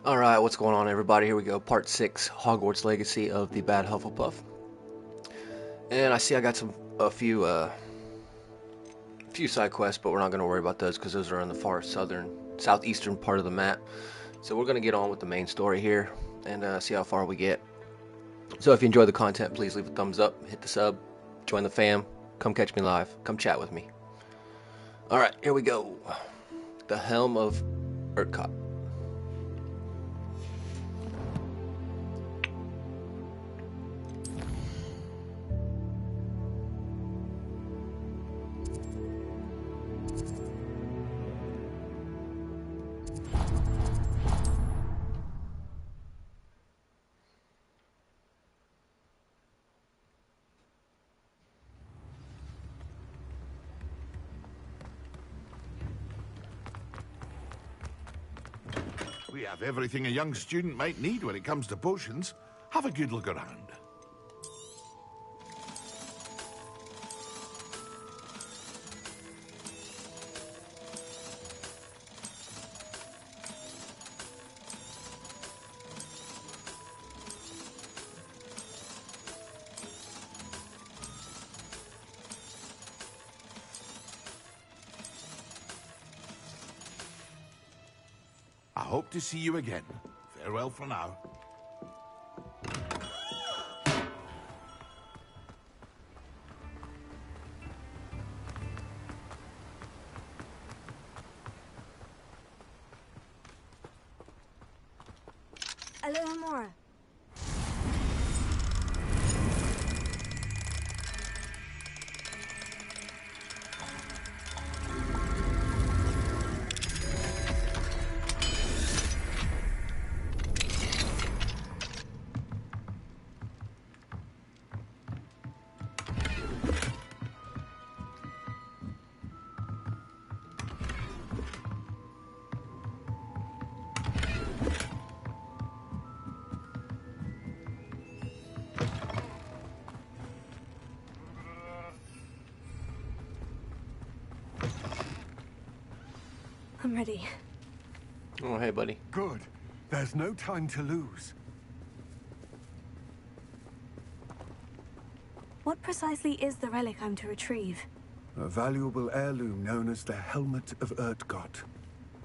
Alright, what's going on, everybody? Here we go. Part 6, Hogwarts Legacy of the Bad Hufflepuff. And I see I got a few side quests, but we're not going to worry about those because those are in the far southeastern part of the map. So we're going to get on with the main story here and see how far we get. So if you enjoy the content, please leave a thumbs up, hit the sub, join the fam, come catch me live, come chat with me. Alright, here we go. The Helm of Urtkot. We have everything a young student might need when it comes to potions. Have a good look around. I hope to see you again. Farewell for now. A little more. I'm ready. Oh, hey, buddy. Good. There's no time to lose. What precisely is the relic I'm to retrieve? A valuable heirloom known as the Helmet of Urtkot.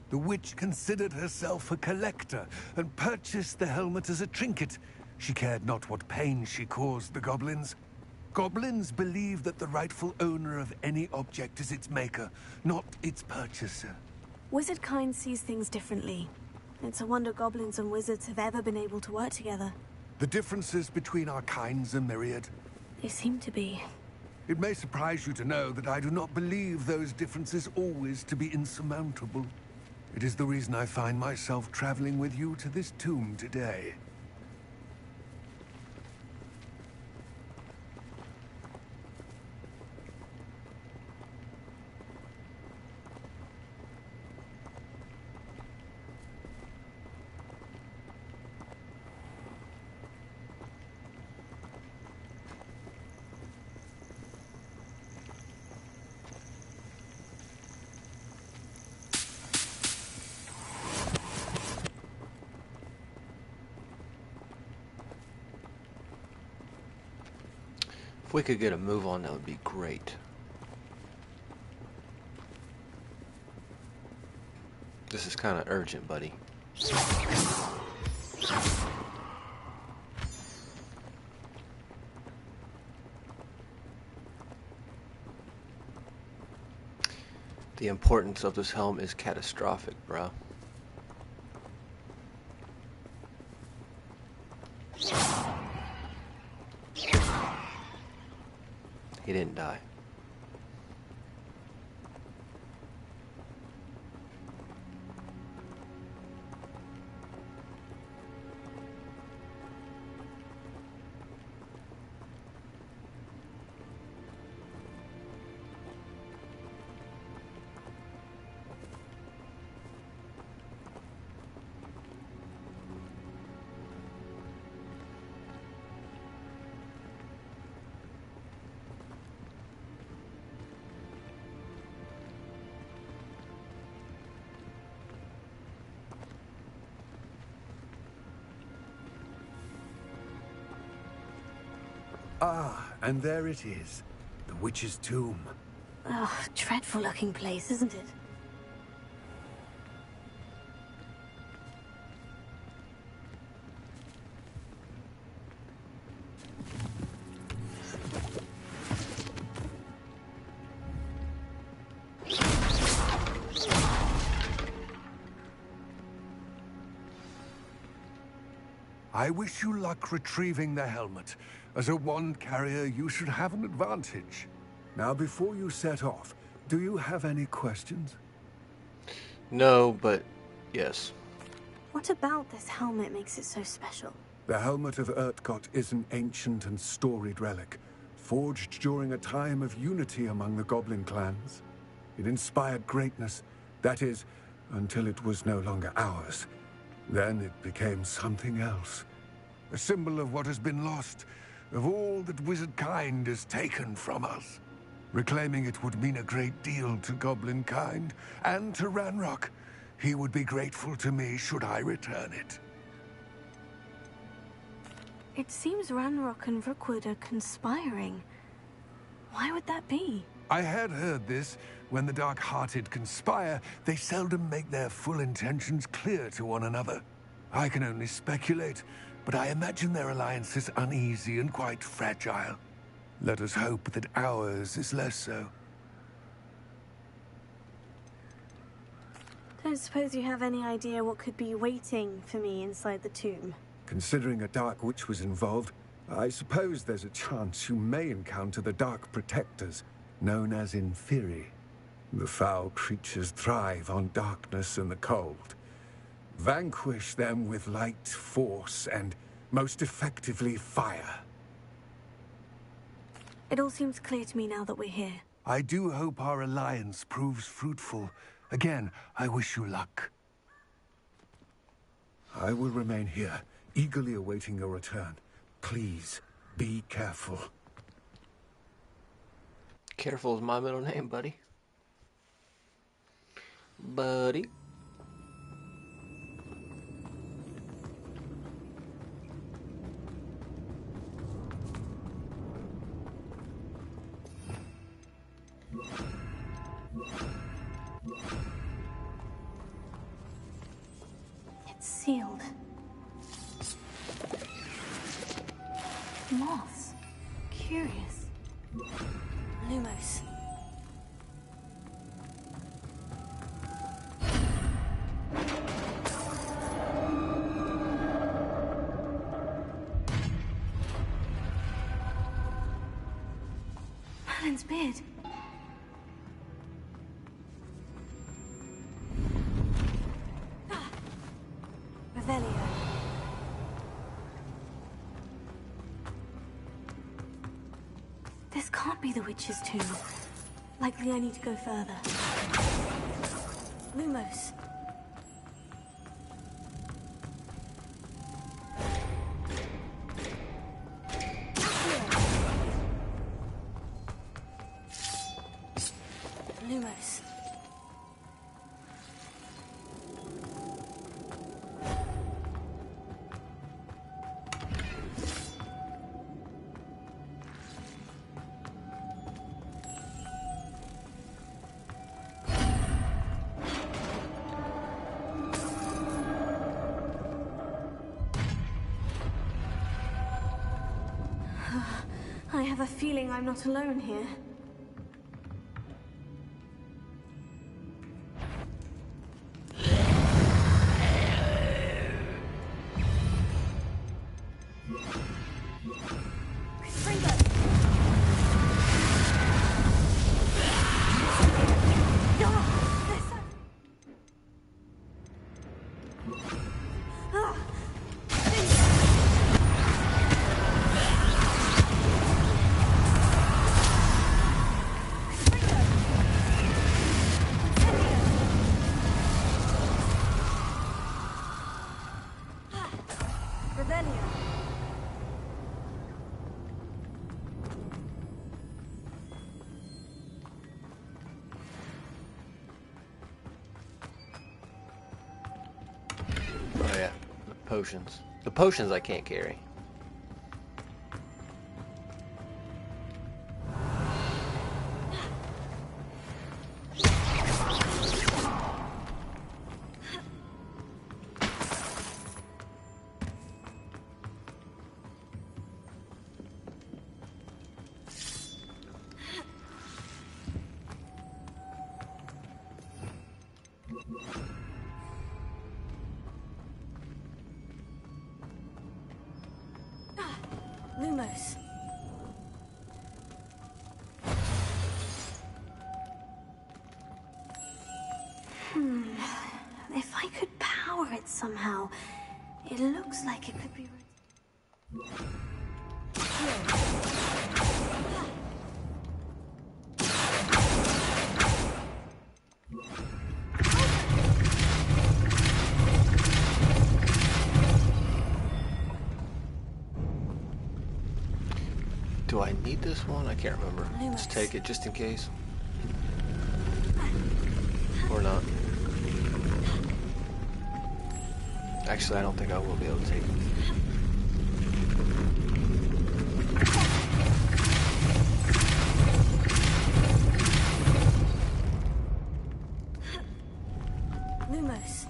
The witch considered herself a collector and purchased the helmet as a trinket. She cared not what pain she caused the goblins. Goblins believe that the rightful owner of any object is its maker, not its purchaser. Wizard kind sees things differently. It's a wonder goblins and wizards have ever been able to work together. The differences between our kinds are myriad. They seem to be. It may surprise you to know that I do not believe those differences always to be insurmountable. It is the reason I find myself traveling with you to this tomb today. If we could get a move on, that would be great. This is kind of urgent, buddy. The importance of this helm is catastrophic, bro. He didn't die. Ah, and there it is. The witch's tomb. Ugh, dreadful looking place, isn't it? I wish you luck retrieving the helmet. As a wand carrier, you should have an advantage. Now, before you set off, do you have any questions? No, but yes. What about this helmet makes it so special? The helmet of Urtkot is an ancient and storied relic, forged during a time of unity among the goblin clans. It inspired greatness, that is, until it was no longer ours. Then it became something else. A symbol of what has been lost, of all that wizard kind has taken from us. Reclaiming it would mean a great deal to goblin kind, and to Ranrock. He would be grateful to me should I return it. It seems Ranrock and Rookwood are conspiring. Why would that be? I had heard this. When the dark-hearted conspire, they seldom make their full intentions clear to one another. I can only speculate, but I imagine their alliance is uneasy and quite fragile. Let us hope that ours is less so. Don't suppose you have any idea what could be waiting for me inside the tomb? Considering a Dark Witch was involved, I suppose there's a chance you may encounter the Dark Protectors, known as Inferi. The foul creatures thrive on darkness and the cold. Vanquish them with light, force, and, most effectively, fire. It all seems clear to me now that we're here. I do hope our alliance proves fruitful. Again, I wish you luck. I will remain here, eagerly awaiting your return. Please, be careful. Careful is my middle name, buddy. Buddy. It's sealed. Moths. Curious. Lumos. Merlin's beard. Revelio. This can't be the witch's tomb. Likely I need to go further. Lumos. Lumos. I have a feeling I'm not alone here. Oh yeah, the potions. The potions I can't carry. power it somehow. It looks like it could be... Do I need this one? I can't remember. Let's take it just in case. Or not. Actually, I don't think I will be able to take it. Lumos.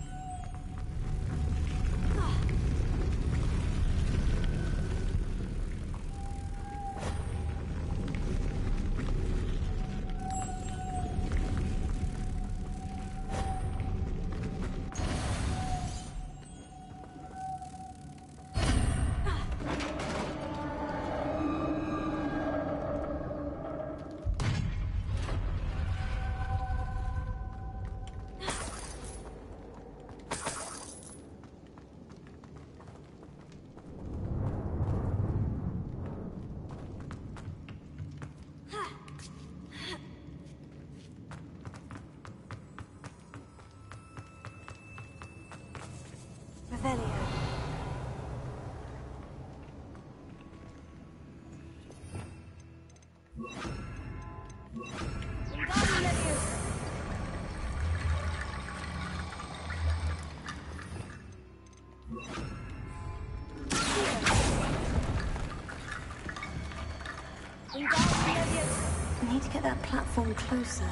I need to get that platform closer,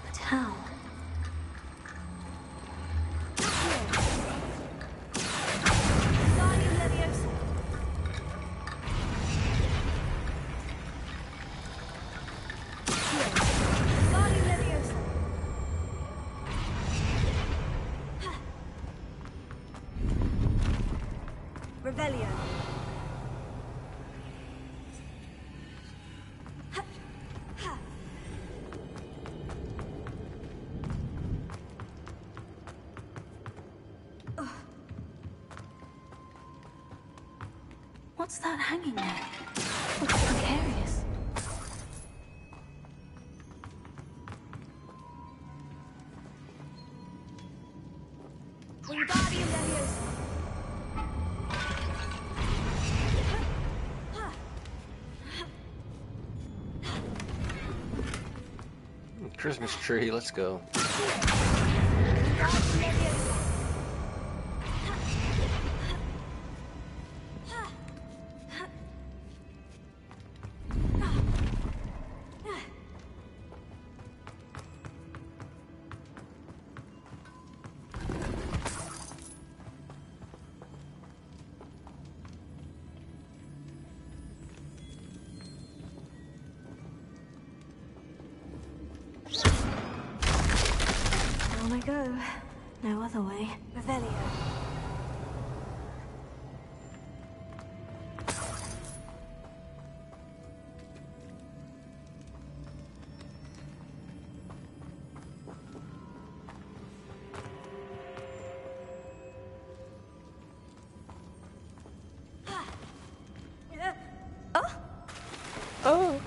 but how? Revelio. What's that hanging there? Looks precarious. Wingardium Leviosa. Christmas tree, let's go. On I go. No other way. Revelio. Oh!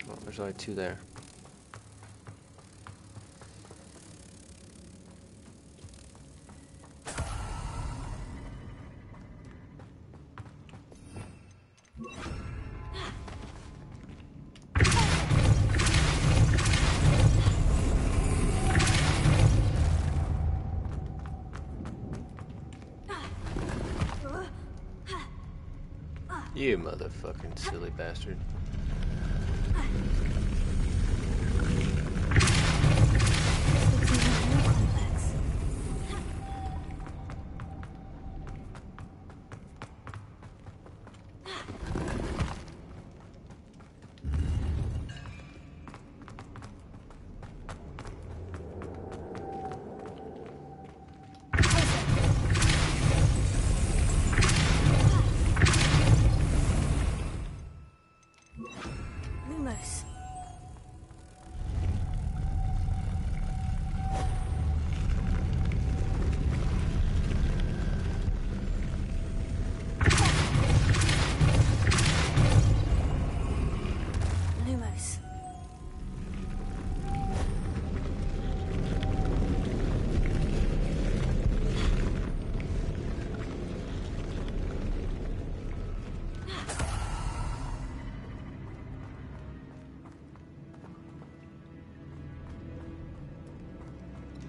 Well, there's only two there. You motherfucking silly bastard. Looks even more complex. Lumos. Lumos.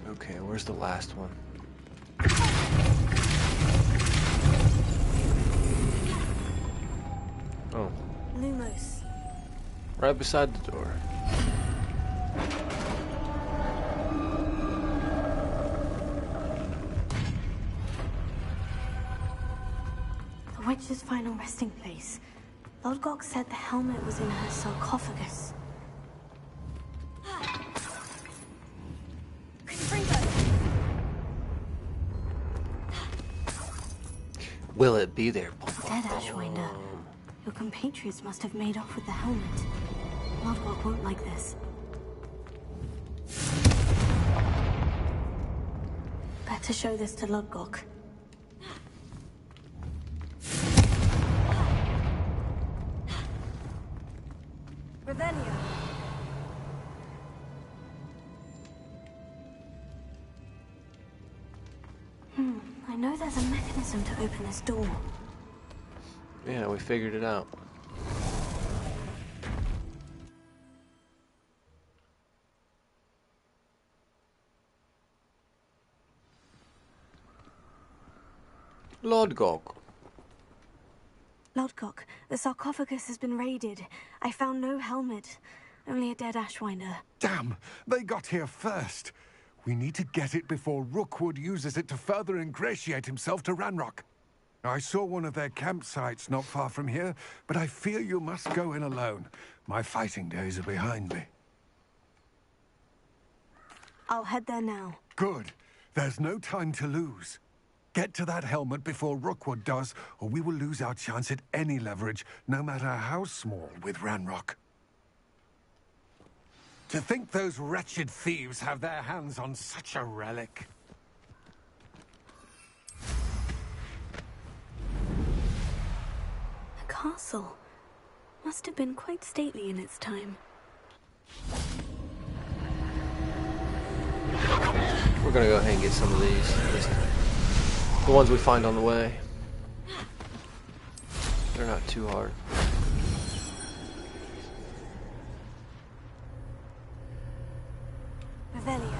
Okay, where's the last one? Oh, Lumos. right beside the door. The witch's final resting place. Lodgok said the helmet was in her sarcophagus. Will it be there? Dead Ashwinder. Your compatriots must have made off with the helmet. Lodgok won't like this. Better show this to Lodgok. Revelio. I know there's a mechanism to open this door. Yeah, we figured it out. Lodgok. Lodgok, the sarcophagus has been raided. I found no helmet, only a dead Ashwinder. Damn! They got here first. We need to get it before Rookwood uses it to further ingratiate himself to Ranrock. I saw one of their campsites not far from here, but I fear you must go in alone. My fighting days are behind me. I'll head there now. Good. There's no time to lose. Get to that helmet before Rookwood does, or we will lose our chance at any leverage, no matter how small, with Ranrock. To think those wretched thieves have their hands on such a relic. The castle must have been quite stately in its time. We're gonna go ahead and get some of these. Just the ones we find on the way. They're not too hard. Revelio.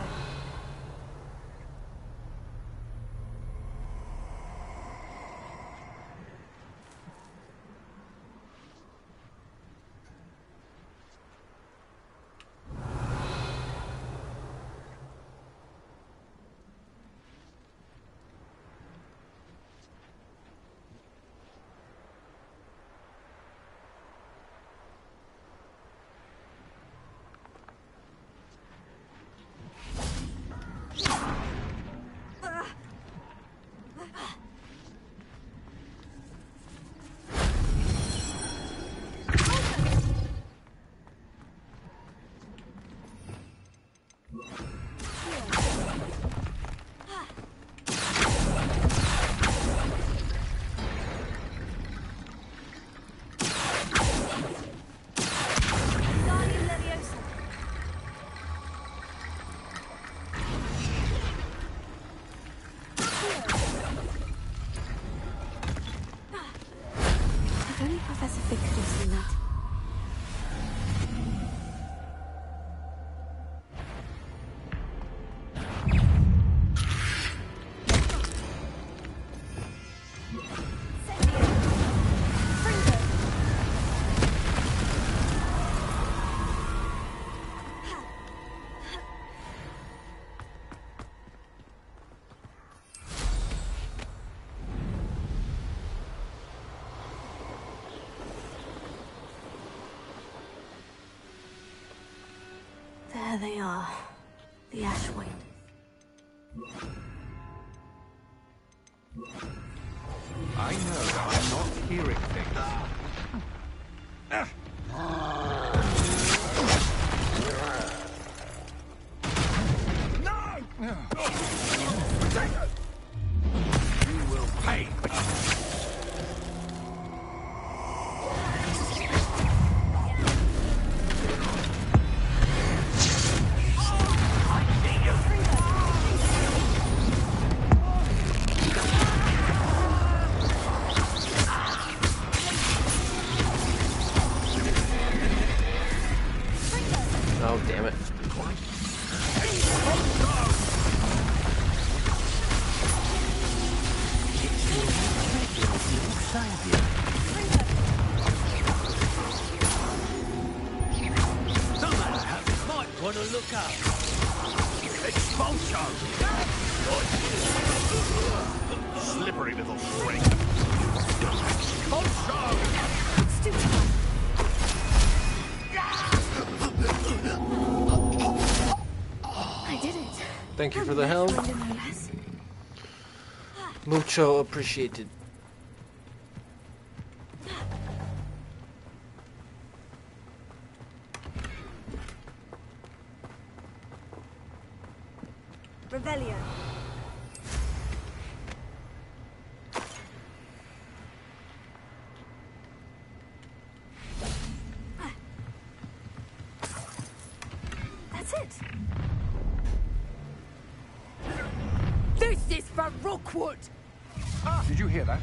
There they are. The Ashwind. I know that I'm not hearing things. No! You will pay. Oh, damn it. Want to look up? Expulsion! Slippery little freak. Expulsion! I did it. Thank you for the help. Mucho appreciated. Revelio. That's it. This is for Rookwood! Did you hear that?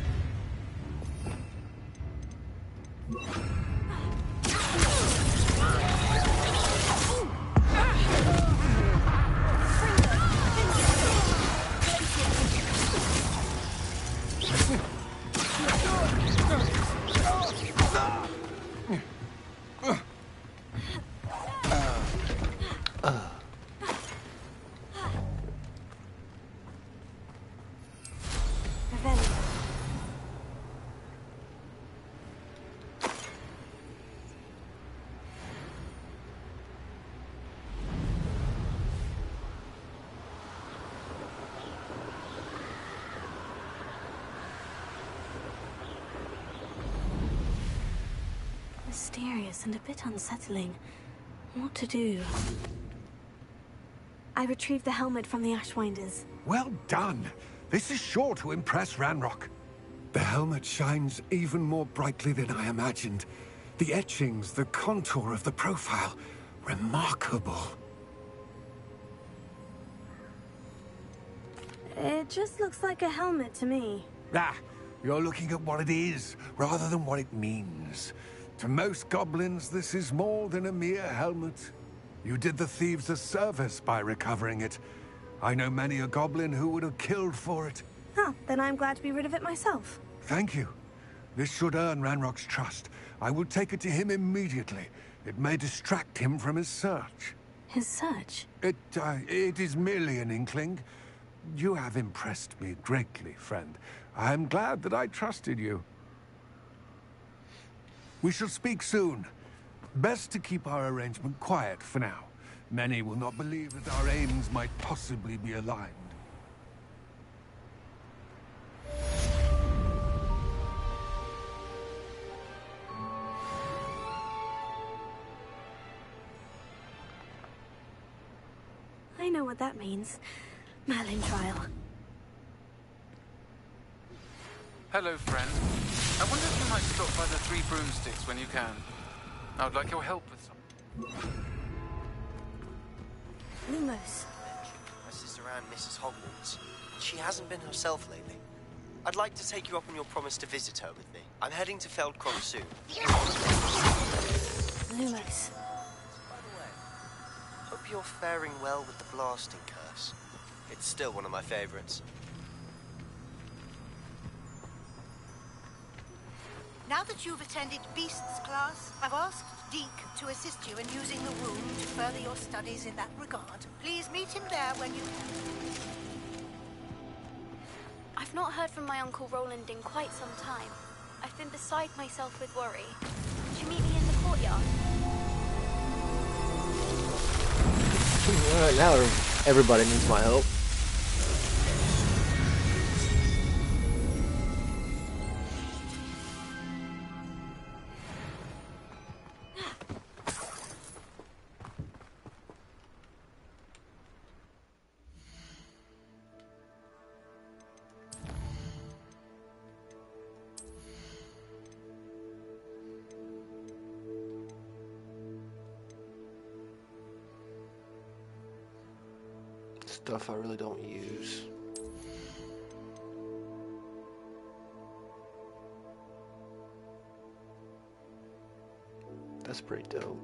Mysterious and a bit unsettling. What to do? I retrieved the helmet from the Ashwinders. Well done. This is sure to impress Ranrock. The helmet shines even more brightly than I imagined. The etchings, the contour of the profile. Remarkable. It just looks like a helmet to me. Ah, you're looking at what it is, rather than what it means. To most goblins, this is more than a mere helmet. You did the thieves a service by recovering it. I know many a goblin who would have killed for it. Huh, then I'm glad to be rid of it myself. Thank you. This should earn Ranrock's trust. I will take it to him immediately. It may distract him from his search. His search? It is merely an inkling. You have impressed me greatly, friend. I am glad that I trusted you. We shall speak soon. Best to keep our arrangement quiet for now. Many will not believe that our aims might possibly be aligned. I know what that means. Merlin trial. Hello, friend. I wonder if you might stop by the Three Broomsticks when you can. I would like your help with something. Lumos. My sister Anne misses Hogwarts. She hasn't been herself lately. I'd like to take you up on your promise to visit her with me. I'm heading to Feldcroft soon. Lumos. By the way, hope you're faring well with the blasting curse. It's still one of my favorites. Now that you've attended Beasts class, I've asked Deke to assist you in using the room to further your studies in that regard. Please meet him there when you can. I've not heard from my Uncle Roland in quite some time. I've been beside myself with worry. Could you meet me in the courtyard? Alright, now everybody needs my help. Stuff I really don't use. That's pretty dope.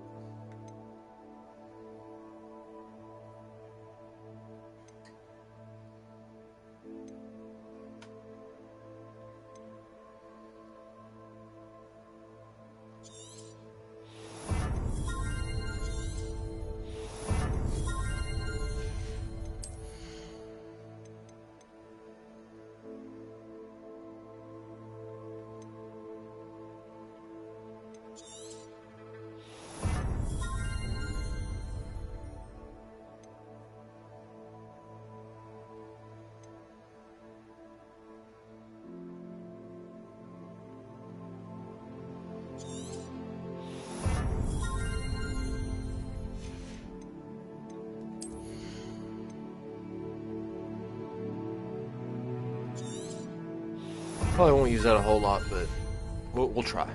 Probably won't use that a whole lot, but we'll try.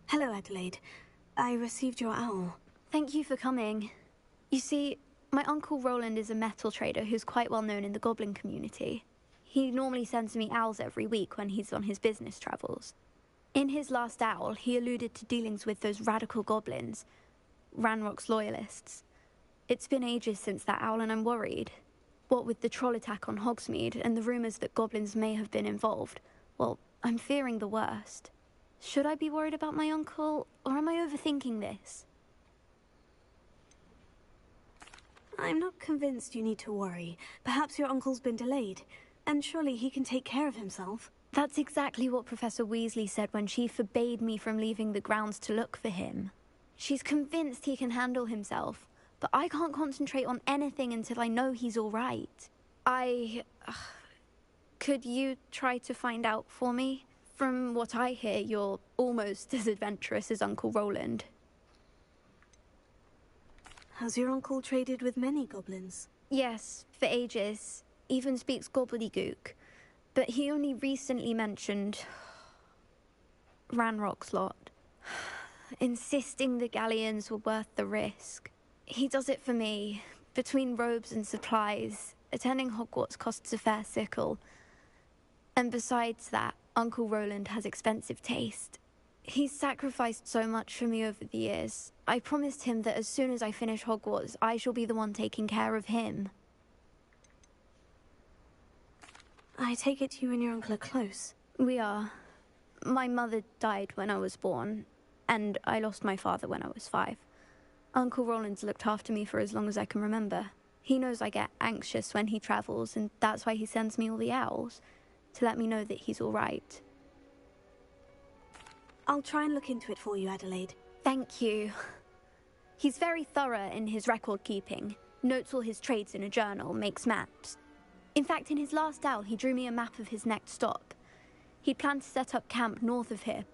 Hello, Adelaide. I received your owl. Thank you for coming. You see, my Uncle Roland is a metal trader who's quite well known in the goblin community. He normally sends me owls every week when he's on his business travels. In his last owl, he alluded to dealings with those radical goblins, Ranrock's loyalists. It's been ages since that owl and I'm worried. What with the troll attack on Hogsmeade and the rumors that goblins may have been involved, well, I'm fearing the worst. Should I be worried about my uncle, or am I overthinking this? I'm not convinced you need to worry. Perhaps your uncle's been delayed, and surely he can take care of himself. That's exactly what Professor Weasley said when she forbade me from leaving the grounds to look for him. She's convinced he can handle himself, but I can't concentrate on anything until I know he's all right. Could you try to find out for me? From what I hear, you're almost as adventurous as Uncle Roland. Has your uncle traded with many goblins? Yes, for ages. Even speaks gobbledygook. But he only recently mentioned Ranrock's lot, insisting the galleons were worth the risk. He does it for me. Between robes and supplies, attending Hogwarts costs a fair sickle. And besides that, Uncle Roland has expensive taste. He's sacrificed so much for me over the years. I promised him that as soon as I finish Hogwarts, I shall be the one taking care of him. I take it you and your uncle are close. We are. My mother died when I was born, and I lost my father when I was 5. Uncle Roland's looked after me for as long as I can remember. He knows I get anxious when he travels, and that's why he sends me all the owls, to let me know that he's all right. I'll try and look into it for you, Adelaide. Thank you. He's very thorough in his record keeping, notes all his trades in a journal, makes maps. In fact, in his last owl, he drew me a map of his next stop. He'd planned to set up camp north of here.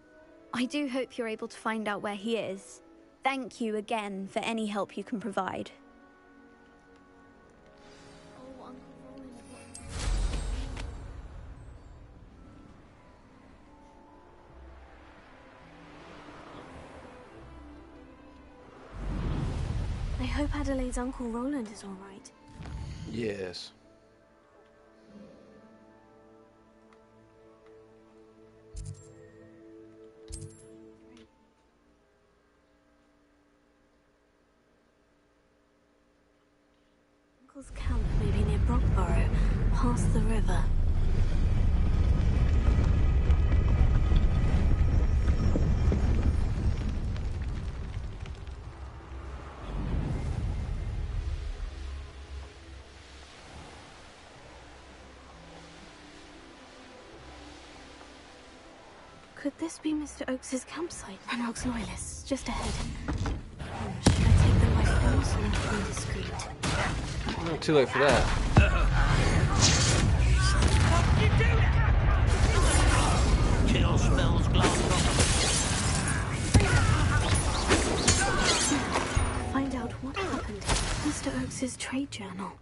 I do hope you're able to find out where he is. Thank you again for any help you can provide. I hope Adelaide's Uncle Roland is all right. Yes. uncle's camp may be near Brockborough, past the river. Could this be Mr. Oakes's campsite? Ranrock's loyalists, just ahead. Should I take them by force or indiscreet? Not too late for that. Kill smells glass. Find out what happened. Mr. Oakes's trade journal.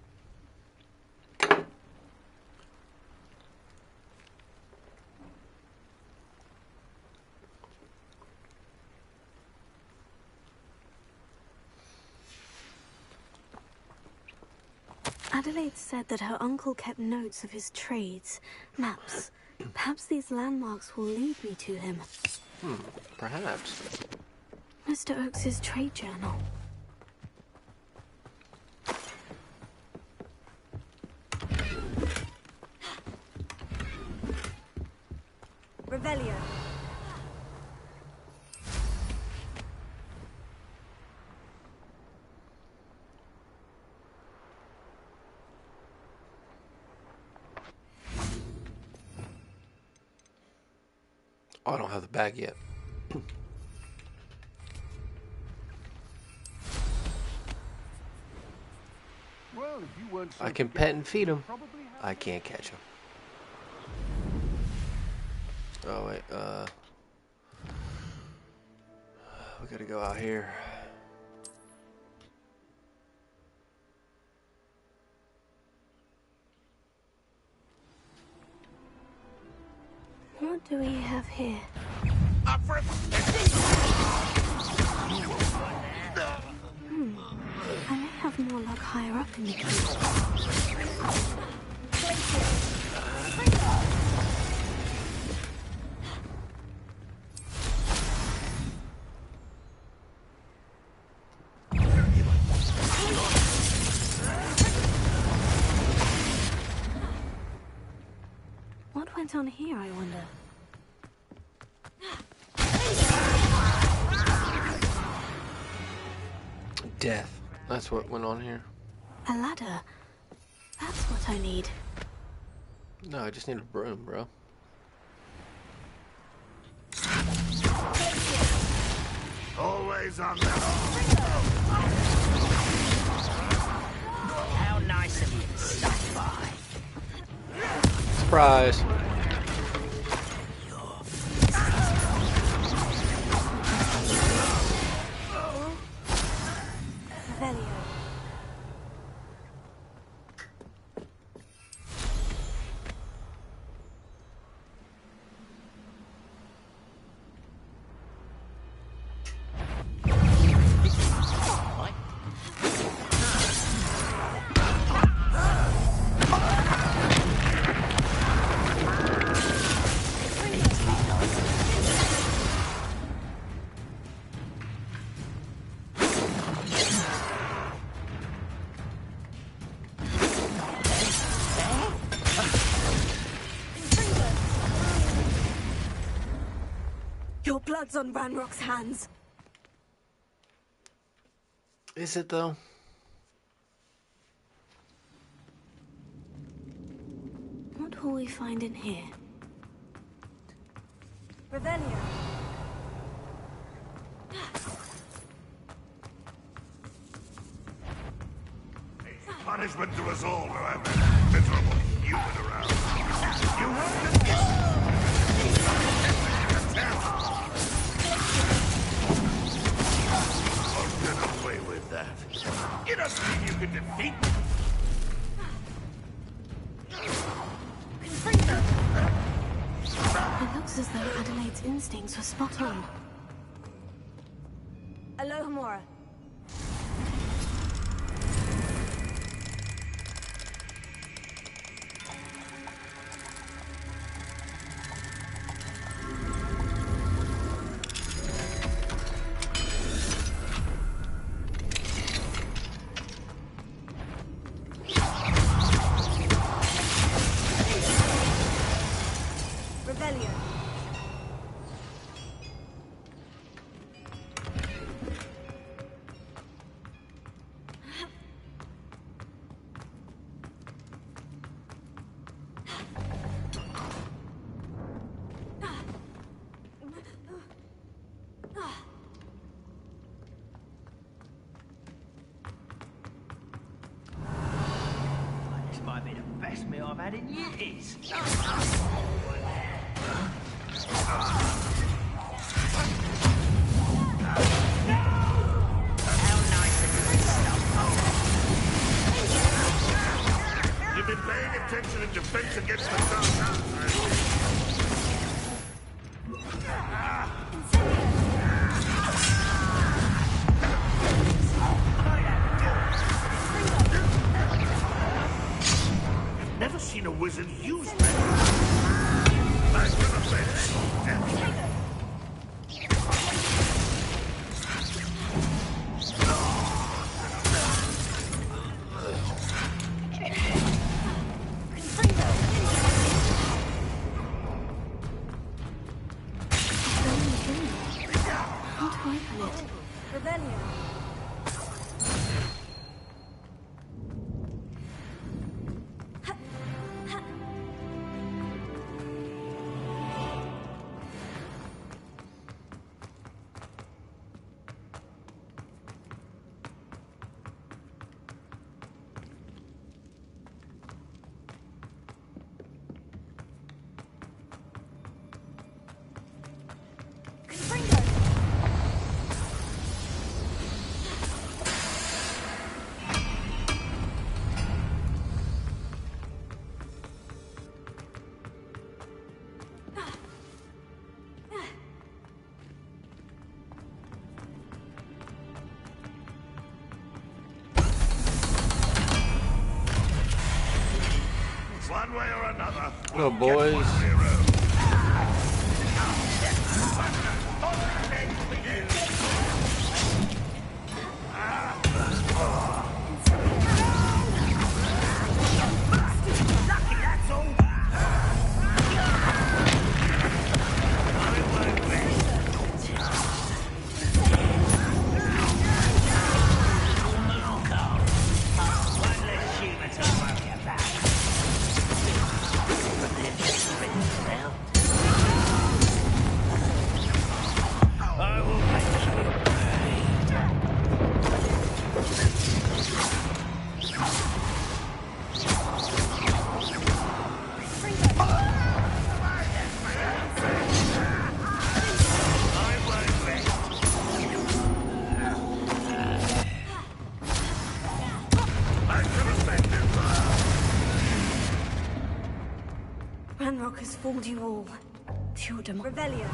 Adelaide said that her uncle kept notes of his trades, maps. Perhaps these landmarks will lead me to him. Perhaps. Mr. Oakes's trade journal. Revelio. Oh, I don't have the bag yet. Well, if you weren't so I can pet and feed him. I can't catch him. Oh wait, we gotta go out here. What do we have here? I may have more luck higher up in the queue. What went on here, I wonder? Death. That's what went on here. A ladder. That's what I need. No, I just need a broom, bro. Always on the How nice of you to stop by. Surprise. Revelio. Your blood's on Ranrock's hands. Is it though? What will we find in here? Revelio. punishment to us all who have that miserable human around. You have to oh, get away with that. You don't think you can defeat me? It looks as though Adelaide's instincts were spot on. Alohomora. might be the best meal I've had in years. You've been paying attention in defense against the dark arts, Never seen a wizard use that. Back to the bench. One way or another. Hello, boys. Ranrock has fooled you all. To your demand. Revelio.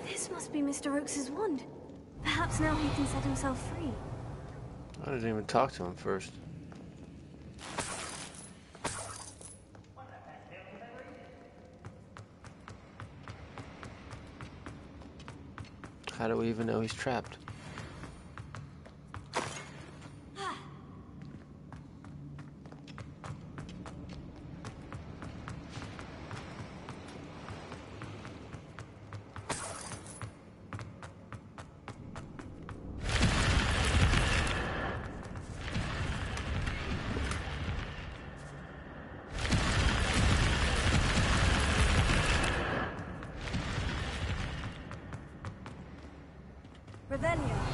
This must be Mr. Oakes's wand. Perhaps now he can set himself free. I didn't even talk to him first. How do we even know he's trapped? Revelio.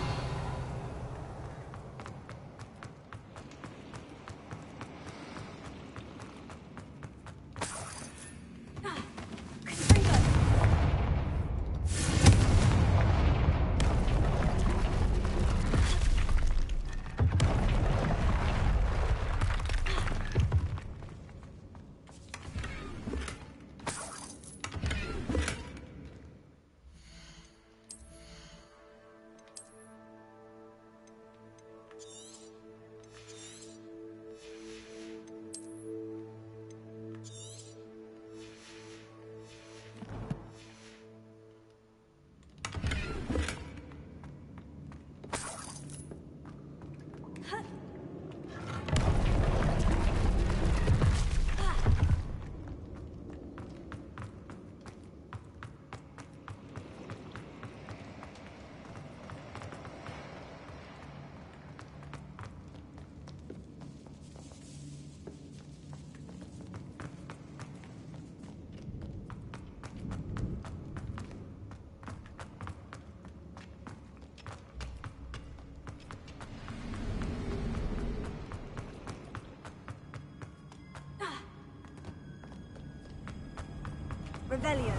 Revelio.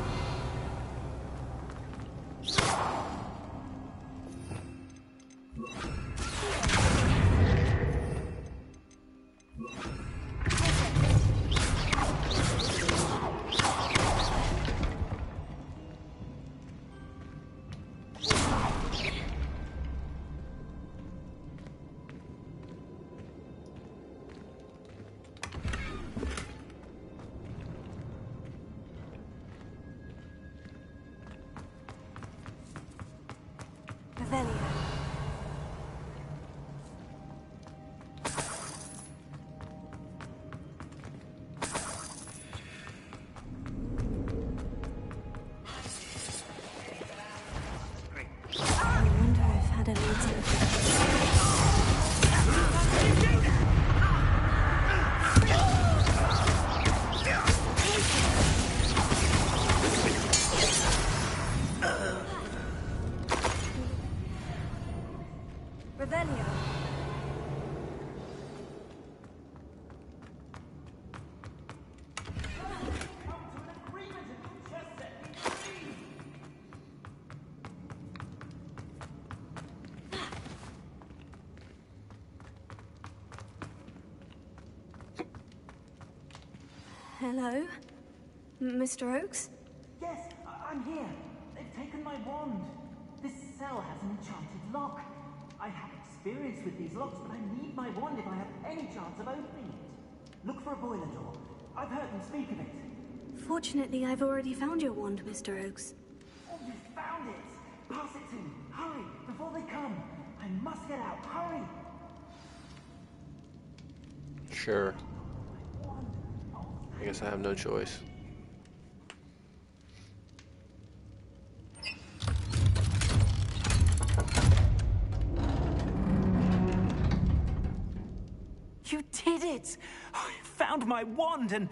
Hello? Mr. Oakes? Yes, I'm here. They've taken my wand. This cell has an enchanted lock. I have experience with these locks, but I need my wand if I have any chance of opening it. Look for a boiler door. I've heard them speak of it. Fortunately, I've already found your wand, Mr. Oakes. Oh, you found it! Pass it to me. Hurry, before they come. I must get out. Hurry! Sure. I guess I have no choice. You did it! I found my wand and...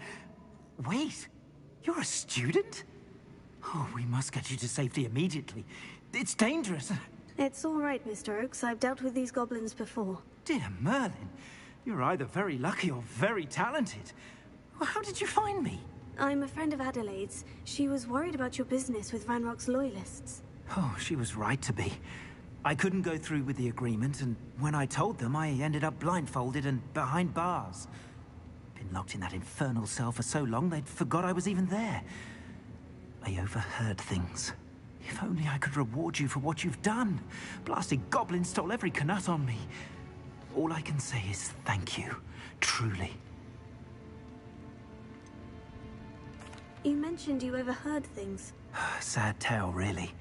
Wait, you're a student? Oh, we must get you to safety immediately. It's dangerous. It's all right, Mr. Oakes. I've dealt with these goblins before. Dear Merlin, you're either very lucky or very talented. Well, how did you find me? I'm a friend of Adelaide's. She was worried about your business with Ranrock's loyalists. Oh, she was right to be. I couldn't go through with the agreement, and when I told them, I ended up blindfolded and behind bars. Been locked in that infernal cell for so long, they'd forgot I was even there. I overheard things. If only I could reward you for what you've done. Blasted goblin stole every canut on me. All I can say is thank you, truly. You mentioned you overheard things. Sad tale, really.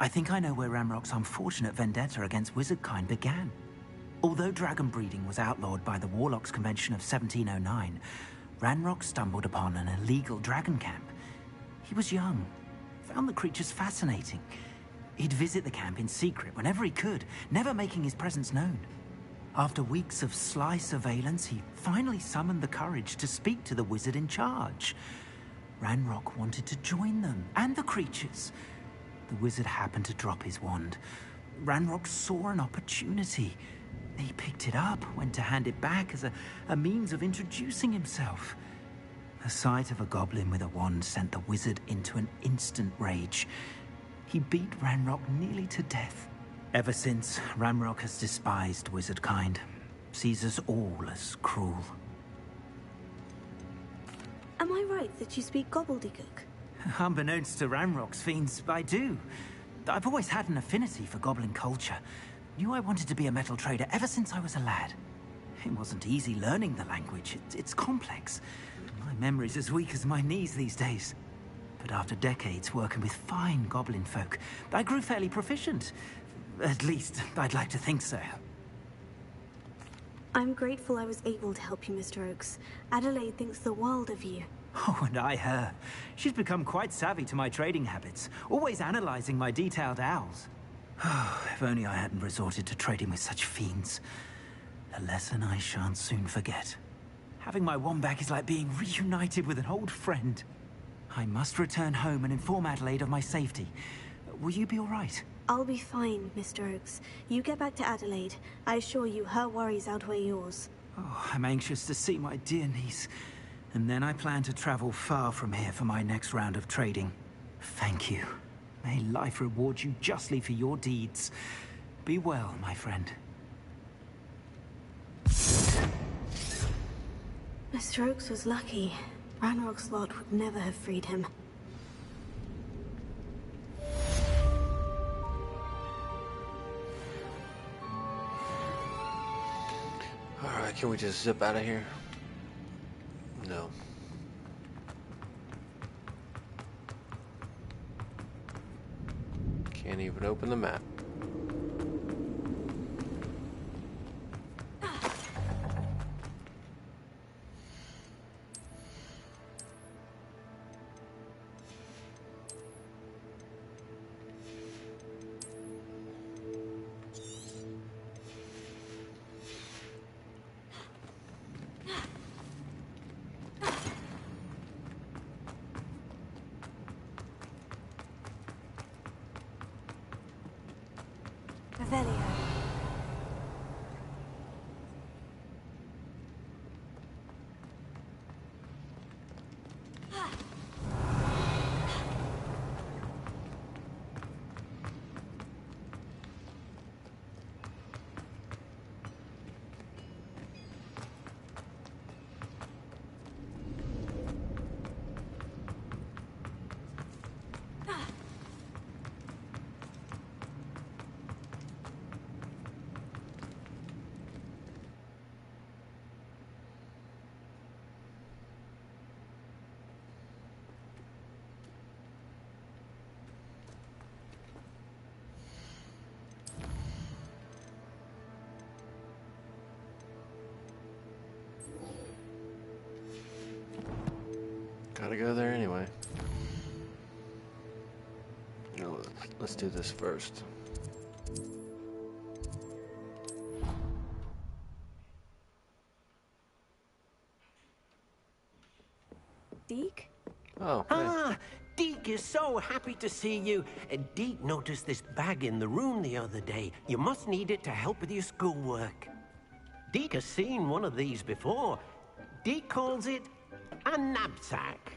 I think I know where Ranrock's unfortunate vendetta against wizardkind began. Although dragon breeding was outlawed by the Warlocks Convention of 1709, Ranrock stumbled upon an illegal dragon camp. He was young, found the creatures fascinating. He'd visit the camp in secret whenever he could, never making his presence known. After weeks of sly surveillance, he finally summoned the courage to speak to the wizard in charge. Ranrock wanted to join them, and the creatures. The wizard happened to drop his wand. Ranrock saw an opportunity. He picked it up, went to hand it back as a means of introducing himself. The sight of a goblin with a wand sent the wizard into an instant rage. He beat Ranrock nearly to death. Ever since, Ranrock has despised wizardkind, sees us all as cruel. Am I right that you speak gobbledygook? Unbeknownst to Ranrock's fiends, I do. I've always had an affinity for goblin culture. Knew I wanted to be a metal trader ever since I was a lad. It wasn't easy learning the language. It's complex. My memory's as weak as my knees these days. But after decades working with fine goblin folk, I grew fairly proficient. At least, I'd like to think so. I'm grateful I was able to help you, Mr. Oakes. Adelaide thinks the world of you. Oh, and I her. She's become quite savvy to my trading habits, always analyzing my detailed owls. If only I hadn't resorted to trading with such fiends. A lesson I shan't soon forget. Having my wand back is like being reunited with an old friend. I must return home and inform Adelaide of my safety. Will you be all right? I'll be fine, Mr. Oakes. You get back to Adelaide. I assure you her worries outweigh yours. Oh, I'm anxious to see my dear niece. And then I plan to travel far from here for my next round of trading. Thank you. May life reward you justly for your deeds. Be well, my friend. Mr. Oakes was lucky. Ranrock's lot would never have freed him. Alright, can we just zip out of here? No. Can't even open the map. Revelio. Gotta go there anyway. No, let's do this first. Deke? Oh, Ah, Deke is so happy to see you. Deke noticed this bag in the room the other day. You must need it to help with your schoolwork. Deke has seen one of these before. Deke calls it a knapsack.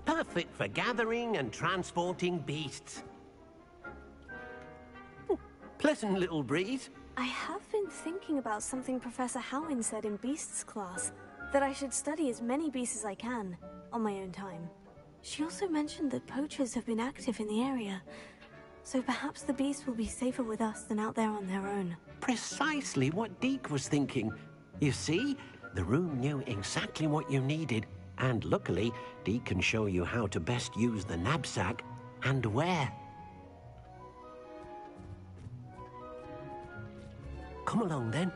Perfect for gathering and transporting beasts. Pleasant little breeze. I have been thinking about something Professor Howin said in Beasts class, that I should study as many beasts as I can, on my own time. She also mentioned that poachers have been active in the area, so perhaps the beasts will be safer with us than out there on their own. Precisely what Deke was thinking. You see, the room knew exactly what you needed, and luckily, Deke can show you how to best use the knapsack and where. Come along then.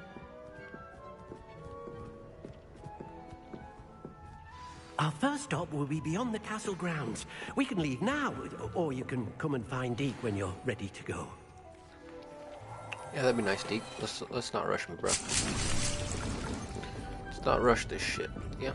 Our first stop will be beyond the castle grounds. We can leave now, or you can come and find Deke when you're ready to go. Yeah, that'd be nice, Deke. Let's not rush me, bro. Let's not rush this shit. Yeah.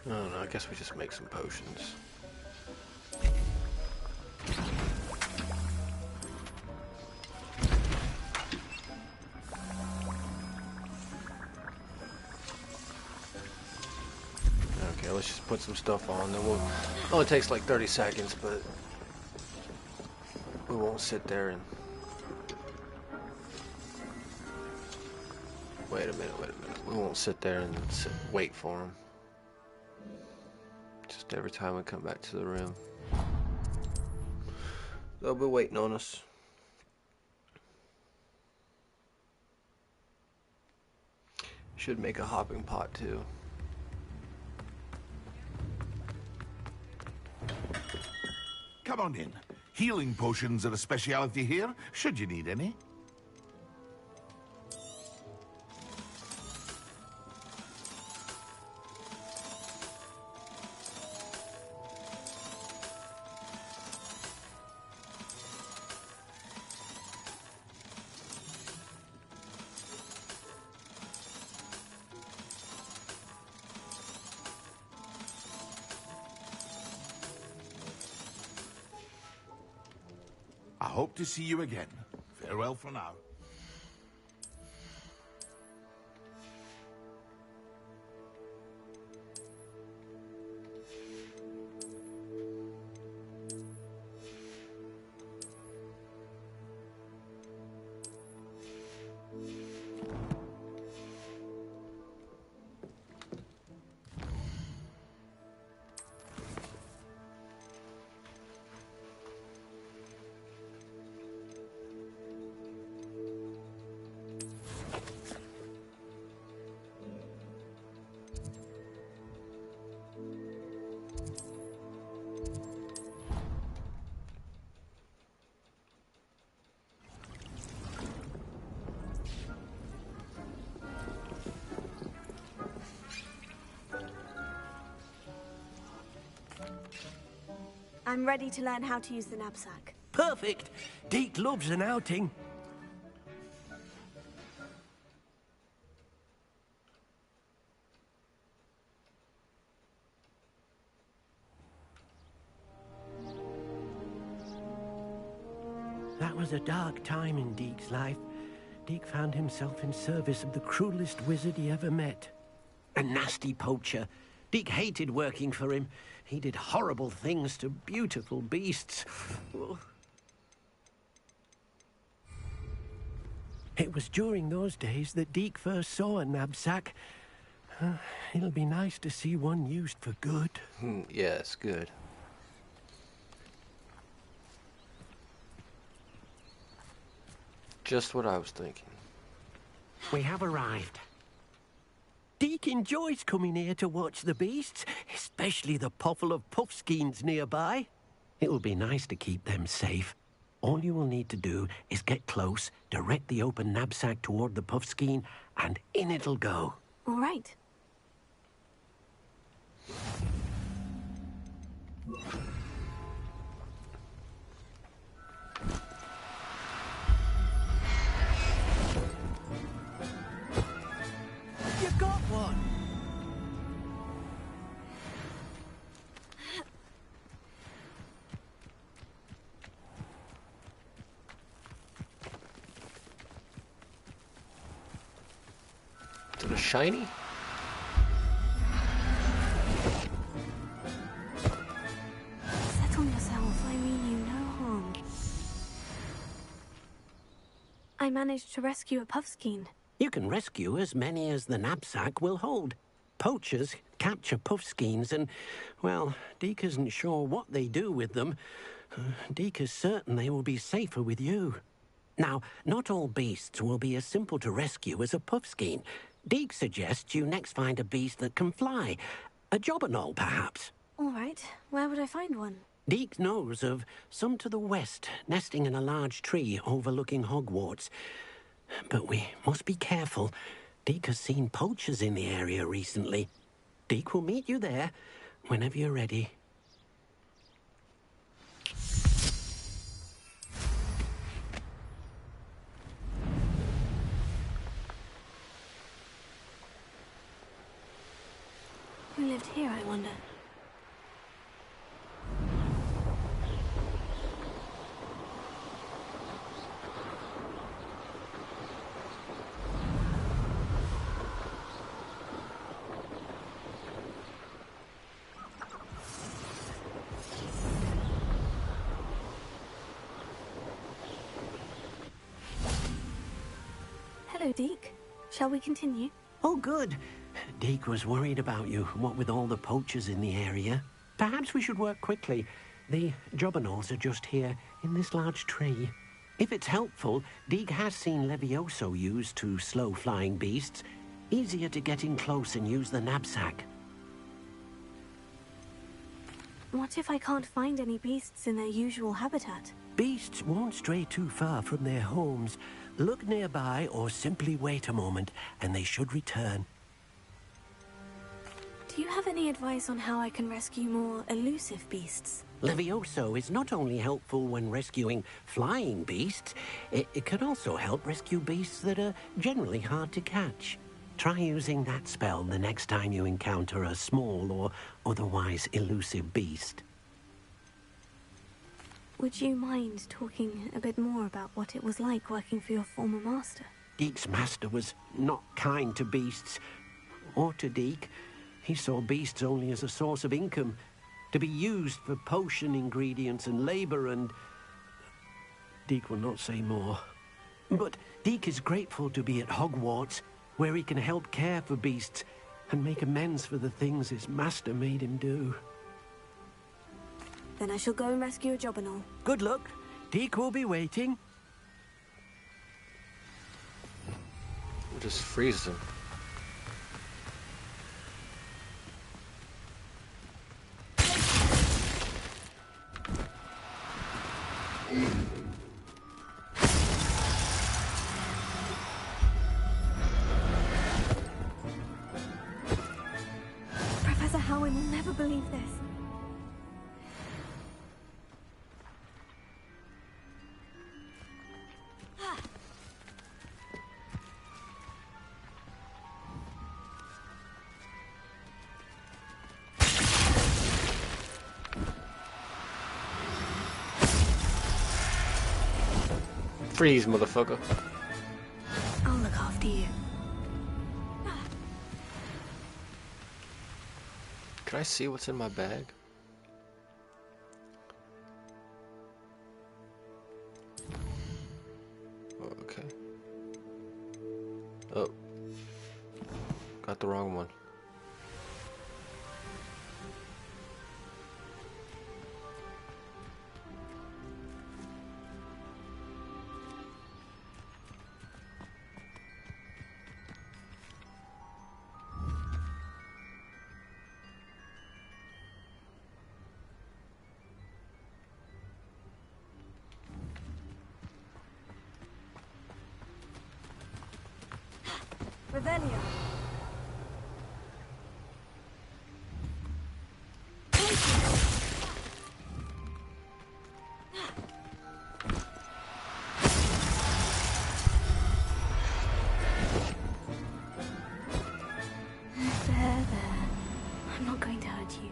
Oh no, I guess we just make some potions. Okay, let's just put some stuff on. Then we'll. It only takes like 30 seconds, but we won't sit there and. Wait a minute. We won't sit there and wait for him. Just every time we come back to the room, they'll be waiting on us. Should make a hopping pot too. Come on in. Healing potions are a speciality here, should you need any. hope to see you again. Farewell for now. I'm ready to learn how to use the knapsack. Perfect. Deke loves an outing. That was a dark time in Deke's life. Deke found himself in service of the cruelest wizard he ever met. A nasty poacher. Deke hated working for him. He did horrible things to beautiful beasts. It was during those days that Deke first saw a knapsack. It'll be nice to see one used for good. Yes, good. Just what I was thinking. We have arrived. Deke enjoys coming here to watch the beasts, especially the potful of puffskeins nearby. It'll be nice to keep them safe. All you will need to do is get close, direct the open knapsack toward the puffskein, and in it'll go. All right. You got one! Is it a shiny? Settle yourself, I mean you no harm. I managed to rescue a puffskein. You can rescue as many as the knapsack will hold. Poachers capture puffskeins and, well, Deke isn't sure what they do with them. Deke is certain they will be safer with you. Now, not all beasts will be as simple to rescue as a puffskein. Deke suggests you next find a beast that can fly. A jobberknoll, perhaps. All right, where would I find one? Deke knows of some to the west, nesting in a large tree overlooking Hogwarts. But we must be careful. Deke has seen poachers in the area recently. Deke will meet you there whenever you're ready. Who lived here, I wonder? Hello, Deke. Shall we continue? Oh, good. Deke was worried about you, what with all the poachers in the area. Perhaps we should work quickly. The jobberknolls are just here, in this large tree. If it's helpful, Deke has seen Levioso used to slow flying beasts. Easier to get in close and use the knapsack. What if I can't find any beasts in their usual habitat? Beasts won't stray too far from their homes. Look nearby or simply wait a moment, and they should return. Do you have any advice on how I can rescue more elusive beasts? Levioso is not only helpful when rescuing flying beasts, it can also help rescue beasts that are generally hard to catch. Try using that spell the next time you encounter a small or otherwise elusive beast. Would you mind talking a bit more about what it was like working for your former master? Deek's master was not kind to beasts, or to Deek. He saw beasts only as a source of income, to be used for potion ingredients and labor, and Deek will not say more. But Deek is grateful to be at Hogwarts, where he can help care for beasts and make amends for the things his master made him do. Then I shall go and rescue a Jobberknoll. Good luck. Deek will be waiting. Just freeze them. Professor Howin will never believe this. Freeze, motherfucker. I'll look after you. Can I see what's in my bag? Okay. Oh. Got the wrong one. Revelio. There. I'm not going to hurt you.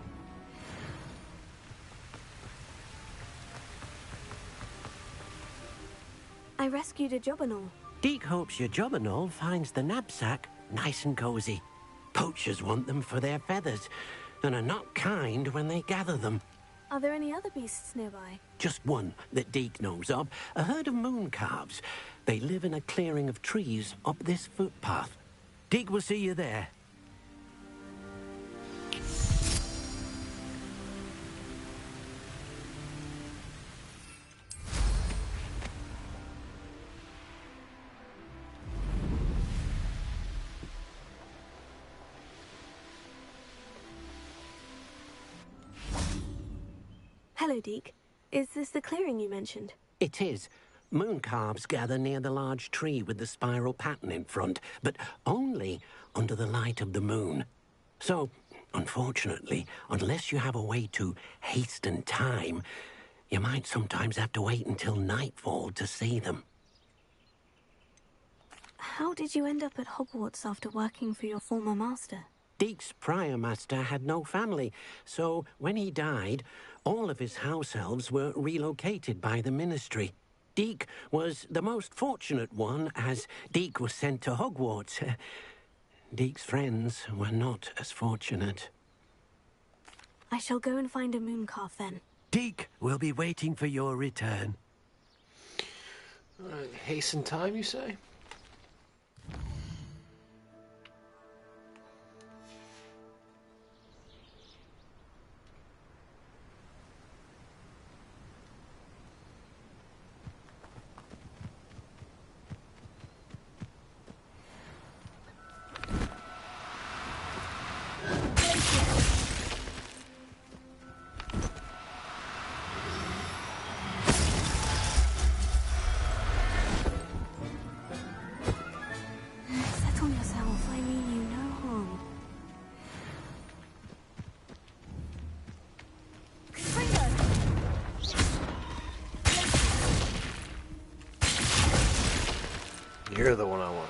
I rescued a Jobberknoll. Deek hopes your Jobberknoll finds the knapsack nice and cozy. Poachers want them for their feathers, and are not kind when they gather them. Are there any other beasts nearby? Just one that Deek knows of, a herd of moon calves. They live in a clearing of trees up this footpath. Deek will see you there. Hello, Deek. Is this the clearing you mentioned? It is. Moon calves gather near the large tree with the spiral pattern in front, but only under the light of the moon. So, unfortunately, unless you have a way to hasten time, you might sometimes have to wait until nightfall to see them. How did you end up at Hogwarts after working for your former master? Deek's prior master had no family, so when he died, all of his house elves were relocated by the ministry. Deek was the most fortunate one, as Deek was sent to Hogwarts. Deek's friends were not as fortunate. I shall go and find a mooncalf then. Deek will be waiting for your return. Hasten time, you say? Settle yourself. I mean you no harm. You're the one I want.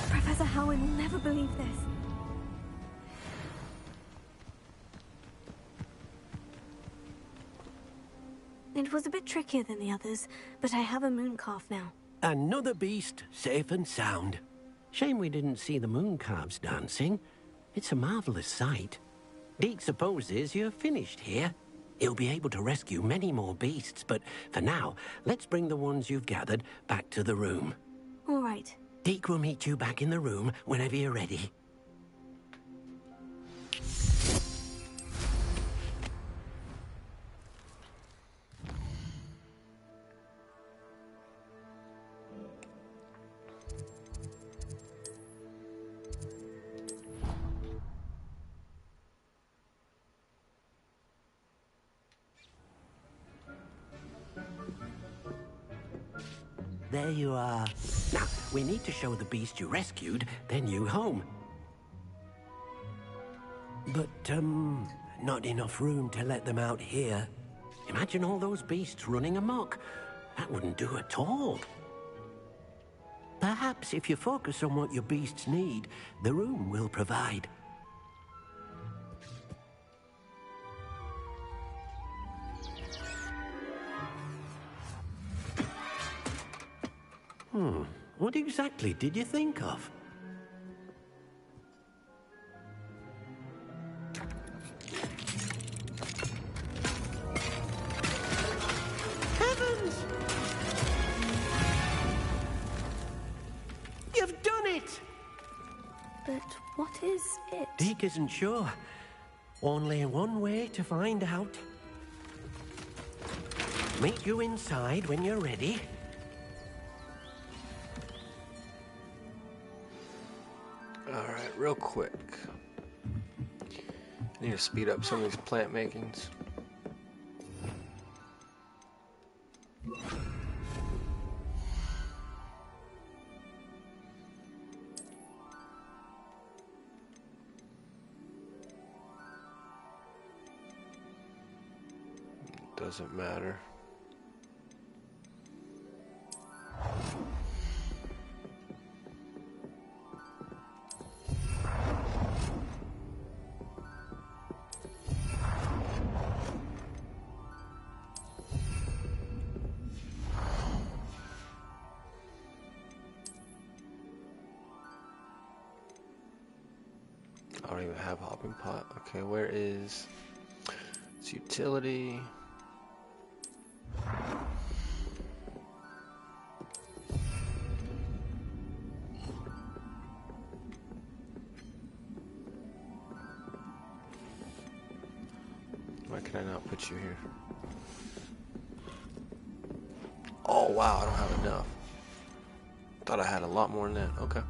Professor Howin will never believe this. It was a bit trickier than the others, but I have a moon calf now. Another beast, safe and sound. Shame we didn't see the moon calves dancing. It's a marvelous sight. Deke supposes you're finished here. He'll be able to rescue many more beasts, but for now, let's bring the ones you've gathered back to the room. All right. Deke will meet you back in the room whenever you're ready. There you are. Now, we need to show the beast you rescued their new home. But, not enough room to let them out here. Imagine all those beasts running amok. That wouldn't do at all. Perhaps if you focus on what your beasts need, the room will provide. What exactly did you think of? Heavens! You've done it! But what is it? Deke isn't sure. Only one way to find out. Meet you inside when you're ready. Alright, real quick. I need to speed up some of these plant makings. Doesn't matter. I don't even have hopping pot. Okay, where is it's utility? Why can I not put you here? Oh wow, I don't have enough. Thought I had a lot more than that. Okay.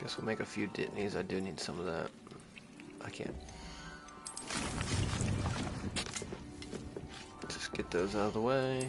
Guess we'll make a few Ditneys. I do need some of that. I can't. Just get those out of the way.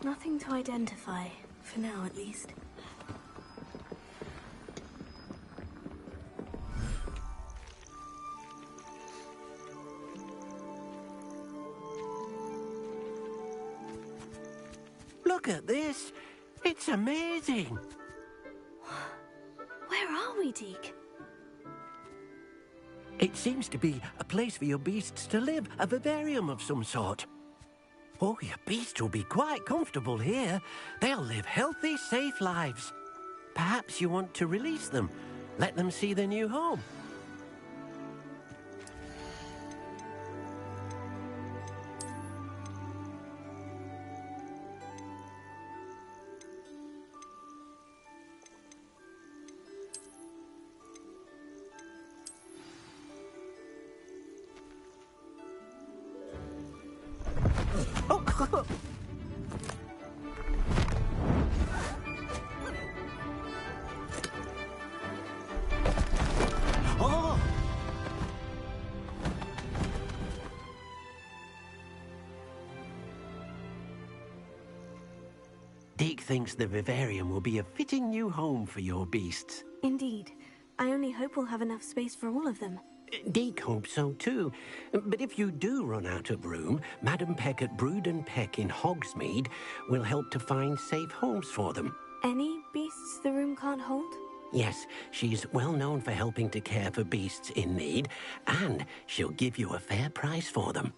Nothing to identify, for now at least. Look at this. It's amazing. Where are we, Deke? It seems to be a place for your beasts to live, a vivarium of some sort. Oh, your beasts will be quite comfortable here. They'll live healthy, safe lives. Perhaps you want to release them, let them see their new home. Deke thinks the vivarium will be a fitting new home for your beasts. Indeed. I only hope we'll have enough space for all of them. Deke hopes so too. But if you do run out of room, Madam Peck at Brood and Peck in Hogsmeade will help to find safe homes for them. Any beasts the room can't hold? Yes, she's well known for helping to care for beasts in need, and she'll give you a fair price for them.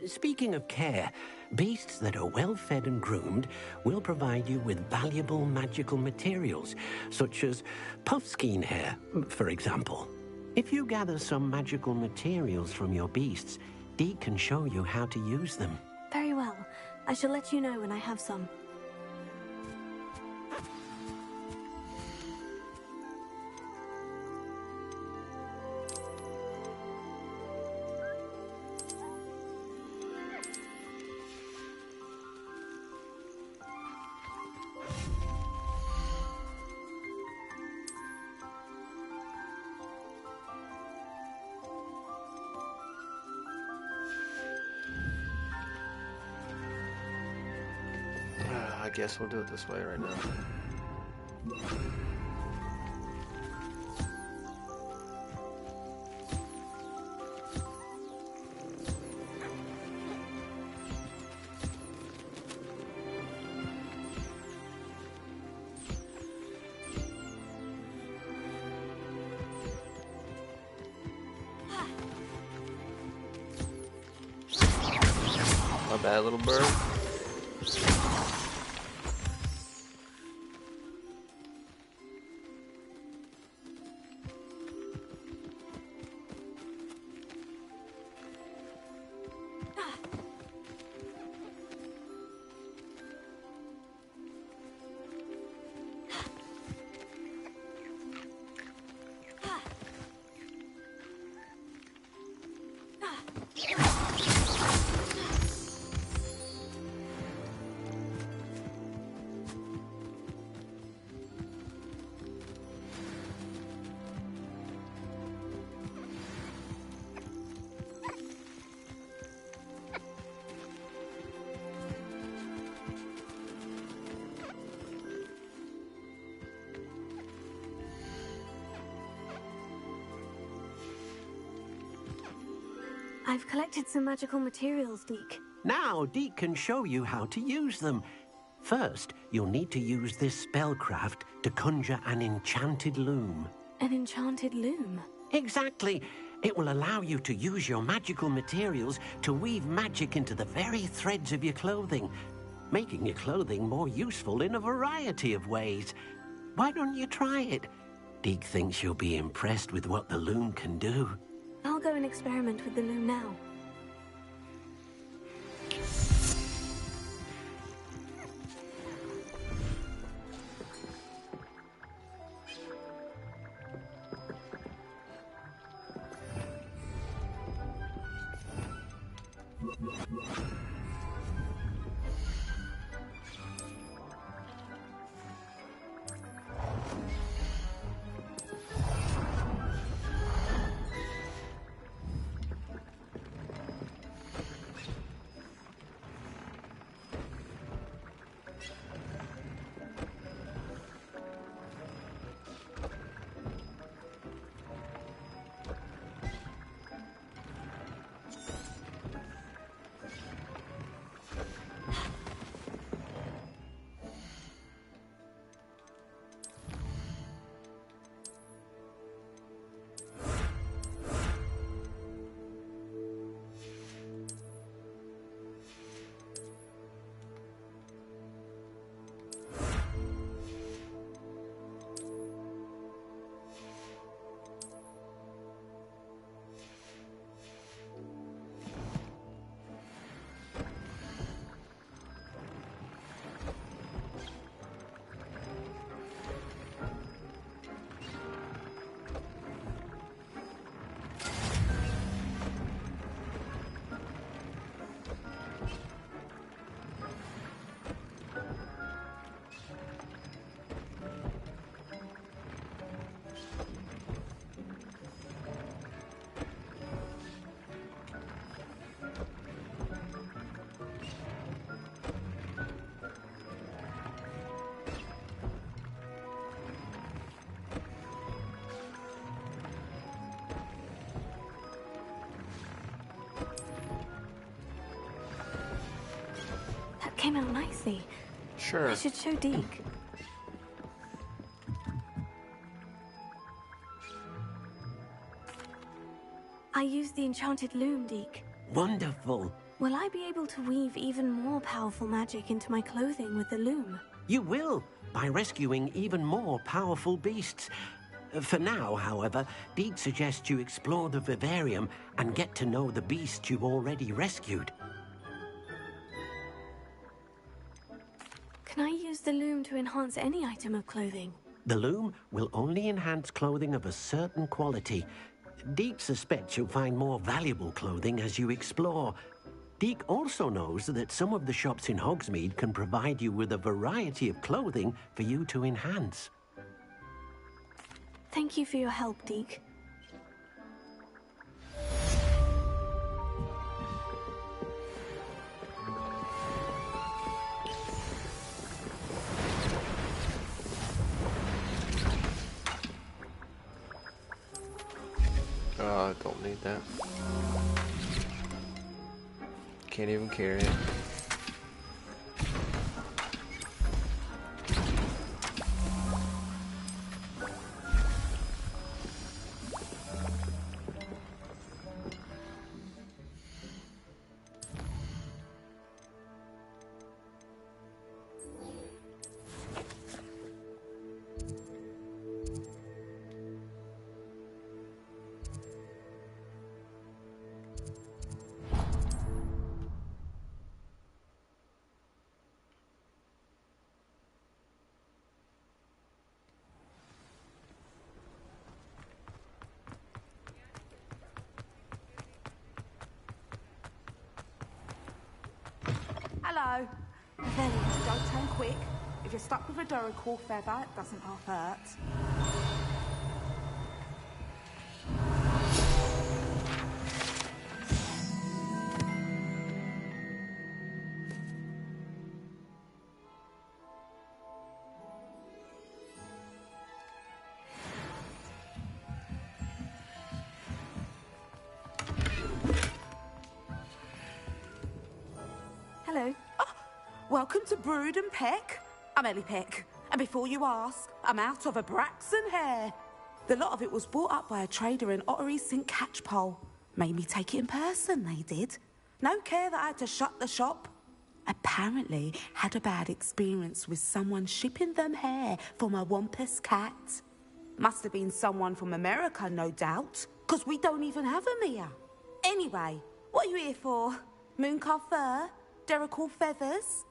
Speaking of care, beasts that are well fed and groomed will provide you with valuable magical materials, such as puffskein hair, for example. If you gather some magical materials from your beasts, Deke can show you how to use them. Very well. I shall let you know when I have some. I guess we'll do it this way right now. My bad, little bird. I've collected some magical materials, Deke. Now, Deke can show you how to use them. First, you'll need to use this spellcraft to conjure an enchanted loom. An enchanted loom? Exactly. It will allow you to use your magical materials to weave magic into the very threads of your clothing, making your clothing more useful in a variety of ways. Why don't you try it? Deke thinks you'll be impressed with what the loom can do. I'll go and experiment with the loom now. came out nicely. Sure. I should show Deke. I used the enchanted loom, Deke. Wonderful. Will I be able to weave even more powerful magic into my clothing with the loom? You will, by rescuing even more powerful beasts. For now, however, Deke suggests you explore the vivarium and get to know the beasts you've already rescued. Can I use the loom to enhance any item of clothing? The loom will only enhance clothing of a certain quality. Deke suspects you'll find more valuable clothing as you explore. Deke also knows that some of the shops in Hogsmeade can provide you with a variety of clothing for you to enhance. Thank you for your help, Deke. Oh, I don't need that. Can't even carry it. Hello. Very. Don't turn quick. If you're stuck with a Duracle feather, it doesn't half hurt. Hello. Welcome to Brood and Peck. I'm Ellie Peck, and before you ask, I'm out of a Braxton hair. The lot of it was bought up by a trader in Ottery St. Catchpole. Made me take it in person, they did. No care that I had to shut the shop. Apparently had a bad experience with someone shipping them hair for my Wampus cat. Must have been someone from America, no doubt, because we don't even have them here. Anyway, what are you here for? Mooncar fur? Duracle feathers?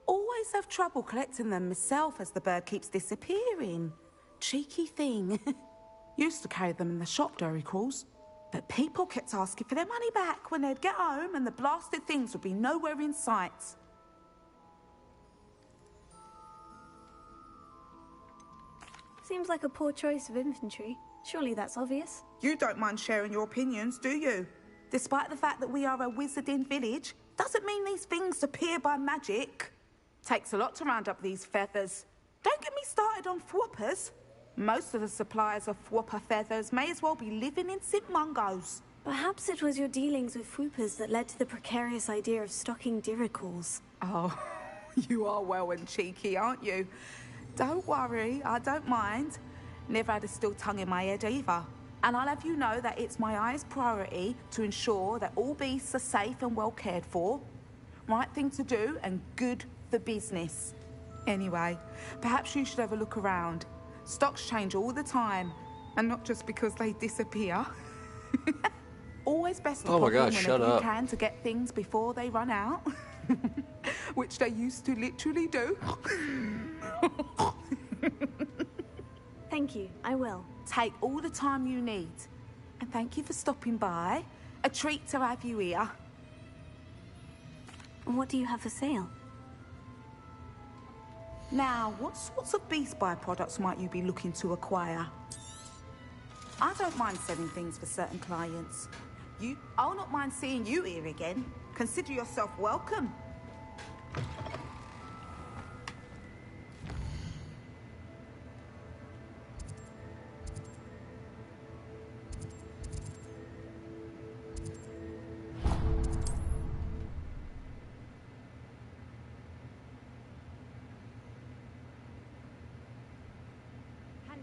Always have trouble collecting them myself as the bird keeps disappearing. Cheeky thing. Used to carry them in the shop, Duracles. But people kept asking for their money back when they'd get home and the blasted things would be nowhere in sight. Seems like a poor choice of inventory. Surely that's obvious. You don't mind sharing your opinions, do you? Despite the fact that we are a wizarding village, doesn't mean these things appear by magic. Takes a lot to round up these feathers. Don't get me started on thwoppers. Most of the suppliers of thwopper feathers may as well be living in St. Mungo's. Perhaps it was your dealings with Fwoopers that led to the precarious idea of stocking Diracles. Oh, you are well and cheeky, aren't you? Don't worry, I don't mind. Never had a still tongue in my head either. And I'll have you know that it's my highest priority to ensure that all beasts are safe and well cared for. Right thing to do and good for business. Anyway, perhaps you should have a look around. Stocks change all the time, and not just because they disappear. Always best to Oh my pop in God, shut whenever you up. can to get things before they run out. Which they used to literally do. Thank you, I will. Take all the time you need. And thank you for stopping by. A treat to have you here. And what do you have for sale? Now, what sorts of beast byproducts might you be looking to acquire? I don't mind selling things for certain clients. I'll not mind seeing you here again. Consider yourself welcome.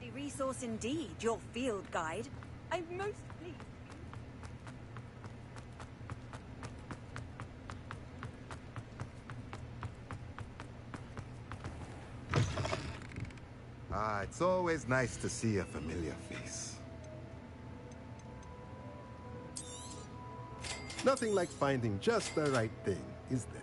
handy resource indeed, your field guide. I'm most pleased. Ah, it's always nice to see a familiar face. Nothing like finding just the right thing, is there?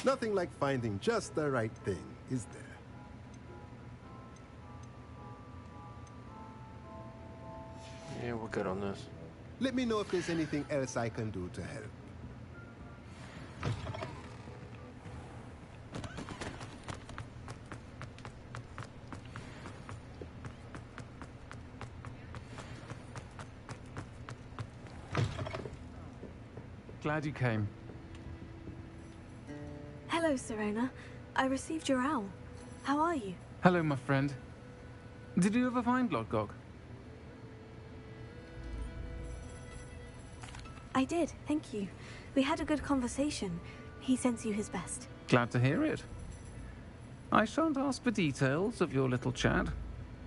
Nothing like finding just the right thing, is there? Yeah, we're good on this. Let me know if there's anything else I can do to help. Glad you came. Hello, Sirona. I received your owl. How are you? Hello, my friend. Did you ever find Lodgok? I did, thank you. We had a good conversation. He sends you his best. Glad to hear it. I shan't ask for details of your little chat,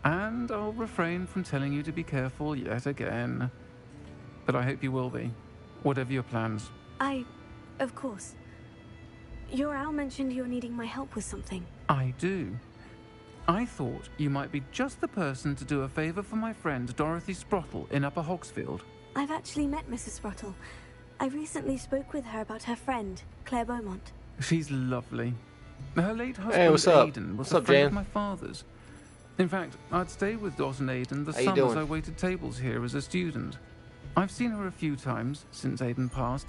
and I'll refrain from telling you to be careful yet again. But I hope you will be, whatever your plans. Of course. Your owl mentioned you're needing my help with something. I do. I thought you might be just the person to do a favor for my friend Dorothy Sprottle in Upper Hogsfield. I've actually met Mrs. Sprottle. I recently spoke with her about her friend, Claire Beaumont. She's lovely. Her late husband, Hey, what's up? Aidan, was What's a up, friend Jan? of my father's. In fact, I'd stay with Dot and Aidan the How you summers doing? I waited tables here as a student. I've seen her a few times since Aidan passed,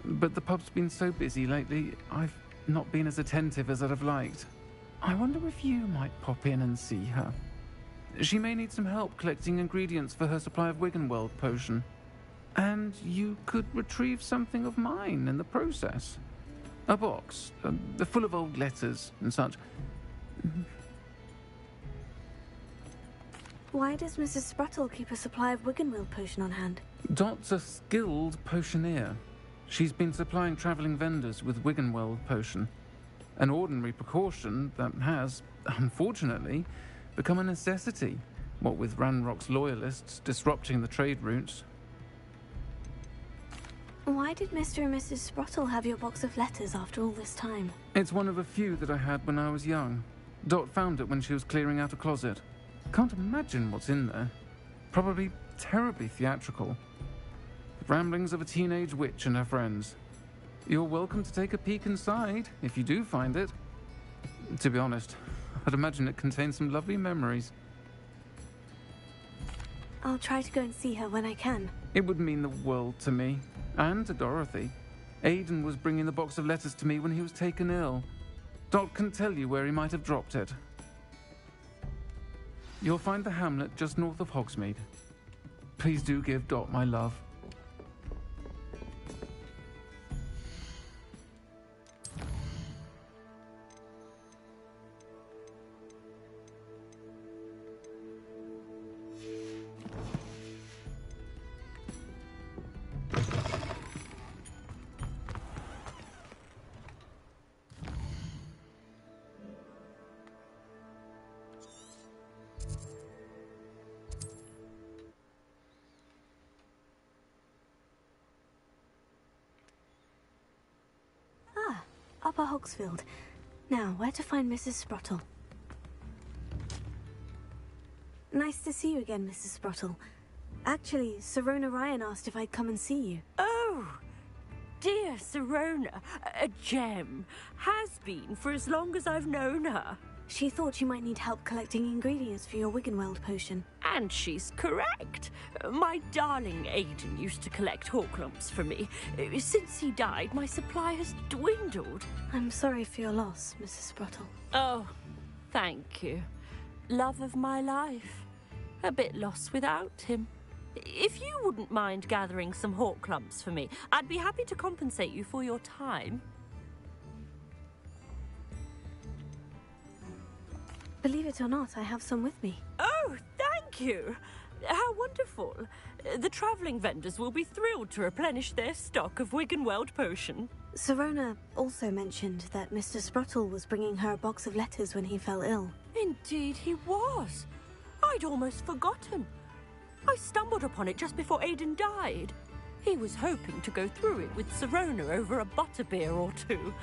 but the pub's been so busy lately, I've not been as attentive as I'd have liked. I wonder if you might pop in and see her. She may need some help collecting ingredients for her supply of Wiggenweld potion. And you could retrieve something of mine in the process. A box, full of old letters and such. Why does Mrs. Sprottle keep a supply of Wiggenweld potion on hand? Dot's a skilled potioneer. She's been supplying travelling vendors with Wiggenweld potion. An ordinary precaution that has, unfortunately, become a necessity, what with Ranrock's loyalists disrupting the trade routes. Why did Mr. and Mrs. Sprottle have your box of letters after all this time? It's one of a few that I had when I was young. Dot found it when she was clearing out a closet. Can't imagine what's in there. Probably terribly theatrical. The ramblings of a teenage witch and her friends. You're welcome to take a peek inside, if you do find it. To be honest, I'd imagine it contains some lovely memories. I'll try to go and see her when I can. It would mean the world to me, and to Dorothy. Aidan was bringing the box of letters to me when he was taken ill. Dot can tell you where he might have dropped it. You'll find the hamlet just north of Hogsmeade. Please do give Dot my love. Upper Hogsfield. Now, where to find Mrs. Sprottle? Nice to see you again, Mrs. Sprottle. Actually, Sirona Ryan asked if I'd come and see you. Oh, dear Sirona, a gem. Has been for as long as I've known her. She thought you might need help collecting ingredients for your Wiggenweld potion. And she's correct. My darling Aidan used to collect Horklumps for me. Since he died, my supply has dwindled. I'm sorry for your loss, Mrs. Sprottle. Oh, thank you. Love of my life. A bit lost without him. If you wouldn't mind gathering some Horklumps for me, I'd be happy to compensate you for your time. Believe it or not, I have some with me. Oh, thank you. How wonderful. The travelling vendors will be thrilled to replenish their stock of Wiggenweld potion. Sirona also mentioned that Mr. Sprottle was bringing her a box of letters when he fell ill. Indeed he was. I'd almost forgotten. I stumbled upon it just before Aidan died. He was hoping to go through it with Sirona over a butterbeer or two.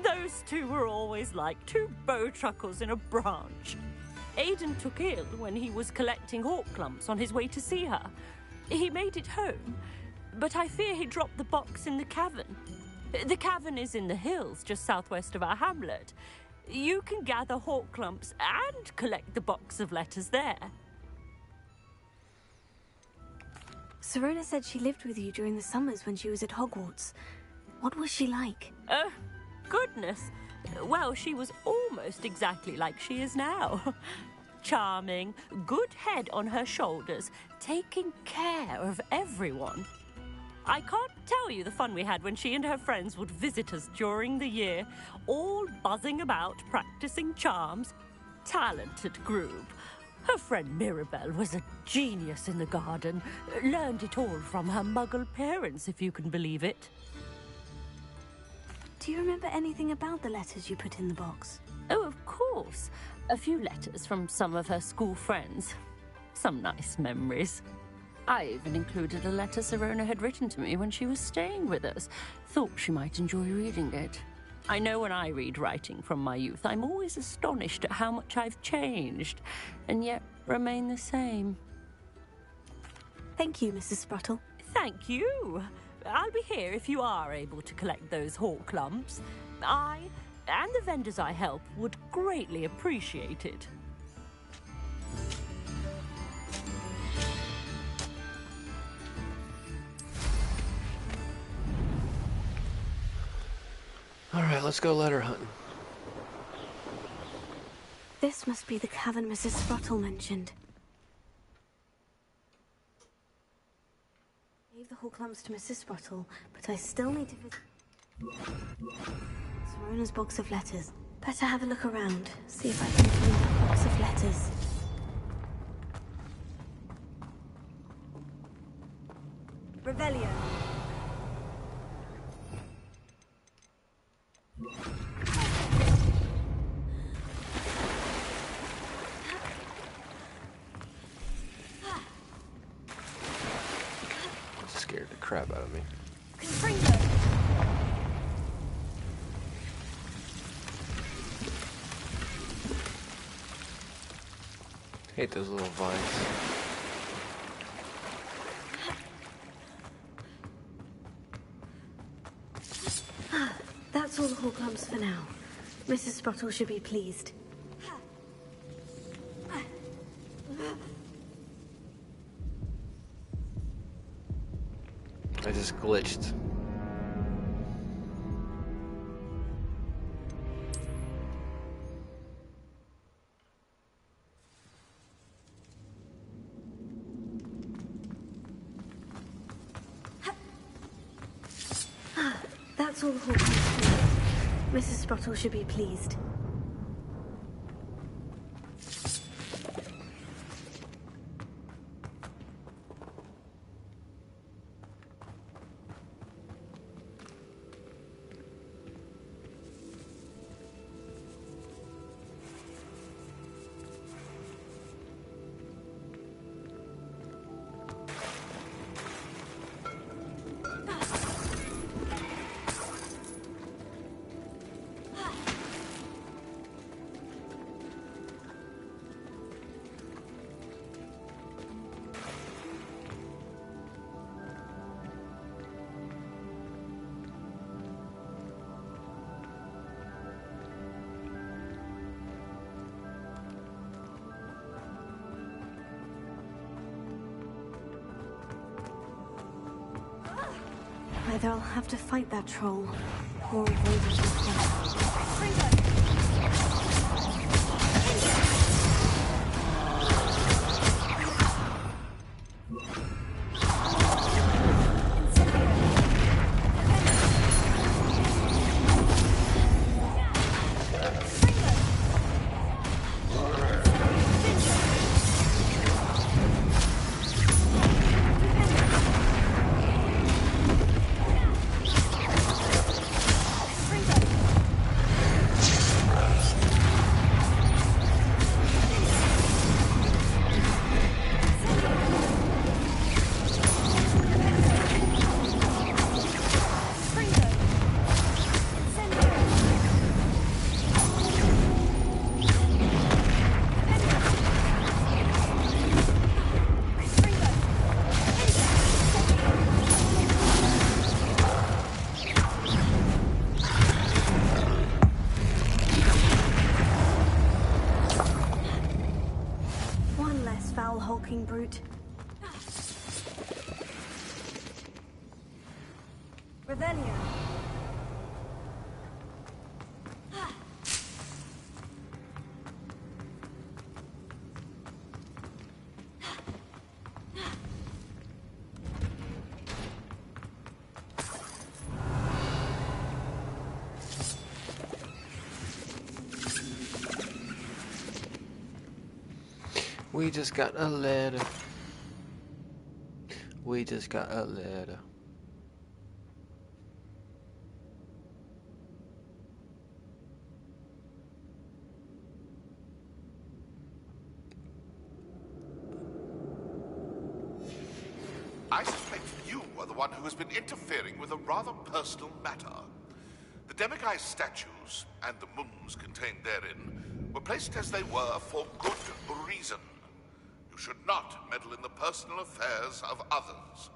Those two were always like two bowtruckles in a branch. Aidan took ill when he was collecting hawk clumps on his way to see her. He made it home, but I fear he dropped the box in the cavern. The cavern is in the hills just southwest of our hamlet. You can gather hawk clumps and collect the box of letters there. Sirona said she lived with you during the summers when she was at Hogwarts. What was she like? Oh, goodness. Well, she was almost exactly like she is now. Charming, good head on her shoulders, taking care of everyone. I can't tell you the fun we had when she and her friends would visit us during the year, all buzzing about, practicing charms. Talented group. Her friend Mirabelle was a genius in the garden. Learned it all from her muggle parents, if you can believe it. Do you remember anything about the letters you put in the box? Oh, of course. A few letters from some of her school friends. Some nice memories. I even included a letter Sirona had written to me when she was staying with us. Thought she might enjoy reading it. I know when I read writing from my youth, I'm always astonished at how much I've changed, and yet remain the same. Thank you, Mrs. Sprottle. Thank you. I'll be here if you are able to collect those hawk lumps. I, and the vendors I help, would greatly appreciate it. Alright, let's go letter hunting. This must be the cavern Mrs. Sprottle mentioned. I gave the hawk lumps to Mrs. Sprottle, but I still need to visit Sirona's box of letters. Better have a look around, see if I can find that box of letters. Revelio. Scared the crap out of me. Hate those little vines. That's all the hawk lumps for now. Mrs. Sprottle should be pleased. I just glitched. That's all the hawk lumps for now. Mrs. Sprottle should be pleased. Either I'll have to fight that troll, or avoid it instead. this foul hulking brute. Revelio. We just got a letter. We just got a letter. I suspect you are the one who has been interfering with a rather personal matter. The demiguise statues and the moons contained therein were placed as they were for good reason. You should not meddle in the personal affairs of others.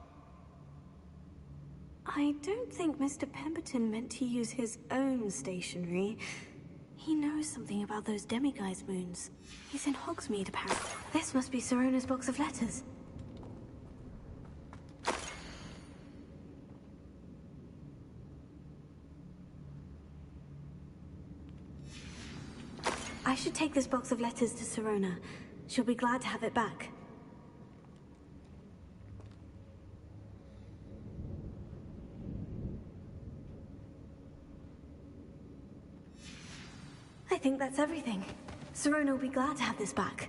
I don't think Mr. Pemberton meant to use his own stationery. He knows something about those demiguise moons. He's in Hogsmeade, apparently. This must be Sirona's box of letters. I should take this box of letters to Sirona. She'll be glad to have it back. I think that's everything. Sirona will be glad to have this back.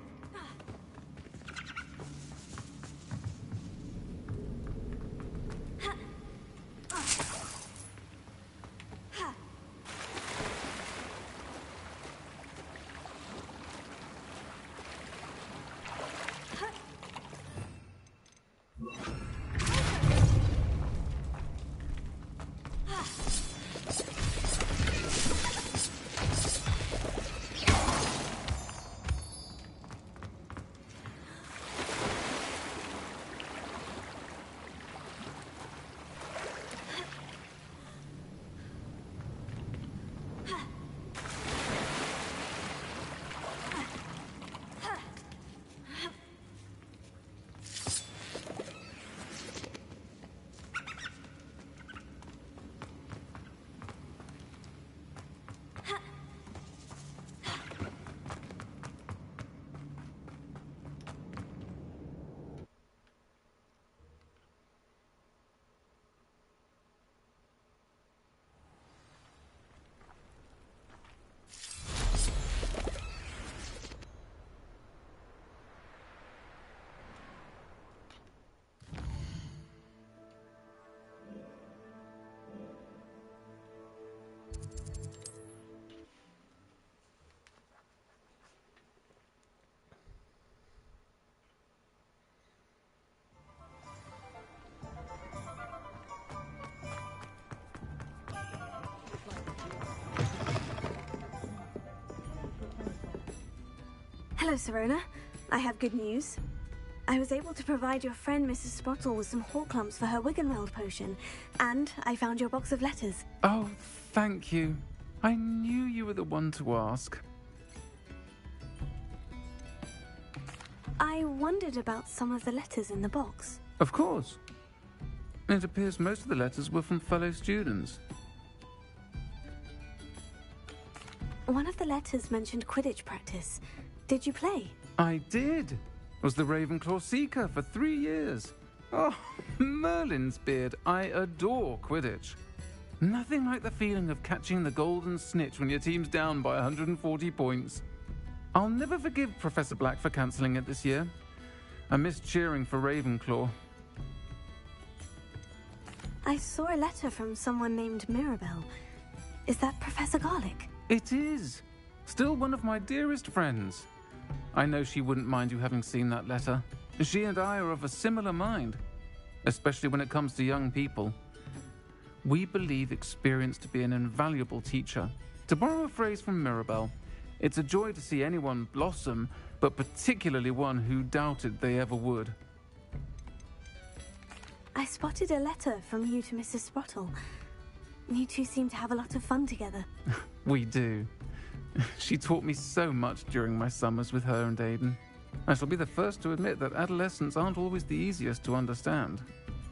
Hello, Sirona. I have good news. I was able to provide your friend Mrs. Sprottle with some Horklumps for her Wiggenweld potion, and I found your box of letters. Oh, thank you. I knew you were the one to ask. I wondered about some of the letters in the box. Of course. It appears most of the letters were from fellow students. One of the letters mentioned Quidditch practice. Did you play? I did. Was the Ravenclaw Seeker for 3 years. Oh, Merlin's beard. I adore Quidditch. Nothing like the feeling of catching the golden snitch when your team's down by 140 points. I'll never forgive Professor Black for cancelling it this year. I missed cheering for Ravenclaw. I saw a letter from someone named Mirabelle. Is that Professor Garlick? It is. Still one of my dearest friends. I know she wouldn't mind you having seen that letter. She and I are of a similar mind, especially when it comes to young people. We believe experience to be an invaluable teacher. To borrow a phrase from Mirabelle, it's a joy to see anyone blossom, but particularly one who doubted they ever would. I spotted a letter from you to Mrs. Sprottle. You two seem to have a lot of fun together. We do. She taught me so much during my summers with her and Aiden. I shall be the first to admit that adolescents aren't always the easiest to understand,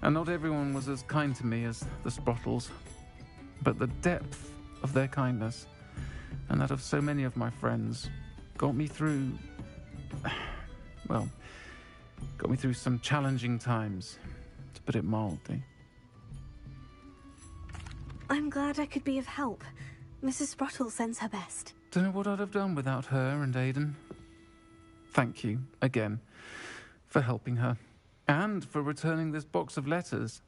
and not everyone was as kind to me as the Sprottles. But the depth of their kindness, and that of so many of my friends, got me through... well, got me through some challenging times, to put it mildly. I'm glad I could be of help. Mrs. Sprottle sends her best. Don't know what I'd have done without her and Aidan. Thank you, again, for helping her, and for returning this box of letters.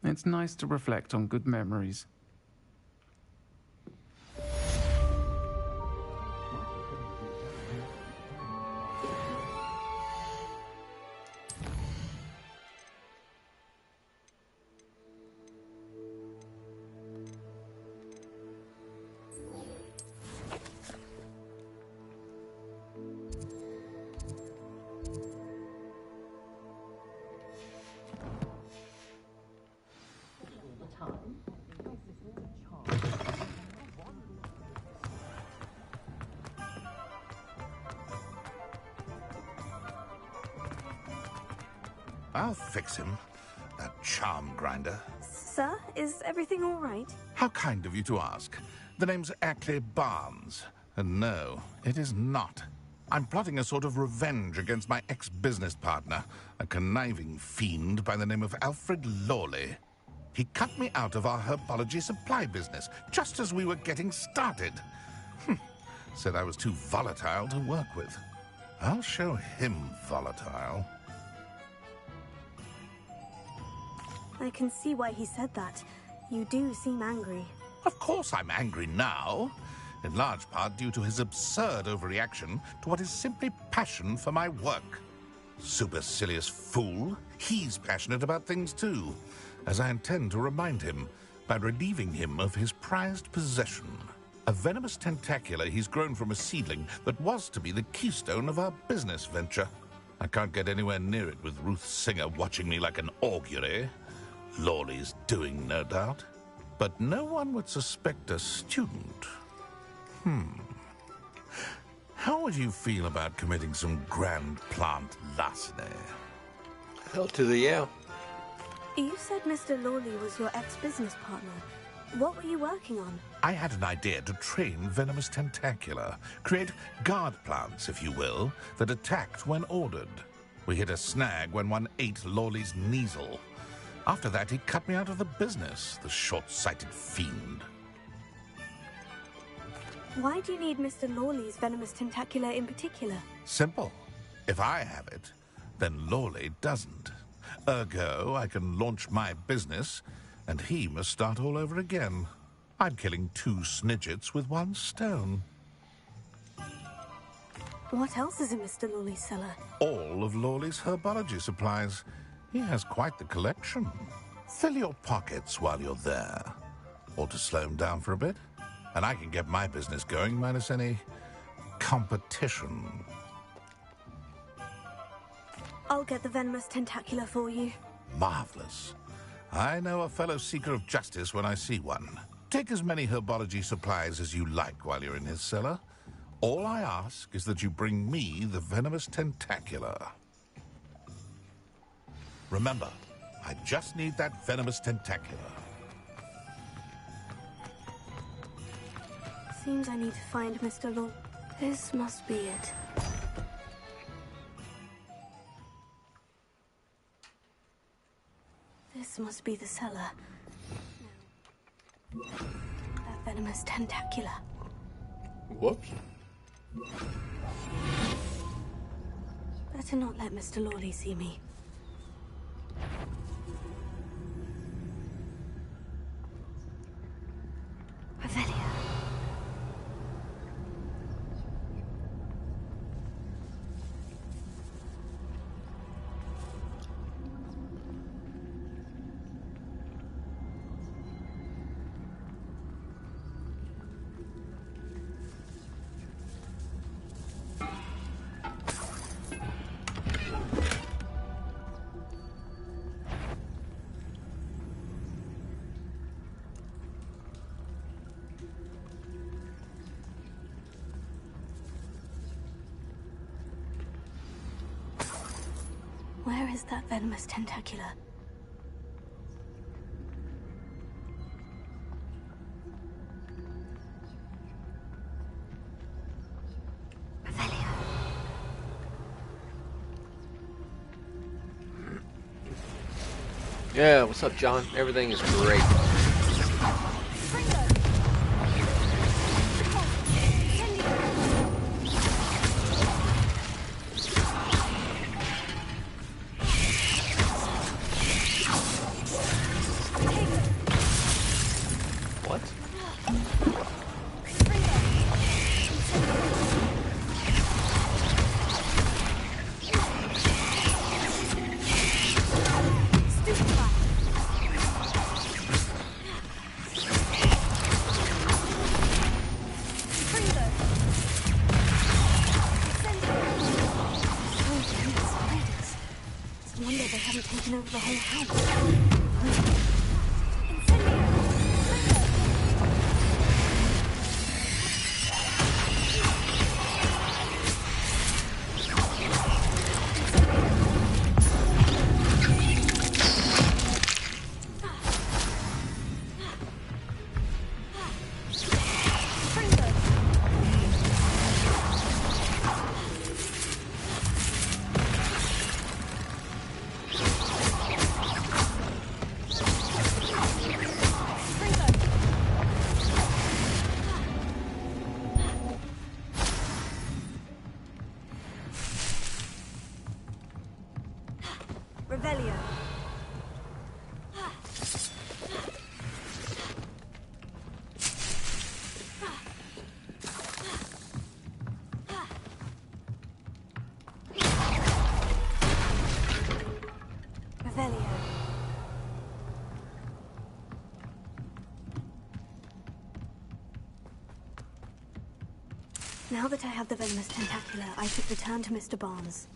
It's nice to reflect on good memories. I'll fix him, that charm grinder. Sir, is everything all right? How kind of you to ask. The name's Ackley Barnes. And no, it is not. I'm plotting a sort of revenge against my ex-business partner, a conniving fiend by the name of Alfred Lawley. He cut me out of our herbology supply business, just as we were getting started. Said I was too volatile to work with. I'll show him volatile. I can see why he said that. You do seem angry. Of course I'm angry now. In large part due to his absurd overreaction to what is simply passion for my work. Supercilious fool. He's passionate about things too, as I intend to remind him by relieving him of his prized possession. A venomous tentacula he's grown from a seedling that was to be the keystone of our business venture. I can't get anywhere near it with Ruth Singer watching me like an augury. Lawley's doing, no doubt. But no one would suspect a student. How would you feel about committing some grand plant larceny? Hell to the yeah. You said Mr. Lawley was your ex-business partner. What were you working on? I had an idea to train venomous tentacula, create guard plants, if you will, that attacked when ordered. We hit a snag when one ate Lawley's Kneasel. After that, he cut me out of the business, the short-sighted fiend. Why do you need Mr. Lawley's venomous tentacula in particular? Simple. If I have it, then Lawley doesn't. Ergo, I can launch my business, and he must start all over again. I'm killing 2 snidgets with 1 stone. What else is in Mr. Lawley's cellar? All of Lawley's herbology supplies. He has quite the collection. Fill your pockets while you're there. Or to slow him down for a bit. And I can get my business going minus any competition. I'll get the venomous tentacula for you. Marvelous. I know a fellow seeker of justice when I see one. Take as many herbology supplies as you like while you're in his cellar. All I ask is that you bring me the venomous tentacula. Remember, I just need that venomous tentacula. Seems I need to find Mr. Law. This must be it. This must be the cellar. No. That venomous tentacula. Whoops. Better not let Mr. Lawley see me. Revelia. Where is that venomous tentacula? Yeah, what's up, John? Everything is great. What? Taken over the whole house. Revelio. Revelio. Now that I have the venomous tentacula, I should return to Mr. Barnes.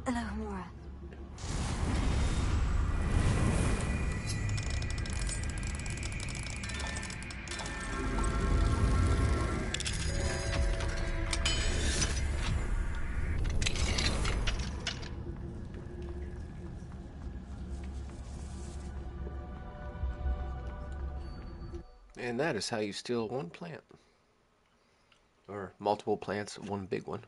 Hello, Mora. And that is how you steal one plant. Or multiple plants, one big one.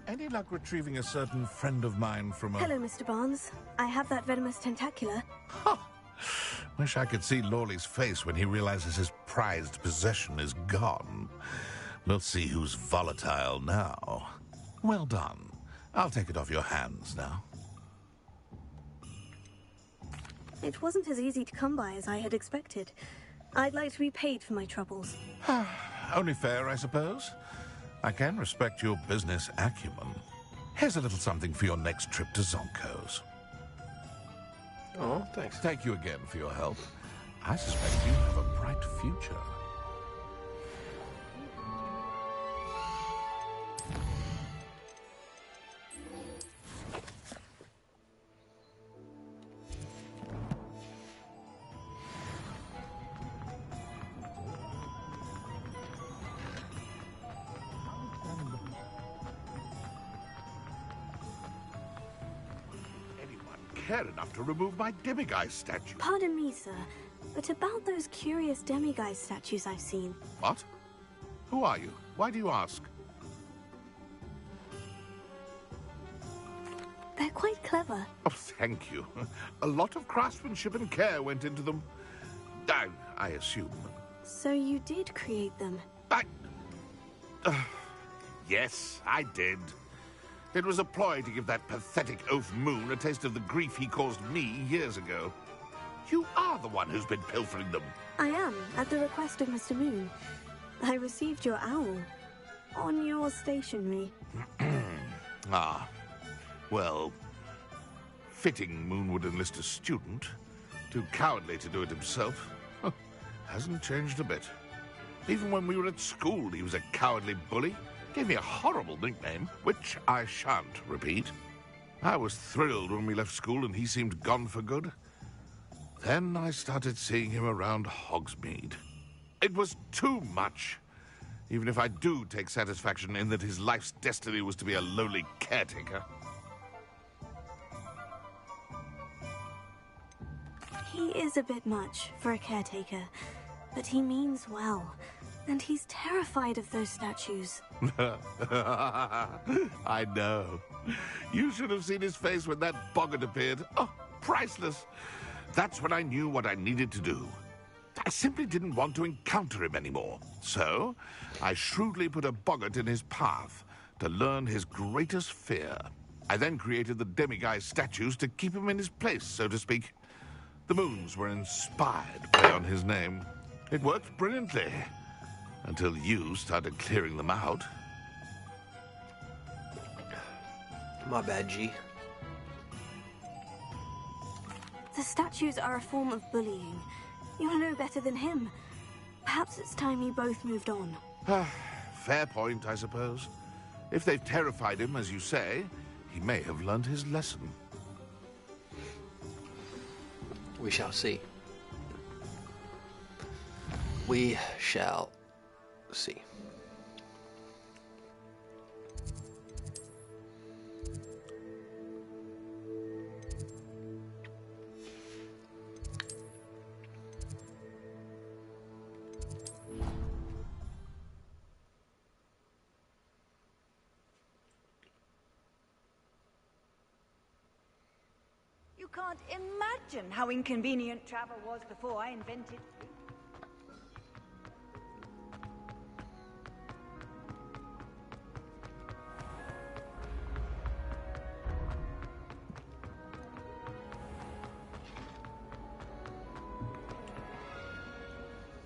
Any luck retrieving a certain friend of mine from a... Hello, Mr. Barnes. I have that venomous tentacula. Wish I could see Lawley's face when he realizes his prized possession is gone. We'll see who's volatile now. Well done. I'll take it off your hands now. It wasn't as easy to come by as I had expected. I'd like to be paid for my troubles. Only fair, I suppose. I can respect your business acumen. Here's a little something for your next trip to Zonko's. Oh, thanks. Thank you again for your help. I suspect you have a bright future. Care enough to remove my demiguise statue. Pardon me, sir, but about those curious demiguise statues I've seen. What? Who are you? Why do you ask? They're quite clever. Oh, thank you. A lot of craftsmanship and care went into them. I assume. So you did create them? Yes, I did. It was a ploy to give that pathetic oaf Moon a taste of the grief he caused me years ago. You are the one who's been pilfering them. I am, at the request of Mr. Moon. I received your owl. On your or stationary? Ah, well, fitting Moon would enlist a student. Too cowardly to do it himself. Hasn't changed a bit. Even when we were at school, he was a cowardly bully. Gave me a horrible nickname, which I shan't repeat. I was thrilled when we left school and he seemed gone for good. Then I started seeing him around Hogsmeade. It was too much. Even if I do take satisfaction in that his life's destiny was to be a lowly caretaker. He is a bit much for a caretaker, but he means well. And he's terrified of those statues. I know. You should have seen his face when that boggart appeared. Oh, priceless. That's when I knew what I needed to do. I simply didn't want to encounter him anymore. So, I shrewdly put a boggart in his path to learn his greatest fear. I then created the demiguise statues to keep him in his place, so to speak. The moons were inspired play on his name. It worked brilliantly. Until you started clearing them out. My bad, G. The statues are a form of bullying. You'll know better than him. Perhaps it's time you both moved on. Fair point, I suppose. If they've terrified him, as you say, he may have learned his lesson. We shall see. We shall see. You can't imagine how inconvenient travel was before I invented...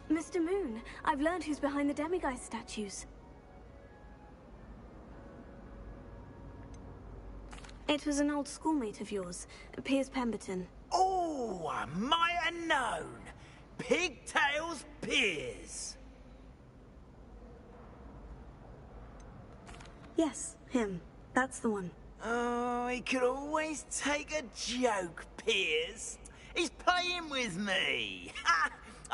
Mr. Moon, I've learned who's behind the demiguise statues. It was an old schoolmate of yours, Piers Pemberton. Oh, I might have known. Pigtails Piers. Yes, him. That's the one. Oh, he could always take a joke, Piers. He's playing with me.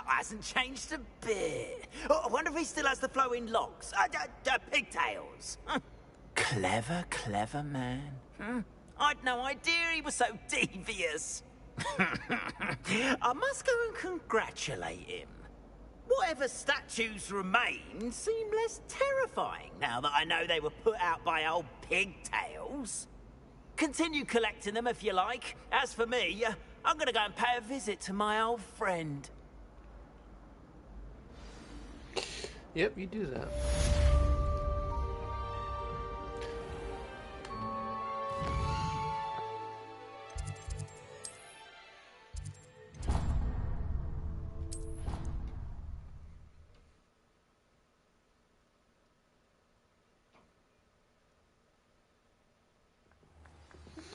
Hasn't changed a bit. Oh, I wonder if he still has the flowing locks. Pigtails. Clever, clever man. I'd no idea he was so devious. I must go and congratulate him. Whatever statues remain seem less terrifying now that I know they were put out by old Pigtails. Continue collecting them if you like. As for me, I'm gonna go and pay a visit to my old friend. Yep, you do that.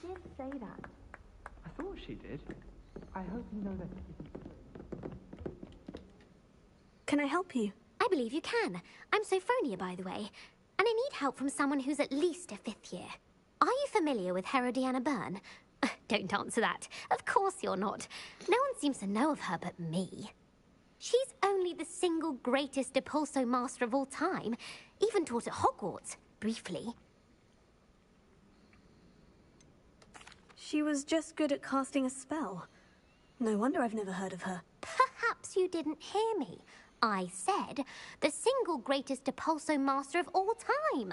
She did say that. I thought she did. I hope you know that isn't true. Can I help you? I believe you can. I'm Sophronia, by the way. And I need help from someone who's at least a 5th year. Are you familiar with Herodiana Byrne? Don't answer that. Of course you're not. No one seems to know of her but me. She's only the single greatest Depulso master of all time. Even taught at Hogwarts, briefly. She was just good at casting a spell. No wonder I've never heard of her. Perhaps you didn't hear me. I said the single greatest Depulso master of all time.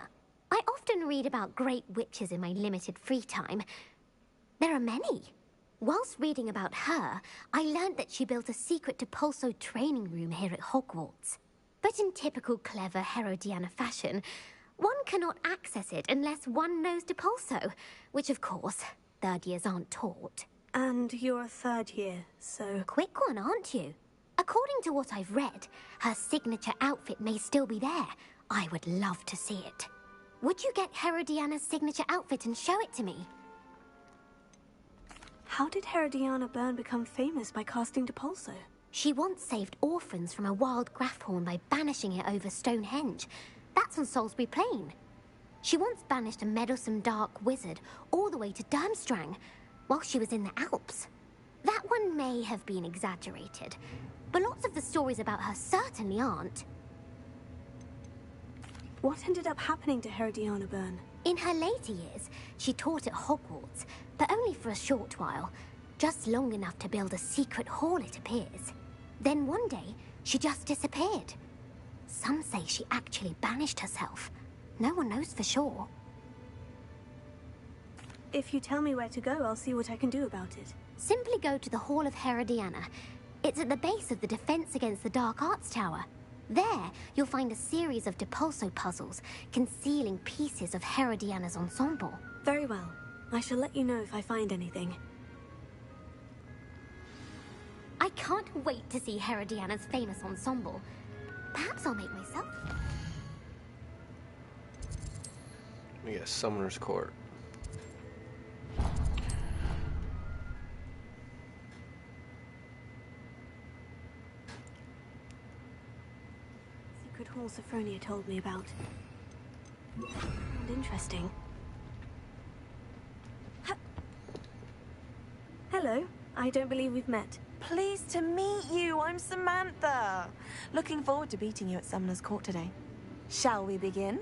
I often read about great witches in my limited free time. There are many. Whilst reading about her, I learned that she built a secret Depulso training room here at Hogwarts. But in typical clever Herodiana fashion, one cannot access it unless one knows Depulso, which of course, 3rd years aren't taught. And you're a 3rd year, so... Quick one, aren't you? According to what I've read, her signature outfit may still be there. I would love to see it. Would you get Herodiana's signature outfit and show it to me? How did Herodiana Byrne become famous by casting Depulso? She once saved orphans from a wild Grafhorn by banishing it over Stonehenge. That's on Salisbury Plain. She once banished a meddlesome dark wizard all the way to Durmstrang while she was in the Alps. That one may have been exaggerated, but lots of the stories about her certainly aren't. What ended up happening to Herodiana Byrne? In her later years, she taught at Hogwarts, but only for a short while. Just long enough to build a secret hall, it appears. Then one day, she just disappeared. Some say she actually banished herself. No one knows for sure. If you tell me where to go, I'll see what I can do about it. Simply go to the Hall of Herodiana. It's at the base of the Defense Against the Dark Arts Tower. There, you'll find a series of Depulso puzzles concealing pieces of Herodiana's ensemble. Very well. I shall let you know if I find anything. I can't wait to see Herodiana's famous ensemble. Perhaps I'll make myself. We got Summoner's Court. Secret hall Sophronia told me about. Sound interesting. Hello. I don't believe we've met. Pleased to meet you. I'm Samantha. Looking forward to beating you at Summoner's Court today. Shall we begin?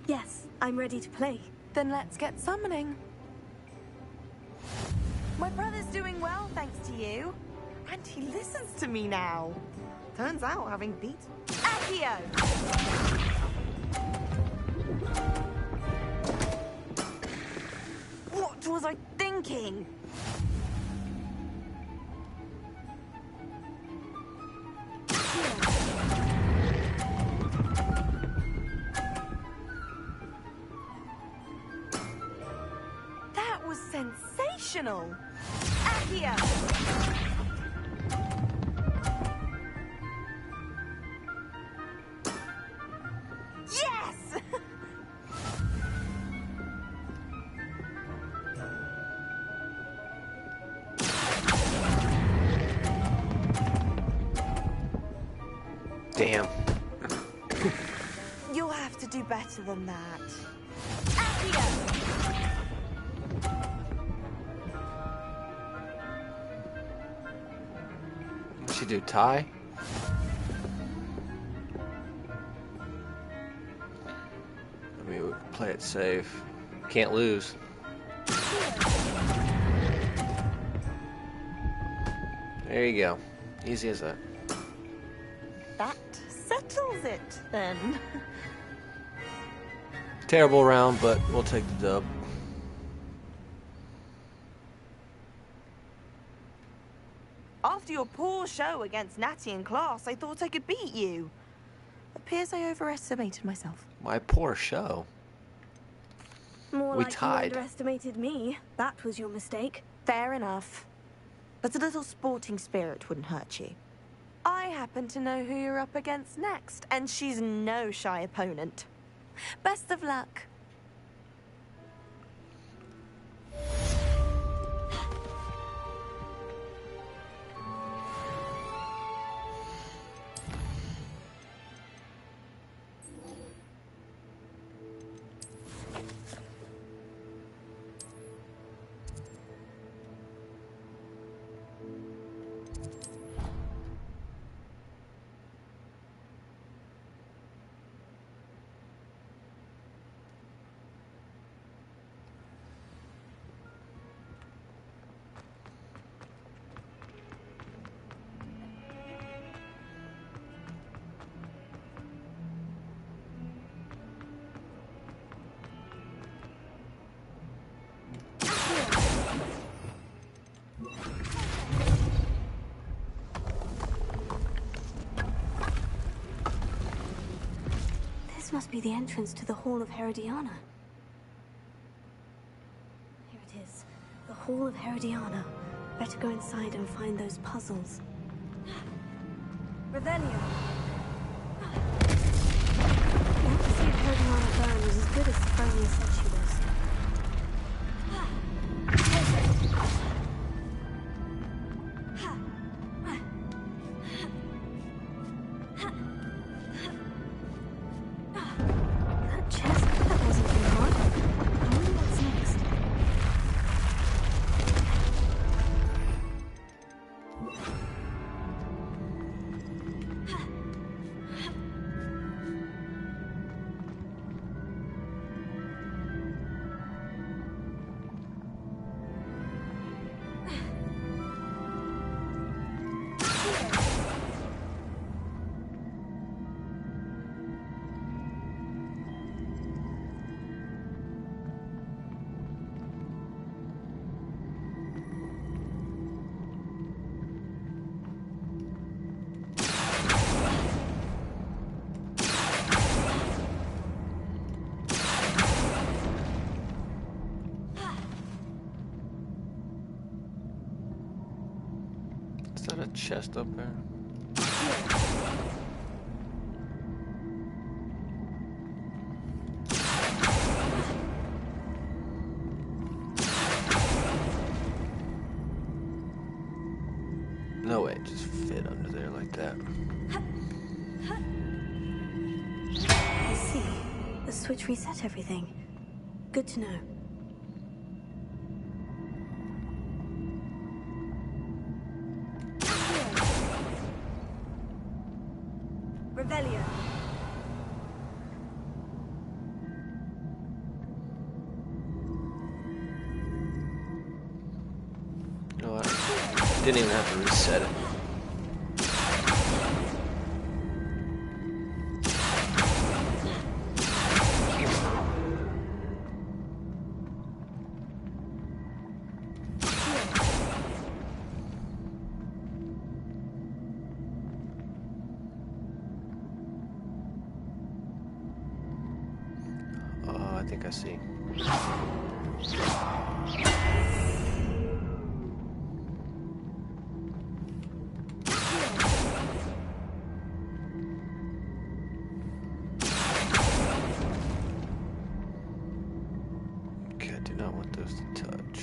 Yes, I'm ready to play. Then let's get summoning. My brother's doing well, thanks to you. And he listens to me now. Turns out having beat Accio! What was I thinking? That was sensational! Accio! Yes! Damn. You'll have to do better than that. Did she do tie? I mean, we can play it safe. Can't lose. There you go. Easy as that. That settles it, then. Terrible round, but we'll take the dub. After your poor show against Natty in class, I thought I could beat you. Appears I overestimated myself. My poor show. More We like tied. you underestimated me. That was your mistake. Fair enough. But a little sporting spirit wouldn't hurt you. I happen to know who you're up against next, and she's no shy opponent. Best of luck. This must be the entrance to the Hall of Herodiana. Here it is. The Hall of Herodiana. Better go inside and find those puzzles. Revelio. Now to see if chest up there? No way, it just fit under there like that. I see. The switch reset everything. Good to know. Revelio. You know what? Didn't even have to reset it. I think I see. Okay, I do not want those to touch.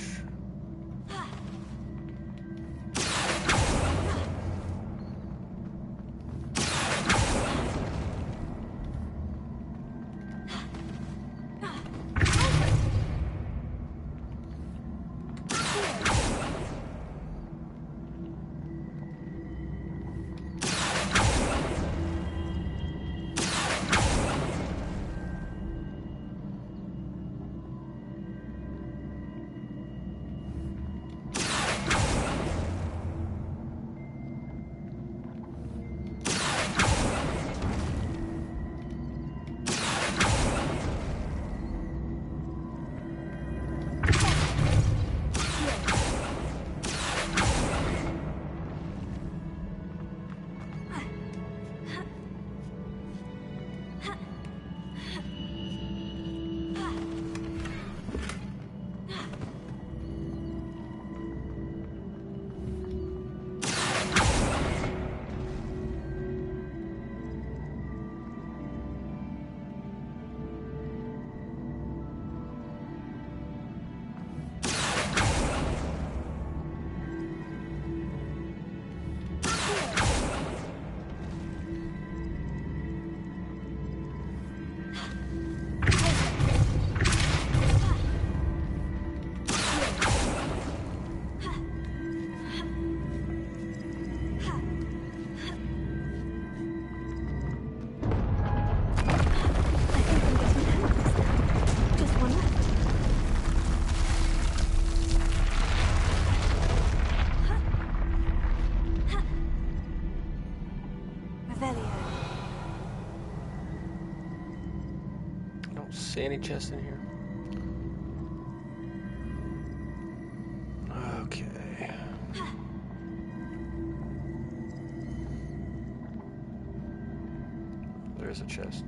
See any chests in here? Okay. There's a chest.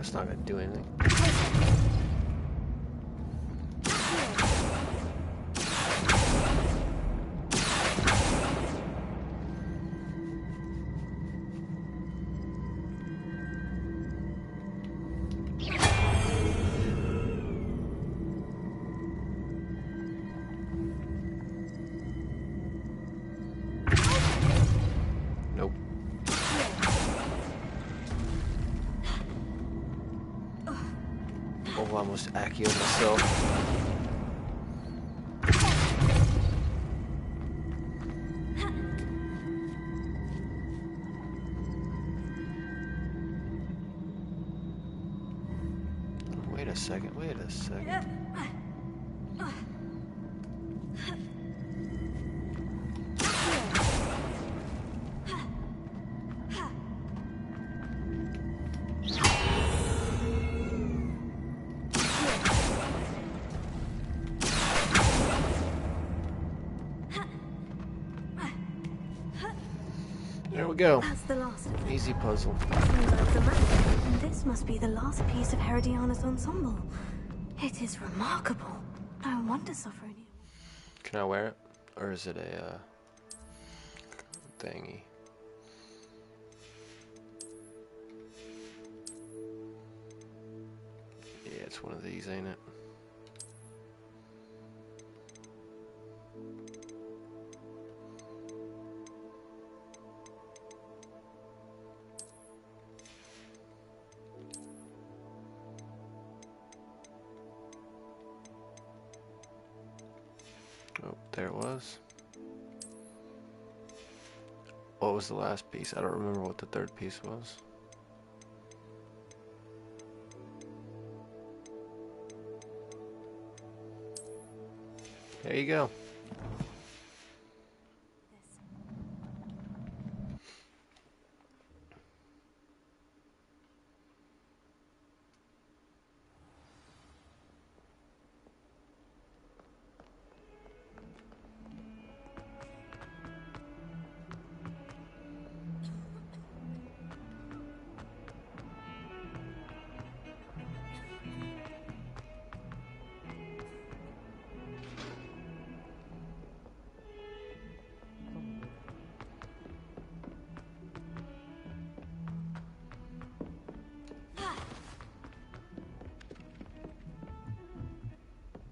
That's not gonna do anything. Nope. Oh, I almost accio myself. Wait a second, wait a second. There we go. That's the last of it. Easy puzzle. Seems like the map. And this must be the last piece of Herodiana's ensemble. It is remarkable. No wonder Sophronia. Can I wear it? Or is it a thingy? Yeah, it's one of these, ain't it? Oh, there it was. What was the last piece? I don't remember what the third piece was. There you go.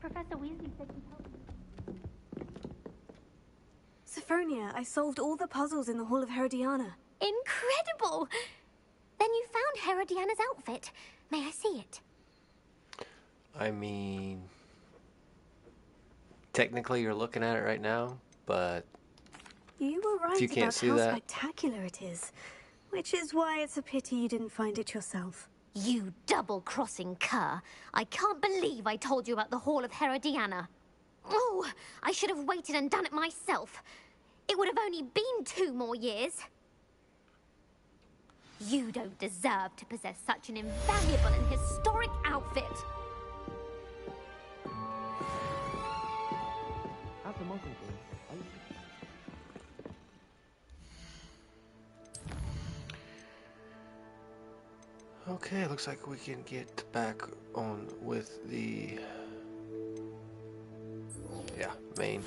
Professor Weasley said he'd help me. Sophronia, I solved all the puzzles in the Hall of Herodiana. Incredible! Then you found Herodiana's outfit. May I see it? I mean, technically you're looking at it right now, but You were right if you can't about see how that, spectacular it is. Which is why it's a pity you didn't find it yourself. You double-crossing cur. I can't believe I told you about the Hall of Herodiana. Oh, I should have waited and done it myself. It would have only been 2 more years. You don't deserve to possess such an invaluable and historic outfit. okay, looks like we can get back on with the main.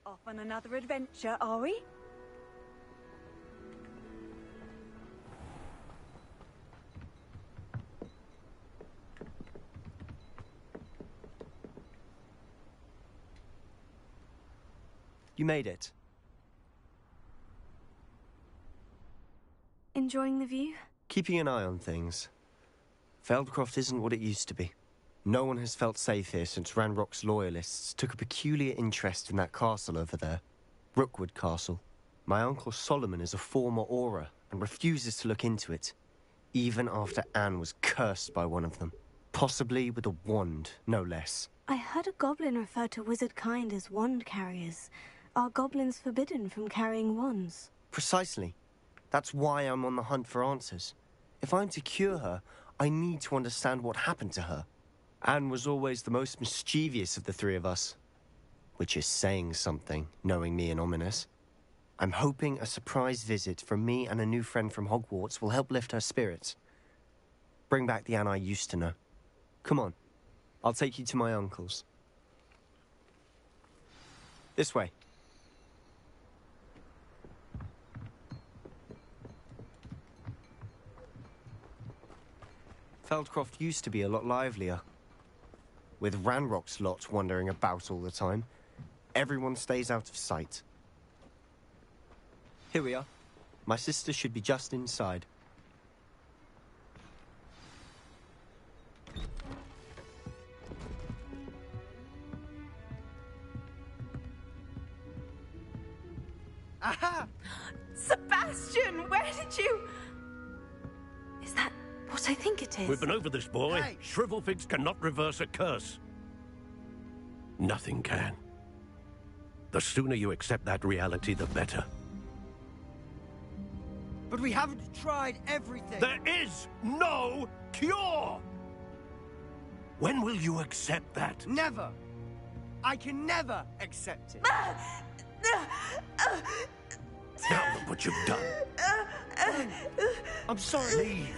Off on another adventure, are we? You made it. Enjoying the view? Keeping an eye on things. Feldcroft isn't what it used to be. No one has felt safe here since Ranrock's loyalists took a peculiar interest in that castle over there. Rookwood Castle. My uncle Solomon is a former Auror and refuses to look into it, even after Anne was cursed by one of them. Possibly with a wand, no less. I heard a goblin refer to wizard kind as wand carriers. Are goblins forbidden from carrying wands? Precisely. That's why I'm on the hunt for answers. If I'm to cure her, I need to understand what happened to her. Anne was always the most mischievous of the three of us. Which is saying something, knowing me and Ominous. I'm hoping a surprise visit from me and a new friend from Hogwarts will help lift her spirits. Bring back the Anne I used to know. Come on, I'll take you to my uncle's. This way. Feldcroft used to be a lot livelier. With Ranrock's lot wandering about all the time, everyone stays out of sight. Here we are. My sister should be just inside. Aha! Sebastian, where did you... Is that what I think it is? We've been over this, boy. Hey. Shrivelfigs cannot reverse a curse. Nothing can. The sooner you accept that reality, the better. But we haven't tried everything. There is no cure! When will you accept that? Never. I can never accept it. Now look what you've done. I'm sorry.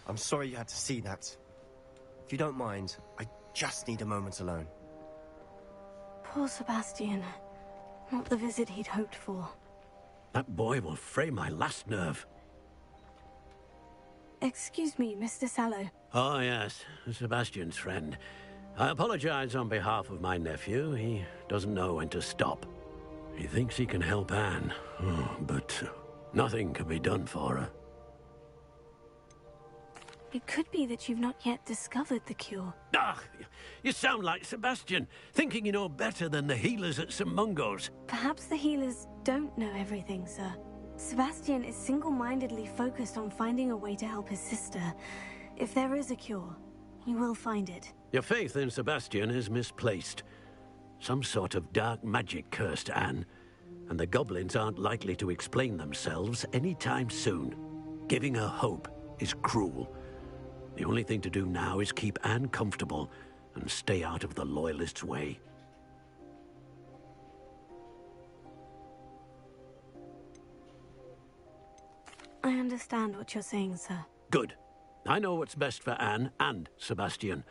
I'm sorry you had to see that. If you don't mind, I just need a moment alone. Poor Sebastian. Not the visit he'd hoped for. That boy will fray my last nerve. Excuse me, Mr. Sallow. Oh, yes, Sebastian's friend. I apologize on behalf of my nephew. He doesn't know when to stop. He thinks he can help Anne, but nothing can be done for her. It could be that you've not yet discovered the cure. Ah, you sound like Sebastian, thinking you know better than the healers at St. Mungo's. Perhaps the healers don't know everything, sir. Sebastian is single-mindedly focused on finding a way to help his sister. If there is a cure, he will find it. Your faith in Sebastian is misplaced. Some sort of dark magic cursed Anne, and the goblins aren't likely to explain themselves anytime soon. Giving her hope is cruel. The only thing to do now is keep Anne comfortable and stay out of the Loyalists' way. I understand what you're saying, sir. Good. I know what's best for Anne and Sebastian.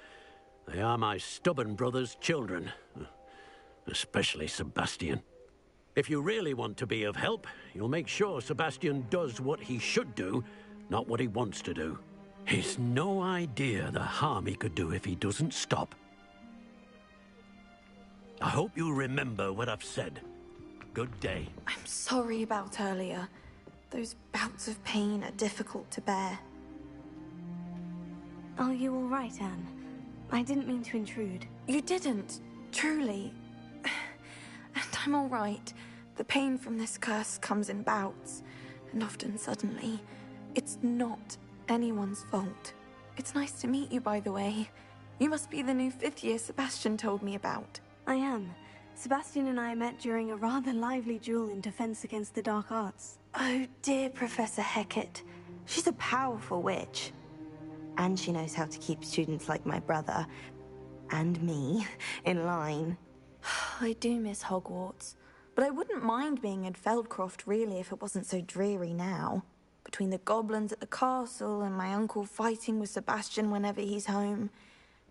They are my stubborn brother's children. Especially Sebastian. If you really want to be of help, you'll make sure Sebastian does what he should do, not what he wants to do. He's no idea the harm he could do if he doesn't stop. I hope you remember what I've said. Good day. I'm sorry about earlier. Those bouts of pain are difficult to bear. Are you all right, Anne? I didn't mean to intrude. You didn't, truly. And I'm all right. The pain from this curse comes in bouts, and often suddenly. It's not anyone's fault. It's nice to meet you, by the way. You must be the new 5th year Sebastian told me about. I am. Sebastian and I met during a rather lively duel in defense against the dark arts. Oh, dear Professor Hecat. She's a powerful witch. And she knows how to keep students like my brother, and me, in line. I do miss Hogwarts, but I wouldn't mind being in Feldcroft, really, if it wasn't so dreary now. Between the goblins at the castle and my uncle fighting with Sebastian whenever he's home,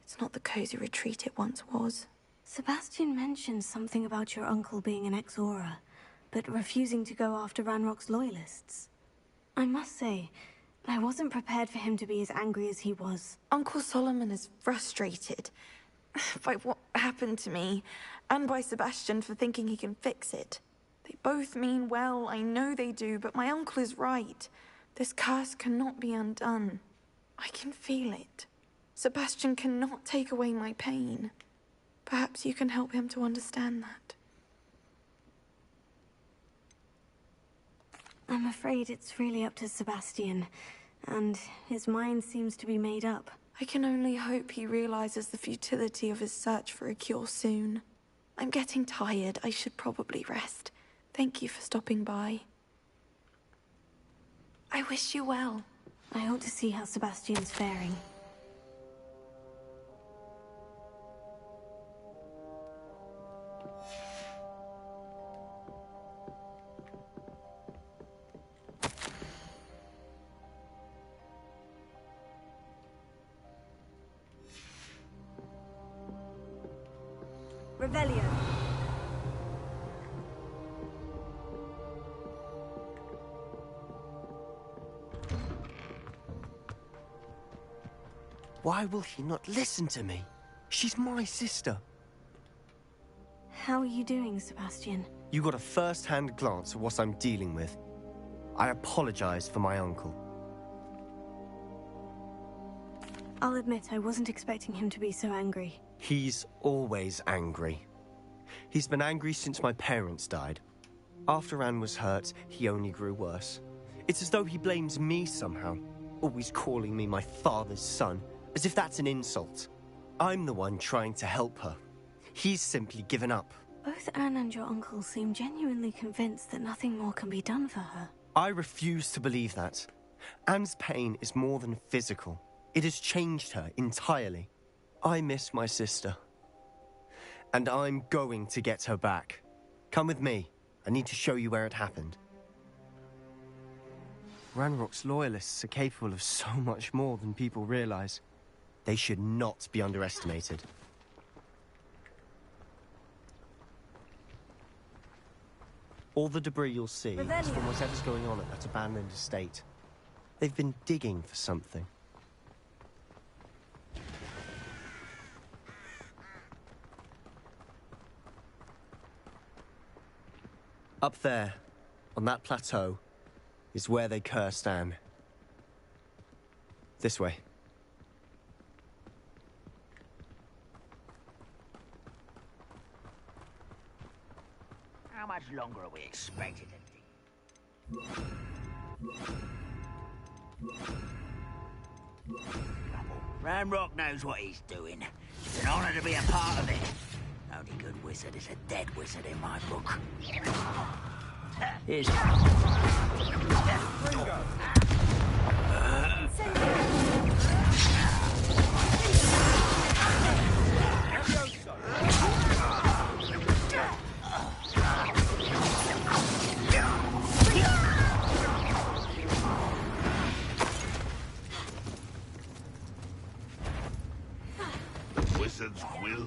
it's not the cozy retreat it once was. Sebastian mentioned something about your uncle being an ex-Auror, but refusing to go after Ranrock's Loyalists. I must say, I wasn't prepared for him to be as angry as he was. Uncle Solomon is frustrated by what happened to me, and by Sebastian for thinking he can fix it. They both mean well, I know they do, but my uncle is right. This curse cannot be undone. I can feel it. Sebastian cannot take away my pain. Perhaps you can help him to understand that. I'm afraid it's really up to Sebastian, and his mind seems to be made up. I can only hope he realizes the futility of his search for a cure soon. I'm getting tired. I should probably rest. Thank you for stopping by. I wish you well. I hope to see how Sebastian's faring. Revelio. Why will he not listen to me? She's my sister. How are you doing, Sebastian? You got a first-hand glance at what I'm dealing with. I apologize for my uncle. I'll admit I wasn't expecting him to be so angry. He's always angry. He's been angry since my parents died. After Anne was hurt, he only grew worse. It's as though he blames me somehow, always calling me my father's son, as if that's an insult. I'm the one trying to help her. He's simply given up. Both Anne and your uncle seem genuinely convinced that nothing more can be done for her. I refuse to believe that. Anne's pain is more than physical. It has changed her entirely. I miss my sister. And I'm going to get her back. Come with me. I need to show you where it happened. Ranrock's loyalists are capable of so much more than people realize. They should not be underestimated. All the debris you'll see is from whatever's going on at that abandoned estate. They've been digging for something. Up there, on that plateau, is where they cursed Anne. This way. How much longer are we expected to dig? Ranrock knows what he's doing. It's an honor to be a part of it. Only good wizard is a dead wizard in my book. Here's... Wizards will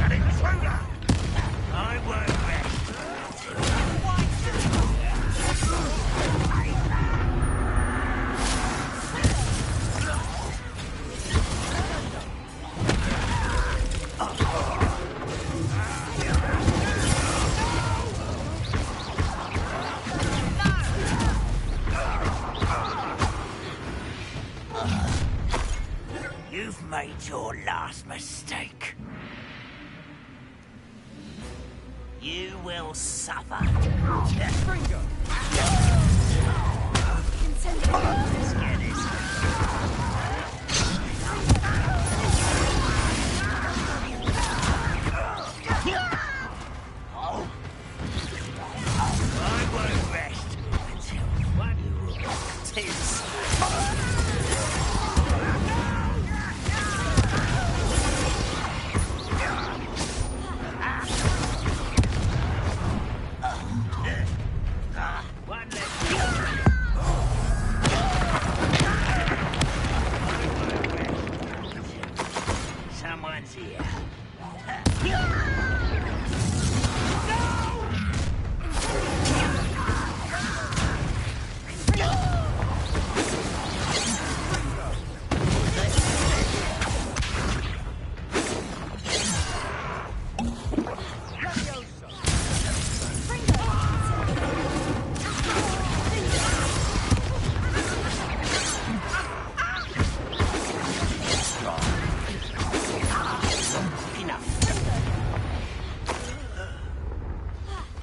an intruder! I won't You've made your last mistake. You will suffer. Springo! Let's get this. I won't rest until one of you tis. Someone's here.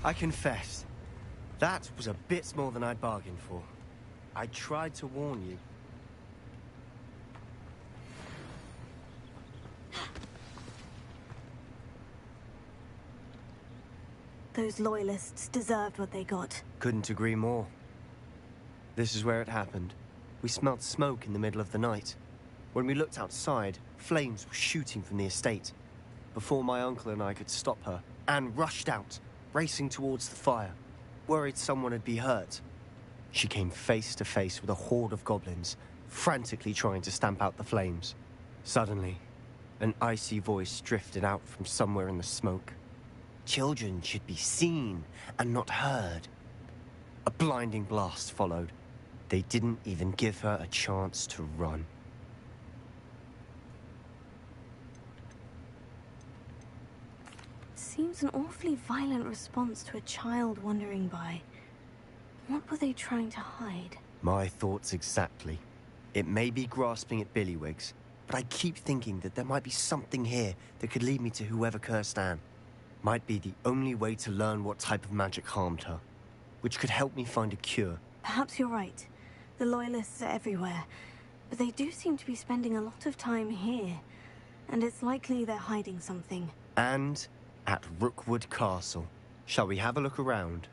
I confess, that was a bit more than I'd bargained for. I tried to warn you. Those loyalists deserved what they got. Couldn't agree more. This is where it happened. We smelled smoke in the middle of the night. When we looked outside, flames were shooting from the estate. Before my uncle and I could stop her, Anne rushed out, racing towards the fire, worried someone had been hurt. She came face to face with a horde of goblins, frantically trying to stamp out the flames. Suddenly, an icy voice drifted out from somewhere in the smoke. Children should be seen and not heard. A blinding blast followed. They didn't even give her a chance to run. It seems an awfully violent response to a child wandering by. What were they trying to hide? My thoughts exactly. It may be grasping at Billywigs, but I keep thinking that there might be something here that could lead me to whoever cursed Anne. Might be the only way to learn what type of magic harmed her, which could help me find a cure. Perhaps you're right. The Loyalists are everywhere, but they do seem to be spending a lot of time here, and it's likely they're hiding something. And at Rookwood Castle. Shall we have a look around?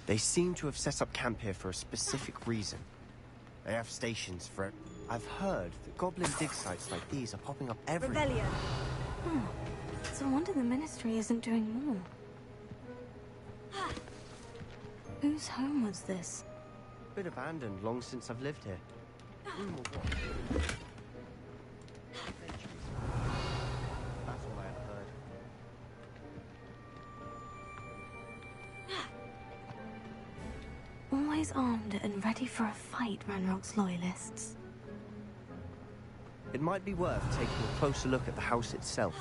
They seem to have set up camp here for a specific reason. They have stations for it. I've heard that goblin dig sites like these are popping up everywhere. Rebellion! It's a wonder the Ministry isn't doing more. Whose home was this? Been abandoned long since I've lived here. That's all I have heard. Always armed and ready for a fight, Ranrock's Loyalists. It might be worth taking a closer look at the house itself.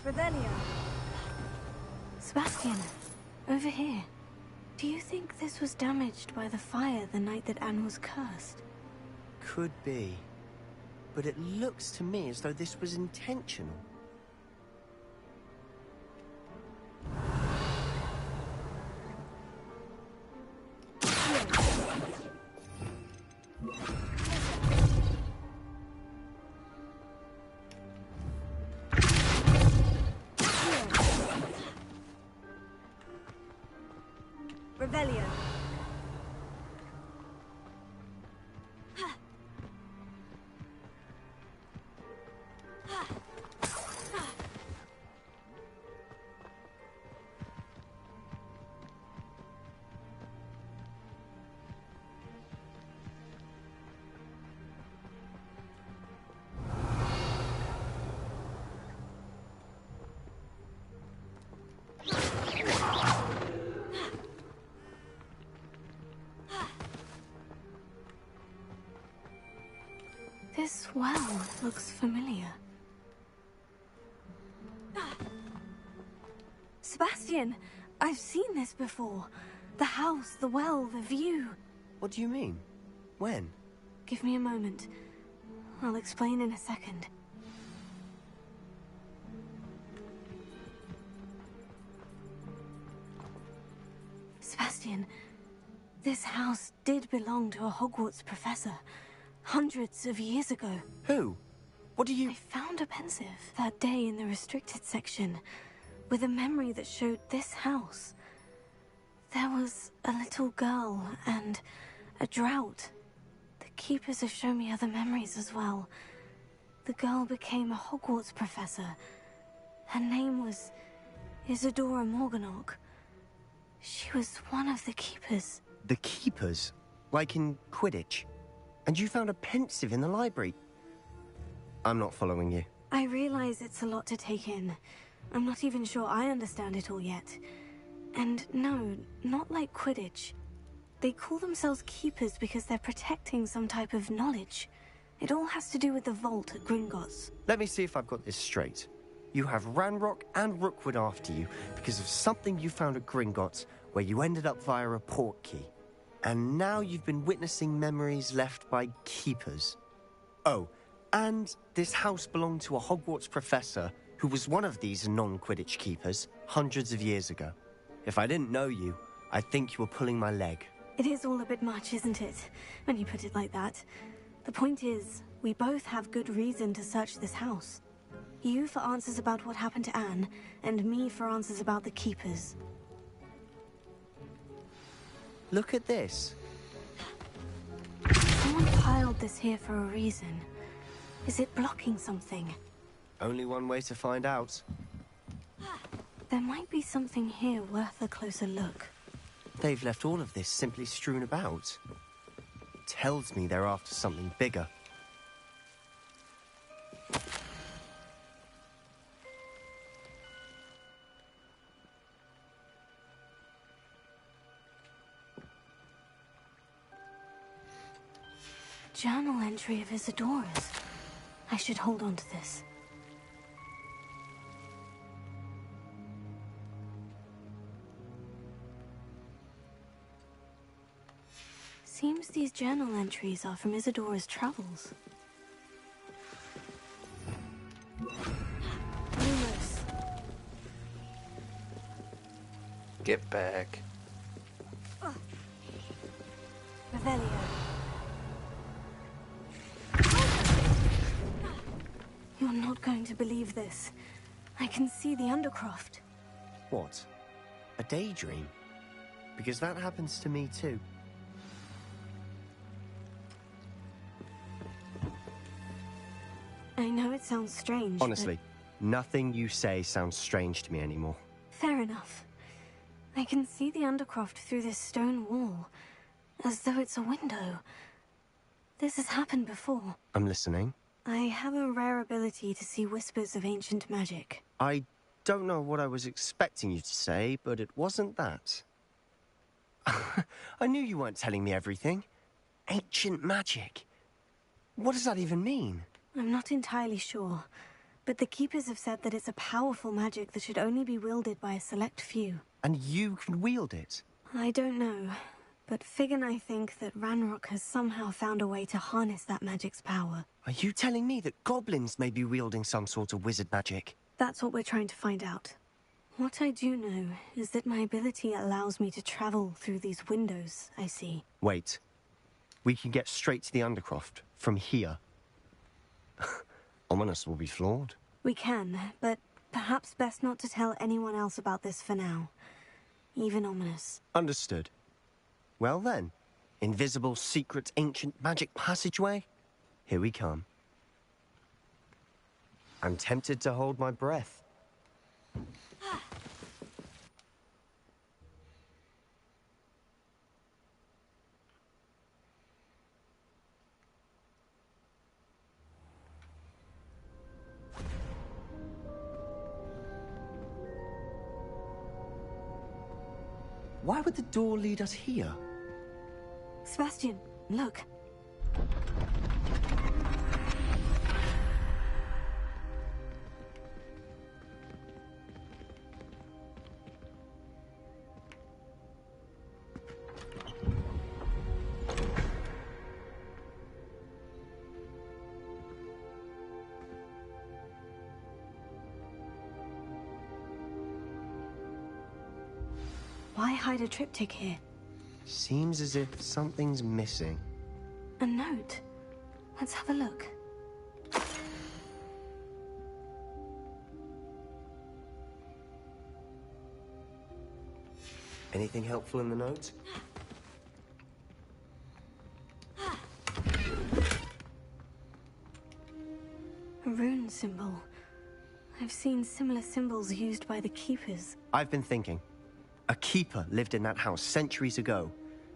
Rebellion! Sebastian, over here. Do you think this was damaged by the fire the night that Anne was cursed? Could be. But it looks to me as though this was intentional. Rebellion! This well looks familiar. Sebastian, I've seen this before. The house, the well, the view. What do you mean? When? Give me a moment. I'll explain in a second. Sebastian, this house did belong to a Hogwarts professor. Hundreds of years ago. Who? What do you... I found a pensive that day in the restricted section with a memory that showed this house. There was a little girl and a drought. The keepers have shown me other memories as well. The girl became a Hogwarts professor. Her name was Isadora Morganach. She was one of the keepers. The keepers? Like in Quidditch? And you found a pensive in the library? I'm not following you. I realize it's a lot to take in. I'm not even sure I understand it all yet. And no, not like Quidditch. They call themselves keepers because they're protecting some type of knowledge. It all has to do with the vault at Gringotts. Let me see if I've got this straight. You have Ranrock and Rookwood after you because of something you found at Gringotts where you ended up via a portkey. And now you've been witnessing memories left by keepers. Oh, and this house belonged to a Hogwarts professor who was one of these non-Quidditch keepers hundreds of years ago. If I didn't know you, I'd think you were pulling my leg. It is all a bit much, isn't it, when you put it like that? The point is, we both have good reason to search this house. You for answers about what happened to Anne, and me for answers about the Keepers. Look at this. Someone piled this here for a reason. Is it blocking something? Only one way to find out. There might be something here worth a closer look. They've left all of this simply strewn about. Tells me they're after something bigger. Journal entry of Isadora's. I should hold on to this. Seems these journal entries are from Isadora's travels. Lumos. Get back. Revelio. You're not going to believe this. I can see the Undercroft. What? A daydream? Because that happens to me too. I know it sounds strange, Honestly, nothing you say sounds strange to me anymore. Fair enough. I can see the Undercroft through this stone wall, as though it's a window. This has happened before. I'm listening. I have a rare ability to see whispers of ancient magic. I don't know what I was expecting you to say, but it wasn't that. I knew you weren't telling me everything. Ancient magic. What does that even mean? I'm not entirely sure, but the Keepers have said that it's a powerful magic that should only be wielded by a select few. And you can wield it? I don't know, but Fig and I think that Ranrock has somehow found a way to harness that magic's power. Are you telling me that goblins may be wielding some sort of wizard magic? That's what we're trying to find out. What I do know is that my ability allows me to travel through these windows I see. Wait. We can get straight to the Undercroft from here. Ominous will be flawed. We can, but perhaps best not to tell anyone else about this for now. Even Ominous. Understood. Well then, invisible, secret, ancient magic passageway? Here we come. I'm tempted to hold my breath. Why would the door lead us here? Sebastian, look. Why hide a triptych here? Seems as if something's missing. A note. Let's have a look. Anything helpful in the note? A rune symbol. I've seen similar symbols used by the Keepers. I've been thinking. A keeper lived in that house centuries ago,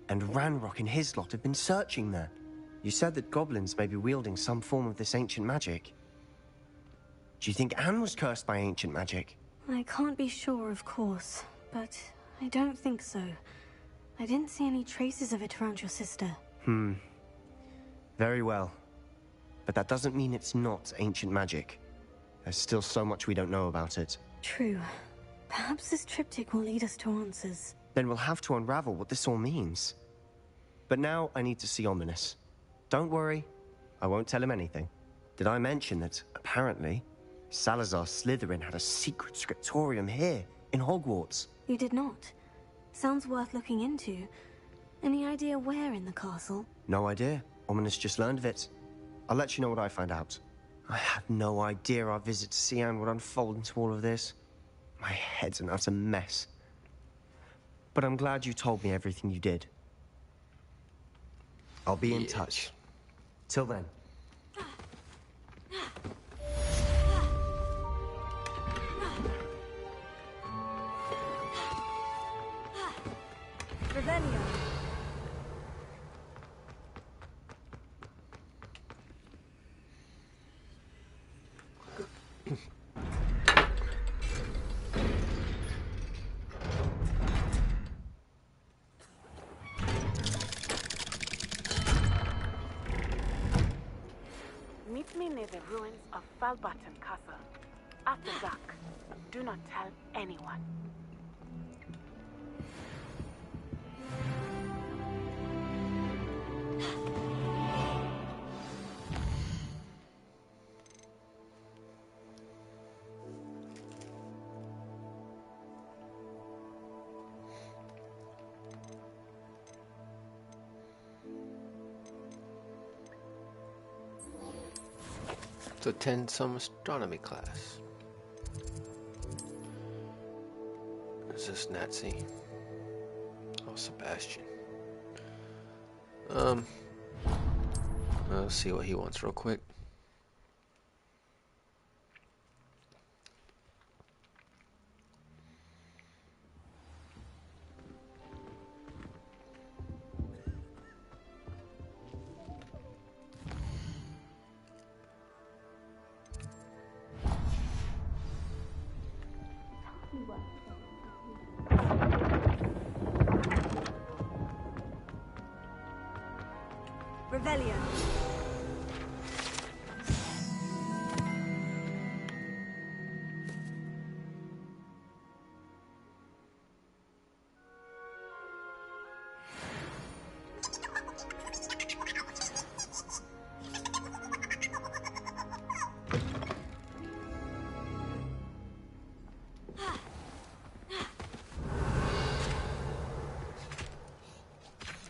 and Ranrock and his lot have been searching there. You said that goblins may be wielding some form of this ancient magic. Do you think Anne was cursed by ancient magic? I can't be sure, of course, but I don't think so. I didn't see any traces of it around your sister. Very well. But that doesn't mean it's not ancient magic. There's still so much we don't know about it. True. Perhaps this triptych will lead us to answers. Then we'll have to unravel what this all means. But now I need to see Ominous. Don't worry, I won't tell him anything. Did I mention that, apparently, Salazar Slytherin had a secret scriptorium here, in Hogwarts. You did not? Sounds worth looking into. Any idea where in the castle? No idea. Ominous just learned of it. I'll let you know what I find out. I had no idea our visit to Cian would unfold into all of this. My head's an utter mess. But I'm glad you told me everything you did. I'll be in touch. Till then. Revelio. Meet me near the ruins of Falbutton Castle. After dark. Do not tell anyone. To attend some astronomy class. Is this Nazi? Oh, Sebastian. Let's see what he wants real quick. Revelio.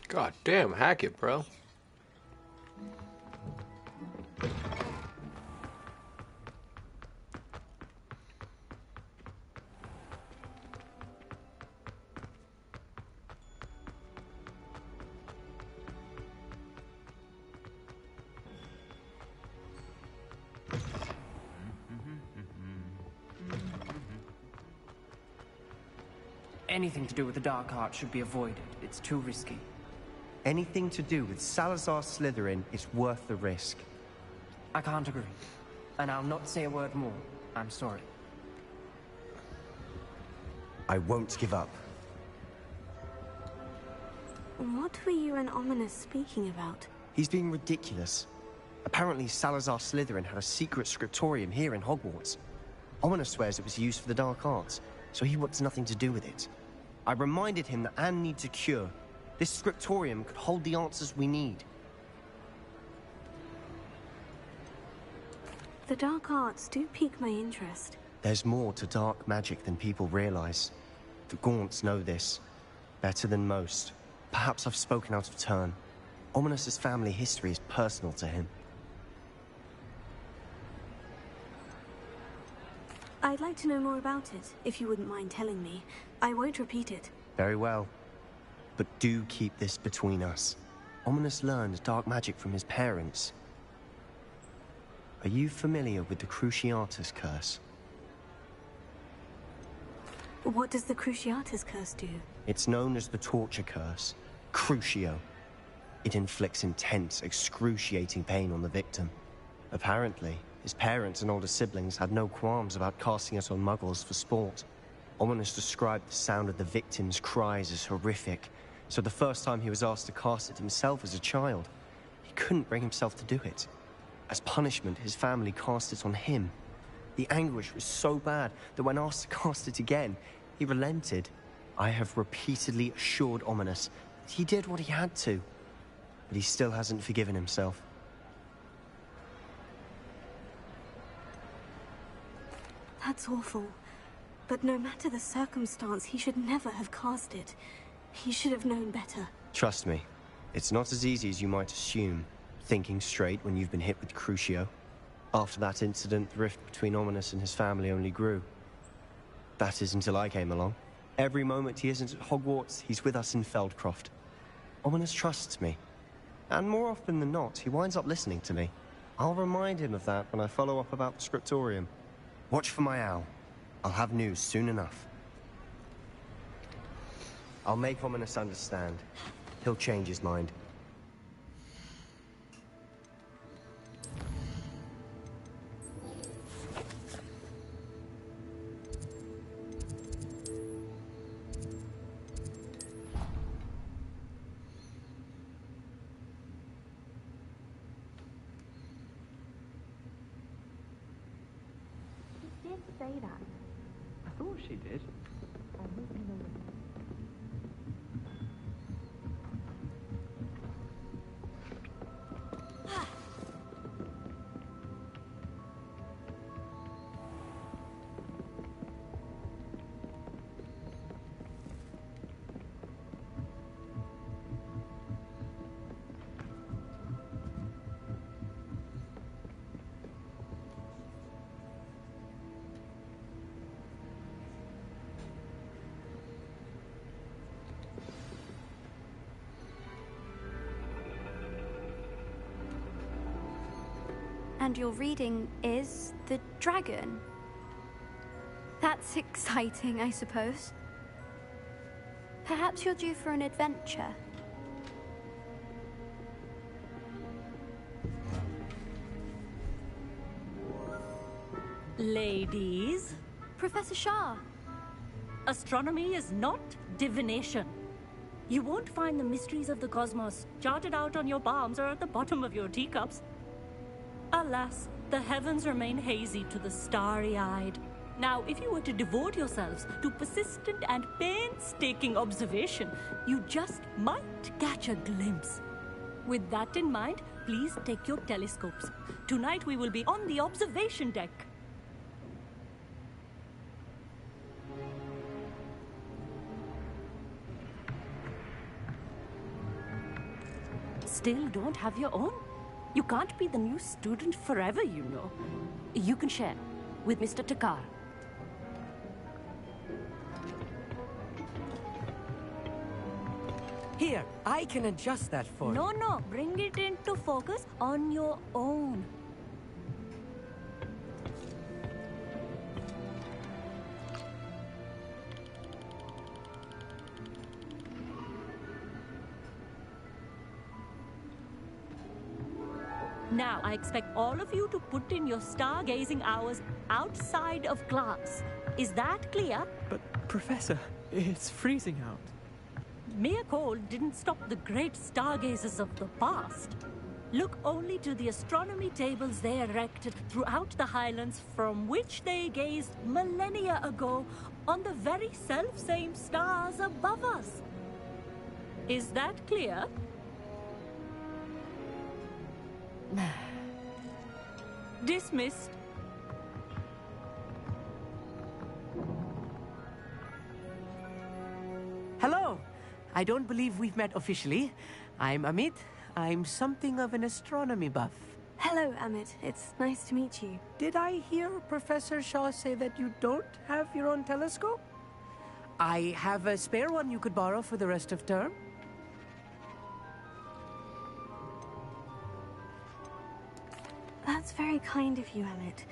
God damn, hack it, bro. Anything to do with the dark arts should be avoided. It's too risky. Anything to do with Salazar Slytherin is worth the risk. I can't agree. And I'll not say a word more. I'm sorry. I won't give up. What were you and Ominous speaking about? He's being ridiculous. Apparently Salazar Slytherin had a secret scriptorium here in Hogwarts. Ominous swears it was used for the dark arts, so he wants nothing to do with it. I reminded him that Anne needs a cure. This scriptorium could hold the answers we need. The dark arts do pique my interest. There's more to dark magic than people realize. The Gaunts know this. Better than most. Perhaps I've spoken out of turn. Ominous's family history is personal to him. I'd like to know more about it, if you wouldn't mind telling me. I won't repeat it. Very well. But do keep this between us. Ominous learned dark magic from his parents. Are you familiar with the Cruciatus Curse? What does the Cruciatus Curse do? It's known as the Torture Curse. Crucio. It inflicts intense, excruciating pain on the victim. Apparently, his parents and older siblings had no qualms about casting it on muggles for sport. Ominous described the sound of the victim's cries as horrific, so the first time he was asked to cast it himself as a child, he couldn't bring himself to do it. As punishment, his family cast it on him. The anguish was so bad that when asked to cast it again, he relented. I have repeatedly assured Ominous that he did what he had to, but he still hasn't forgiven himself. That's awful. But no matter the circumstance, he should never have cast it. He should have known better. Trust me, it's not as easy as you might assume, thinking straight when you've been hit with Crucio. After that incident, the rift between Ominous and his family only grew. That is until I came along. Every moment he isn't at Hogwarts, he's with us in Feldcroft. Ominous trusts me. And more often than not, he winds up listening to me. I'll remind him of that when I follow up about the scriptorium. Watch for my owl. I'll have news soon enough. I'll make Ominous understand. He'll change his mind. She did say that. I thought she did. I hope you know it. And your reading is the dragon. That's exciting, I suppose. Perhaps you're due for an adventure. Ladies, Professor Shah. astronomy is not divination. You won't find the mysteries of the cosmos charted out on your palms or at the bottom of your teacups. Alas, the heavens remain hazy to the starry-eyed. Now, if you were to devote yourselves to persistent and painstaking observation, you just might catch a glimpse. With that in mind, please take your telescopes. Tonight we will be on the observation deck. Still don't have your own? You can't be the new student forever, you know. You can share with Mr. Takar. Here, I can adjust that for you. No, bring it into focus on your own. Now, I expect all of you to put in your stargazing hours outside of class. Is that clear? But, Professor, it's freezing out. Mere cold didn't stop the great stargazers of the past. Look only to the astronomy tables they erected throughout the Highlands from which they gazed millennia ago on the very self-same stars above us. Is that clear? Dismissed. Hello! I don't believe we've met officially. I'm Amit. I'm something of an astronomy buff. Hello, Amit. It's nice to meet you. Did I hear Professor Shaw say that you don't have your own telescope? I have a spare one you could borrow for the rest of term. That's very kind of you, Amit.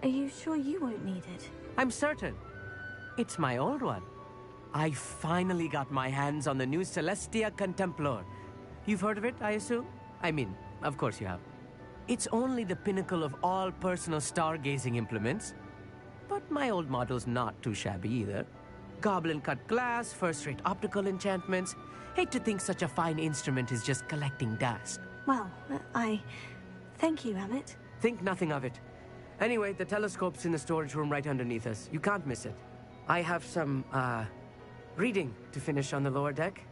Are you sure you won't need it? I'm certain. It's my old one. I finally got my hands on the new Celestia Contemplor. You've heard of it, I assume? I mean, of course you have. It's only the pinnacle of all personal stargazing implements. But my old model's not too shabby either. Goblin-cut glass, first-rate optical enchantments. Hate to think such a fine instrument is just collecting dust. Well, thank you, Amit. Think nothing of it. Anyway, the telescope's in the storage room right underneath us. You can't miss it. I have some, reading to finish on the lower deck.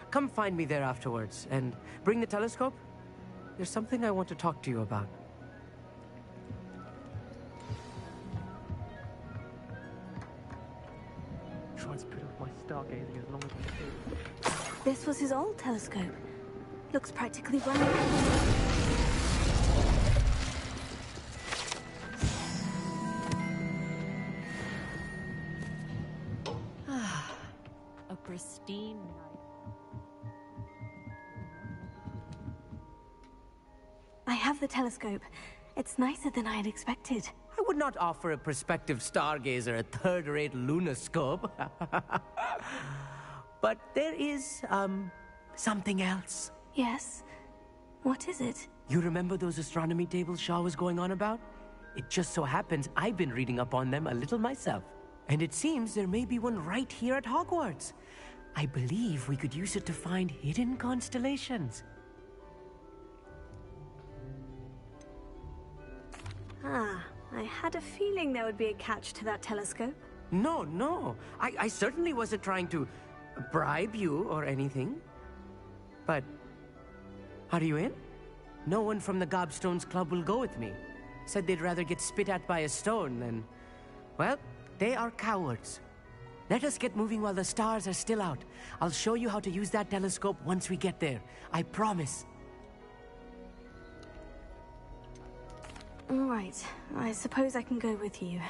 Come find me there afterwards, and bring the telescope. There's something I want to talk to you about. try and put off my stargazing as long as I can. This was his old telescope. Looks practically brand A pristine night. I have the telescope. It's nicer than I had expected. I would not offer a prospective stargazer a third-rate lunoscope. But there is, something else. Yes? What is it? You remember those astronomy tables Shaw was going on about? It just so happens I've been reading up on them a little myself. And it seems there may be one right here at Hogwarts. I believe we could use it to find hidden constellations. Ah, I had a feeling there would be a catch to that telescope. No. I certainly wasn't trying to bribe you or anything. But, are you in? No one from the Gobstones Club will go with me. Said they'd rather get spit at by a stone than... Well, they are cowards. Let us get moving while the stars are still out. I'll show you how to use that telescope once we get there. I promise. All right. I suppose I can go with you.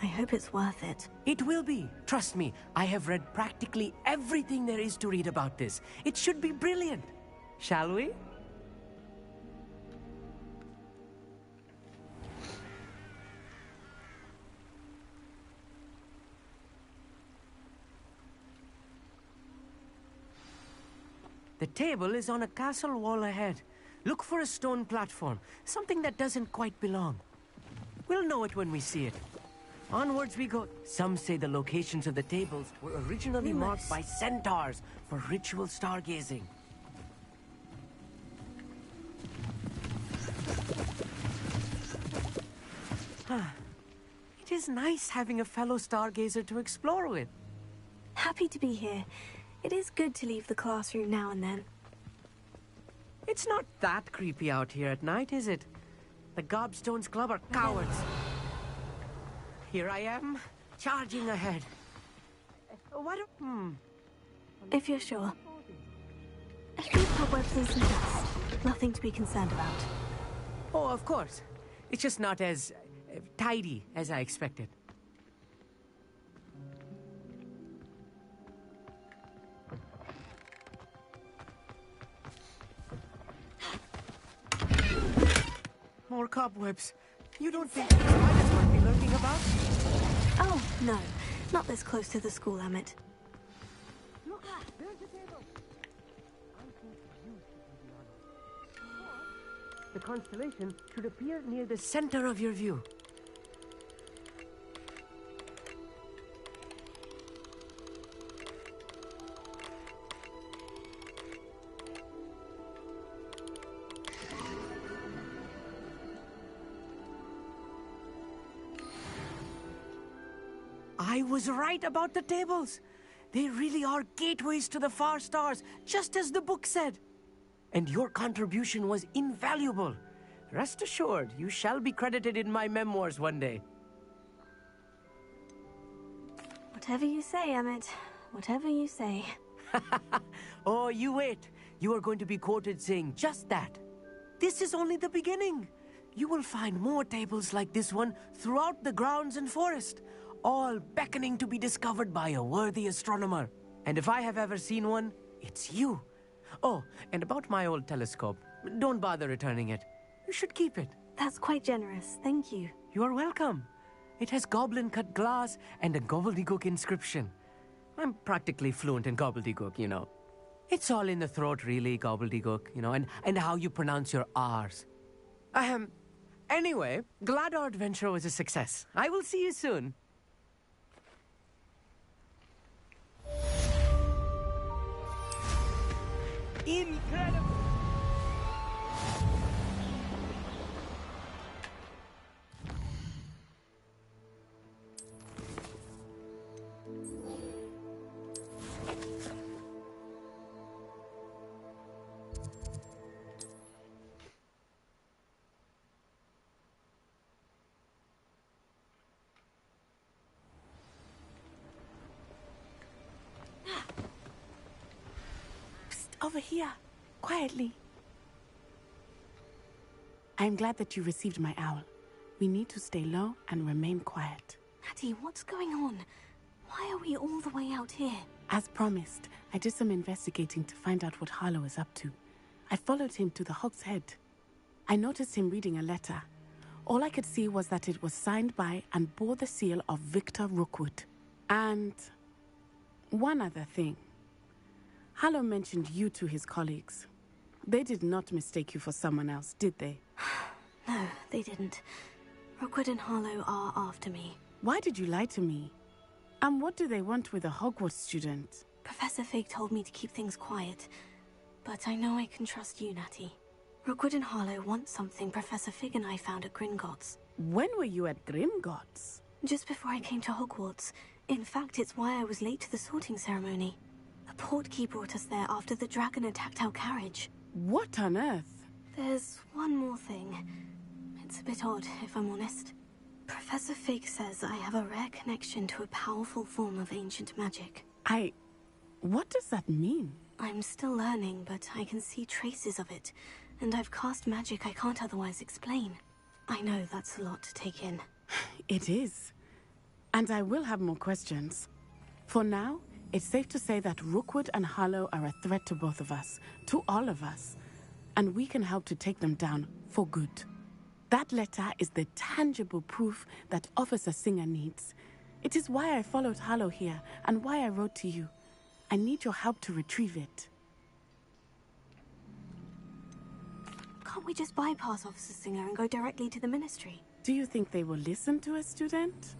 I hope it's worth it. It will be. Trust me, I have read practically everything there is to read about this. It should be brilliant. Shall we? The table is on a castle wall ahead. Look for a stone platform, something that doesn't quite belong. We'll know it when we see it. Onwards we go. Some say the locations of the tables were originally marked by centaurs for ritual stargazing. It is nice having a fellow stargazer to explore with. Happy to be here. It is good to leave the classroom now and then. It's not that creepy out here at night, is it? The Gobstones Club are cowards. Here I am, charging ahead. If you're sure. A few cobwebs and some dust. Nothing to be concerned about. Oh, of course. It's just not as tidy as I expected. More cobwebs. You don't think spiders might be lurking about? Oh, no. Not this close to the school, Amit. Look, there's the table. I think you should be honest. The constellation should appear near the center of your view. I was right about the tables. They really are gateways to the far stars, just as the book said. And your contribution was invaluable. Rest assured, you shall be credited in my memoirs one day. Whatever you say, Amit. Whatever you say. Oh, you wait. You are going to be quoted saying just that. This is only the beginning. You will find more tables like this one throughout the grounds and forest, all beckoning to be discovered by a worthy astronomer. And if I have ever seen one, it's you. Oh, and about my old telescope, don't bother returning it. You should keep it. That's quite generous, thank you. You are welcome. It has goblin-cut glass and a gobbledygook inscription. I'm practically fluent in gobbledygook, you know. It's all in the throat, really, gobbledygook, you know, and how you pronounce your R's. Anyway, glad our adventure was a success. I will see you soon. Incredible! over here, quietly. I'm glad that you received my owl. We need to stay low and remain quiet. Natty, what's going on? Why are we all the way out here? As promised, I did some investigating to find out what Harlow is up to. I followed him to the Hog's Head. I noticed him reading a letter. All I could see was that it was signed by and bore the seal of Victor Rookwood. And one other thing. Harlow mentioned you to his colleagues. They did not mistake you for someone else, did they? No, they didn't. Rookwood and Harlow are after me. Why did you lie to me? And what do they want with a Hogwarts student? Professor Fig told me to keep things quiet, but I know I can trust you, Natty. Rookwood and Harlow want something Professor Fig and I found at Gringotts. When were you at Gringotts? Just before I came to Hogwarts. In fact, it's why I was late to the sorting ceremony. A portkey brought us there after the dragon attacked our carriage. What on earth? There's one more thing. It's a bit odd, if I'm honest. Professor Fig says I have a rare connection to a powerful form of ancient magic. What does that mean? I'm still learning, but I can see traces of it, and I've cast magic I can't otherwise explain. I know that's a lot to take in. It is. And I will have more questions. For now, it's safe to say that Rookwood and Harlow are a threat to both of us, to all of us, and we can help to take them down for good. That letter is the tangible proof that Officer Singer needs. It is why I followed Harlow here and why I wrote to you. I need your help to retrieve it. Can't we just bypass Officer Singer and go directly to the Ministry? Do you think they will listen to a student?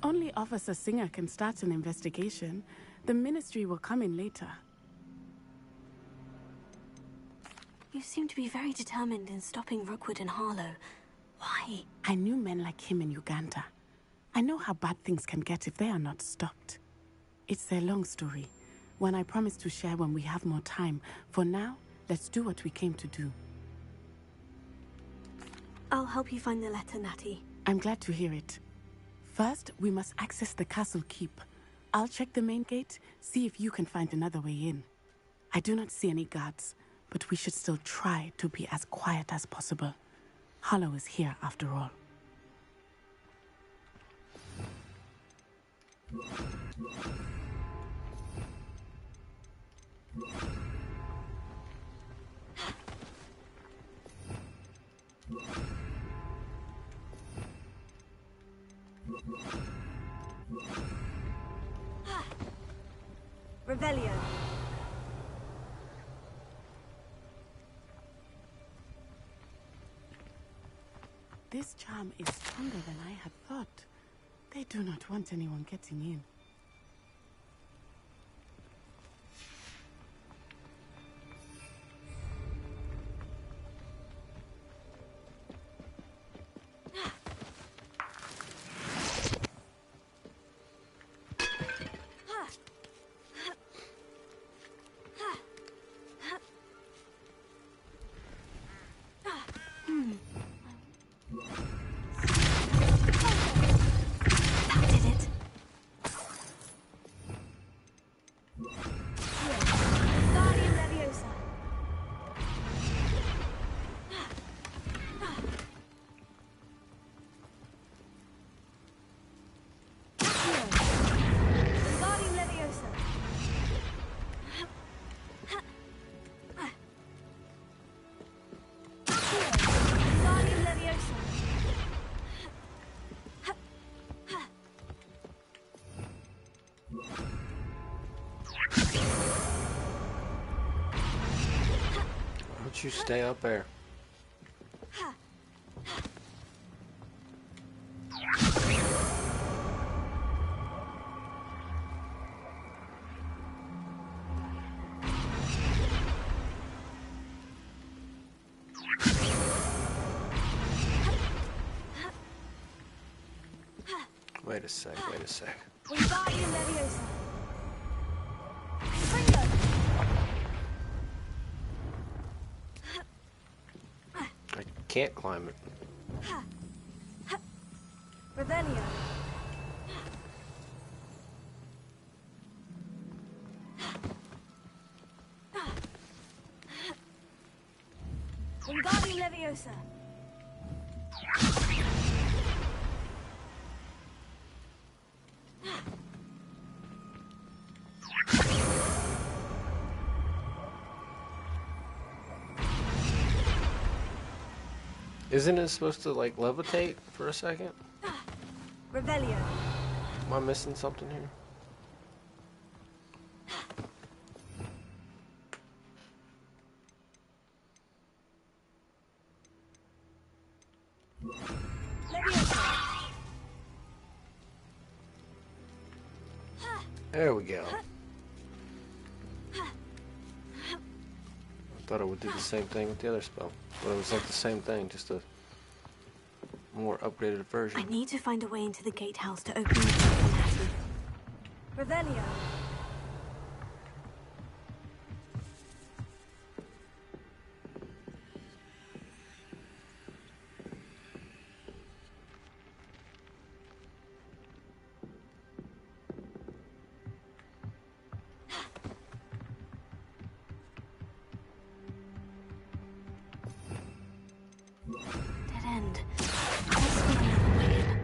Only Officer Singer can start an investigation. The Ministry will come in later. You seem to be very determined in stopping Rookwood and Harlow. Why? I knew men like him in Uganda. I know how bad things can get if they are not stopped. It's a long story, one I promise to share when we have more time. For now, let's do what we came to do. I'll help you find the letter, Natty. I'm glad to hear it. First, we must access the castle keep. I'll check the main gate, see if you can find another way in. I do not see any guards, but we should still try to be as quiet as possible. Harlow is here after all. Revelio. This charm is stronger than I had thought. They do not want anyone getting in. You stay up there. Wait a sec, wait a sec. Can't climb it. Revelio. Leviosa. Isn't it supposed to like levitate for a second? Revelio. Am I missing something here? There we go. I thought it would do the same thing with the other spell, but it was like the same thing, just a more upgraded version. I need to find a way into the gatehouse to open the door for Natty. Revelio. Dead end. Must be another way in.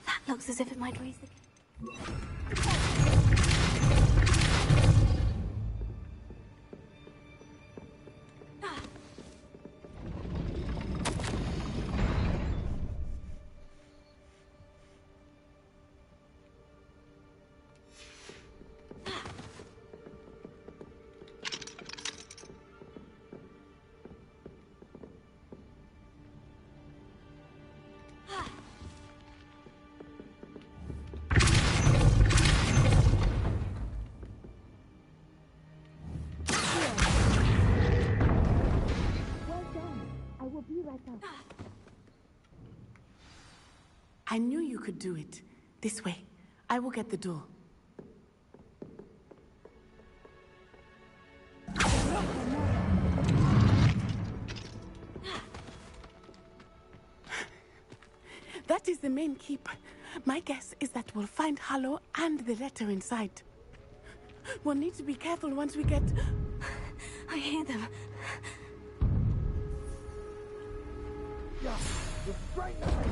That looks as if it might raise the... I knew you could do it. This way. I will get the door. That is the main keep. My guess is that we'll find Hallow and the letter inside. We'll need to be careful once we get... I hear them. Yeah, you're straight ahead.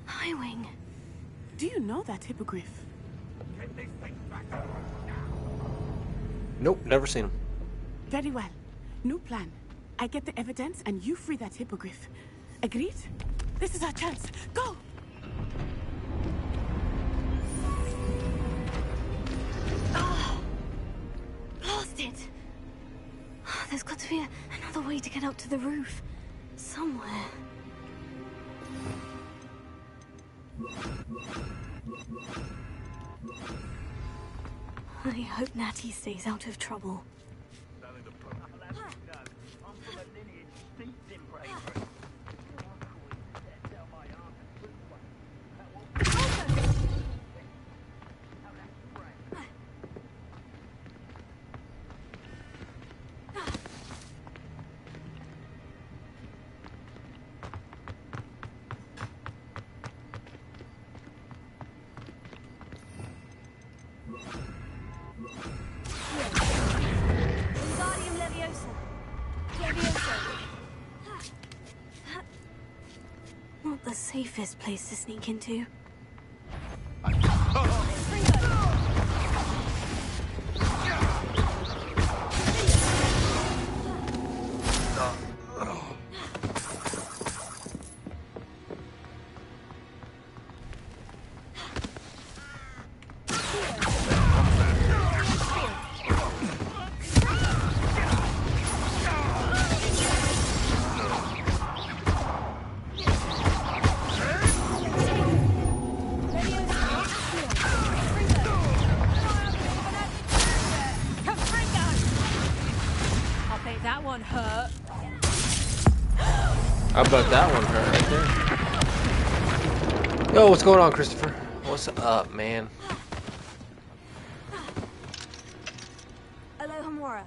Highwing. Do you know that hippogriff? Nope, never seen him. Very well. New plan. I get the evidence and you free that hippogriff. Agreed? This is our chance. Go! Blast it! There's got to be another way to get up to the roof. Somewhere. I hope Natty stays out of trouble. Not the safest place to sneak into. I bet that one hurt right there. Yo, what's going on, Christopher? What's up, man? Aloha Mora.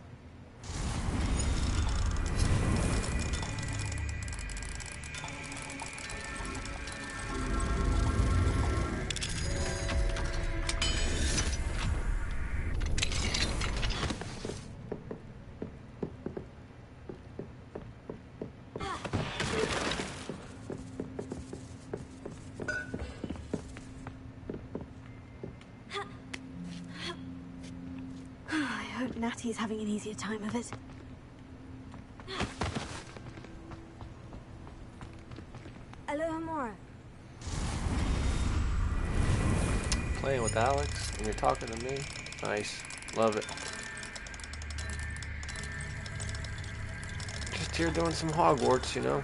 think Natty's having an easier time of it. Aloha Mora. Playing with Alex and you're talking to me. Nice. Love it. Just here doing some Hogwarts, you know.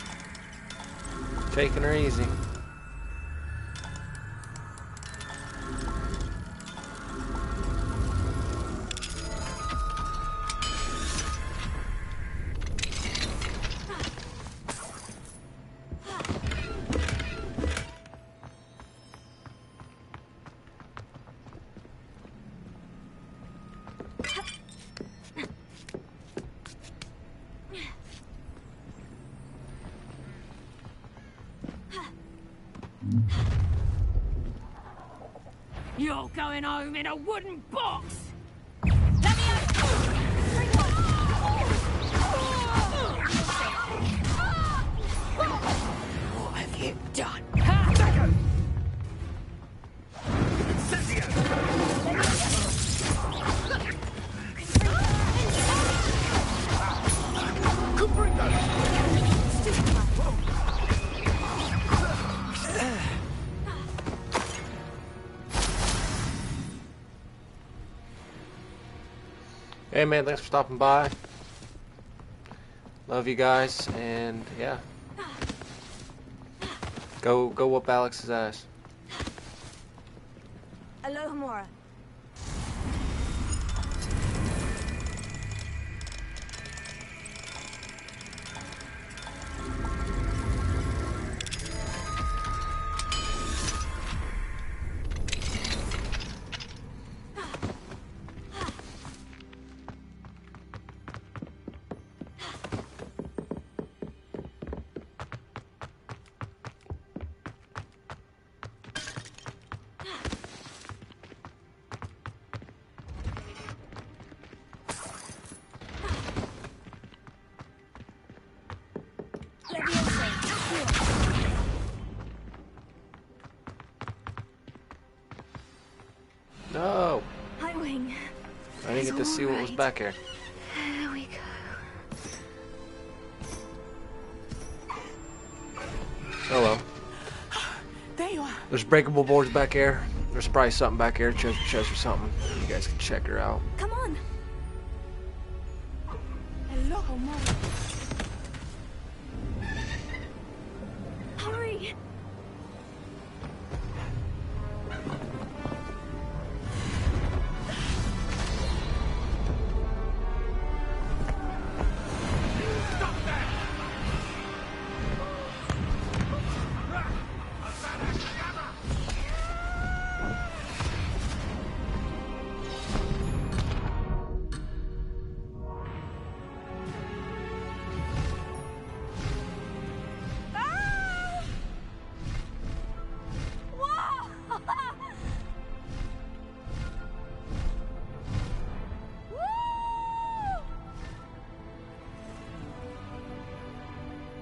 Taking her easy. You're going home in a wooden box! What have you done? Hey man, thanks for stopping by. Love you guys, and yeah. Go whoop Alex's ass. Aloha Mora. No! Hi, Wing. I didn't get to see what was back here. There we go. Oh well. There you are. There's breakable boards back here. There's probably something back here, treasure chest or something. You guys can check her out. Come on. Aloha Mora. Hurry.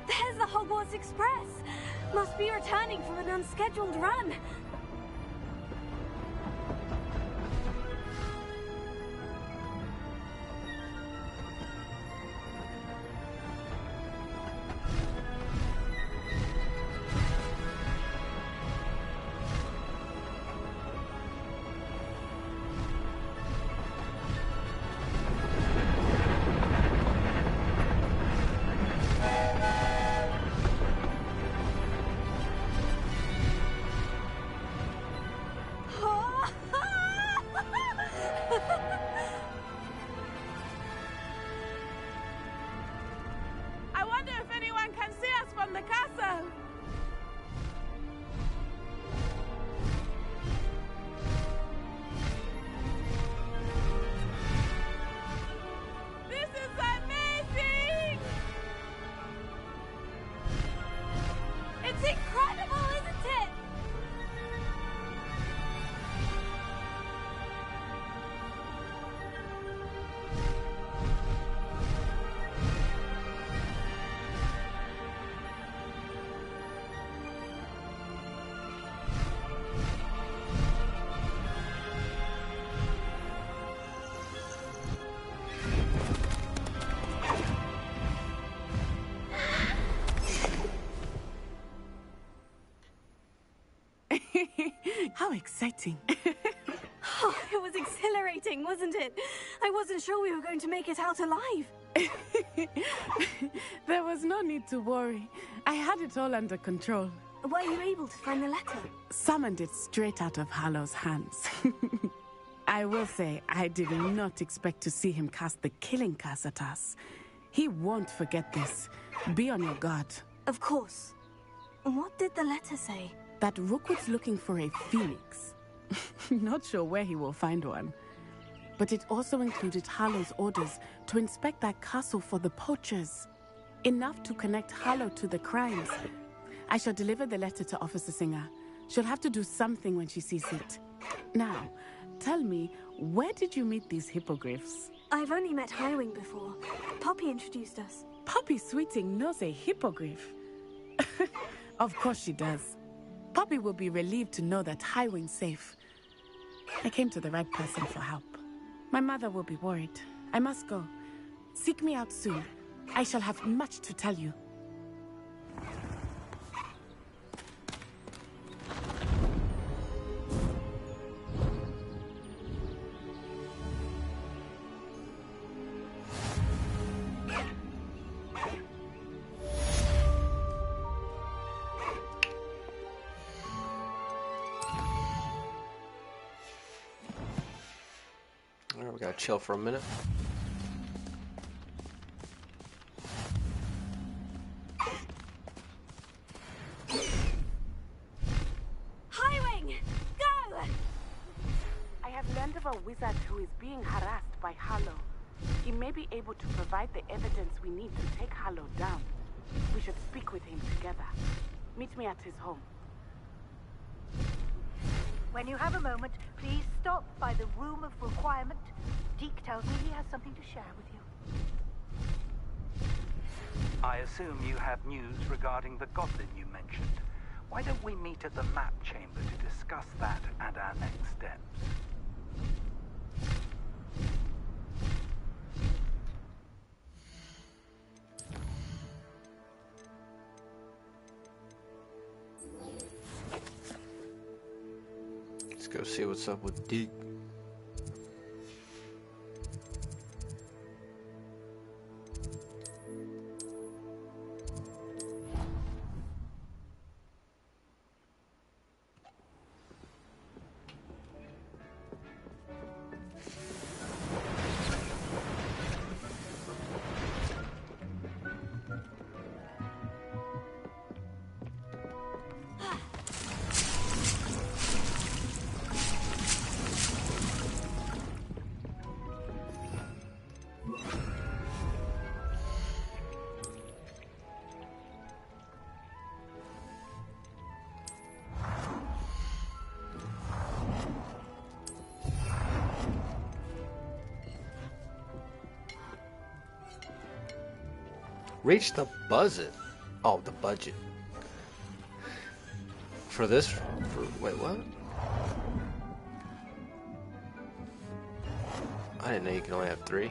There's the Hogwarts Express. Must be returning from an unscheduled run. How exciting. Oh, it was exhilarating, wasn't it? I wasn't sure we were going to make it out alive. There was no need to worry. I had it all under control. Were you able to find the letter? Summoned it straight out of Hallow's hands. I will say, I did not expect to see him cast the killing curse at us. He won't forget this. Be on your guard. Of course. What did the letter say? That Rookwood's looking for a phoenix. Not sure where he will find one. But it also included Hallow's orders to inspect that castle for the poachers. Enough to connect Hallow to the crimes. I shall deliver the letter to Officer Singer. She'll have to do something when she sees it. Now, tell me, where did you meet these hippogriffs? I've only met Highwing before. Poppy introduced us. Poppy Sweeting knows a hippogriff. Of course she does. Poppy will be relieved to know that Highwing's safe. I came to the right person for help. My mother will be worried. I must go. Seek me out soon. I shall have much to tell you. Alright, we gotta chill for a minute. Highwing! Go! I have learned of a wizard who is being harassed by Hallow. He may be able to provide the evidence we need to take Hallow down. We should speak with him together. Meet me at his home. When you have a moment, please stop by the Room of Requirement. Deke tells me he has something to share with you. I assume you have news regarding the goblin you mentioned. Why don't we meet at the map chamber to discuss that and our next steps? Let's go see what's up with Deke. Reach the budget. Oh, the budget. For this? Wait, what? I didn't know you can only have 3.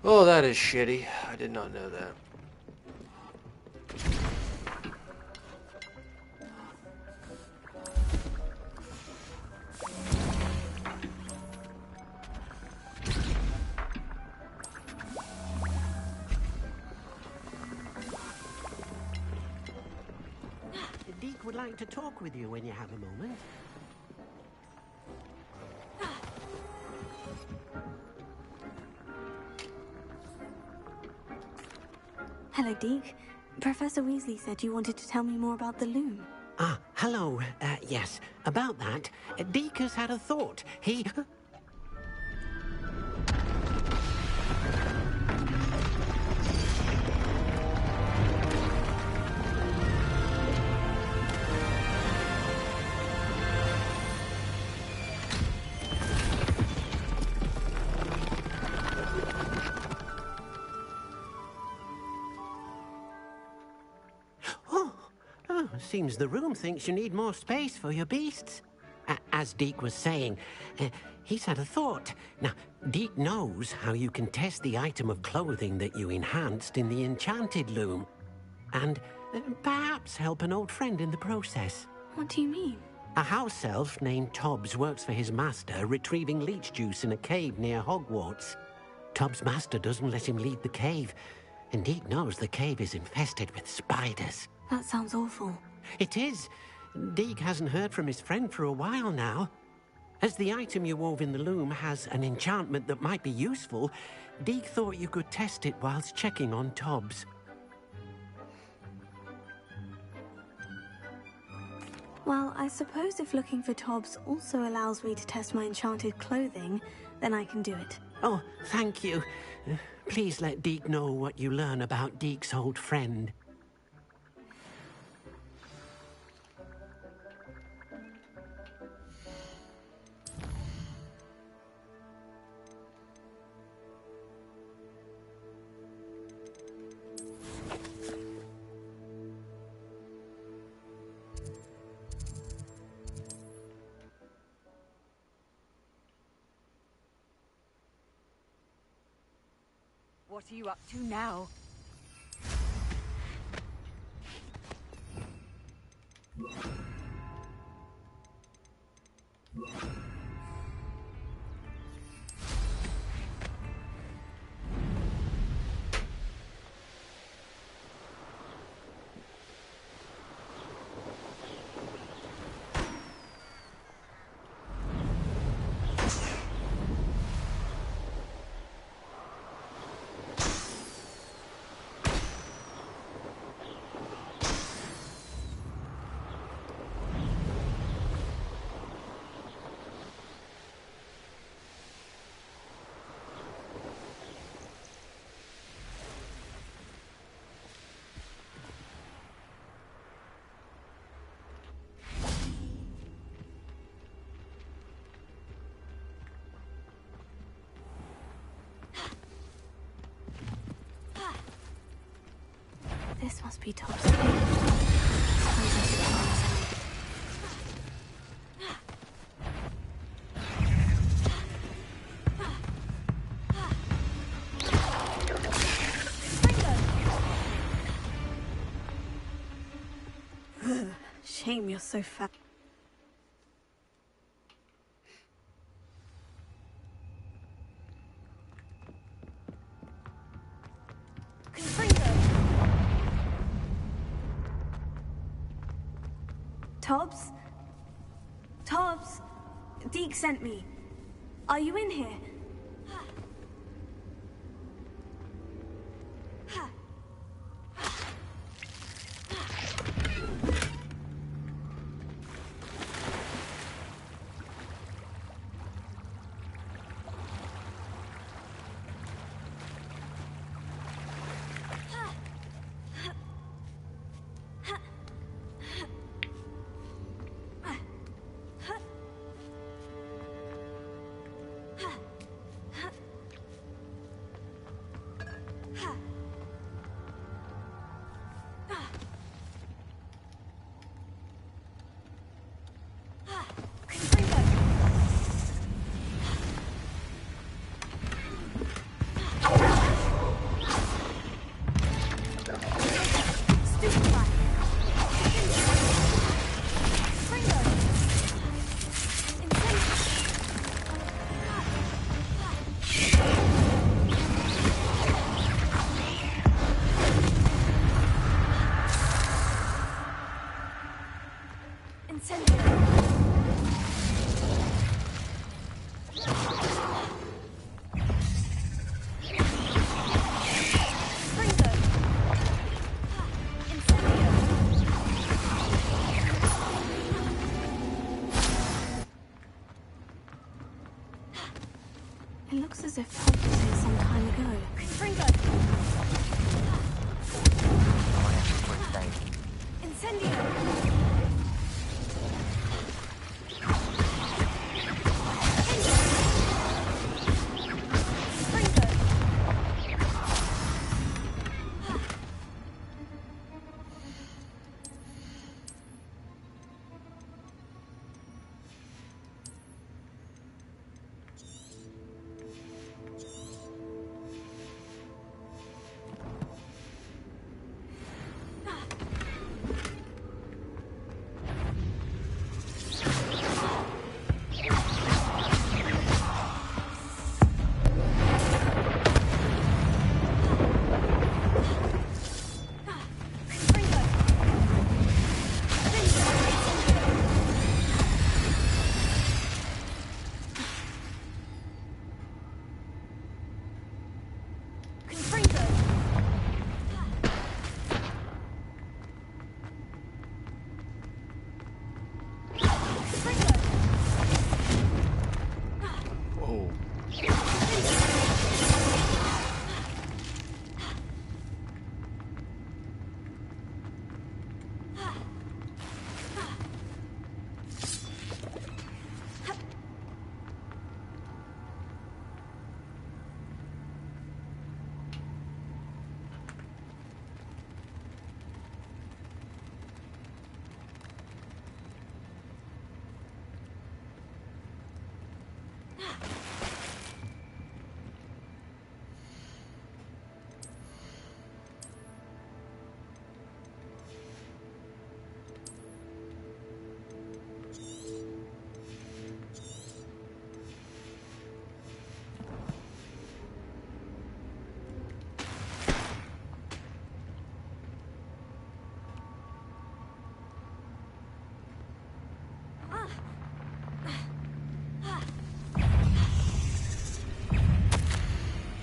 Oh, that is shitty. I did not know that. Deke would like to talk with you when you have a moment. Hello, Deke. Professor Weasley said you wanted to tell me more about the loom. Ah, hello. Yes, about that. Deke has had a thought. He... Seems the room thinks you need more space for your beasts. As Deke was saying, he's had a thought. Now, Deke knows how you can test the item of clothing that you enhanced in the enchanted loom. And Perhaps help an old friend in the process. What do you mean? A house elf named Tobbs works for his master, retrieving leech juice in a cave near Hogwarts. Tobbs' master doesn't let him leave the cave, and Deke knows the cave is infested with spiders. That sounds awful. It is. Deke hasn't heard from his friend for a while now. As the item you wove in the loom has an enchantment that might be useful, Deke thought you could test it whilst checking on Tobbs. Well, I suppose if looking for Tobbs also allows me to test my enchanted clothing, then I can do it. Oh, thank you. Please let Deke know what you learn about Deke's old friend. What are you up to now? This must be Tobbs' cave. Shame you're so fat. Tobbs? Tobbs? Deke sent me. Are you in here? It looks as if Tobbs was here some time ago. Incendio!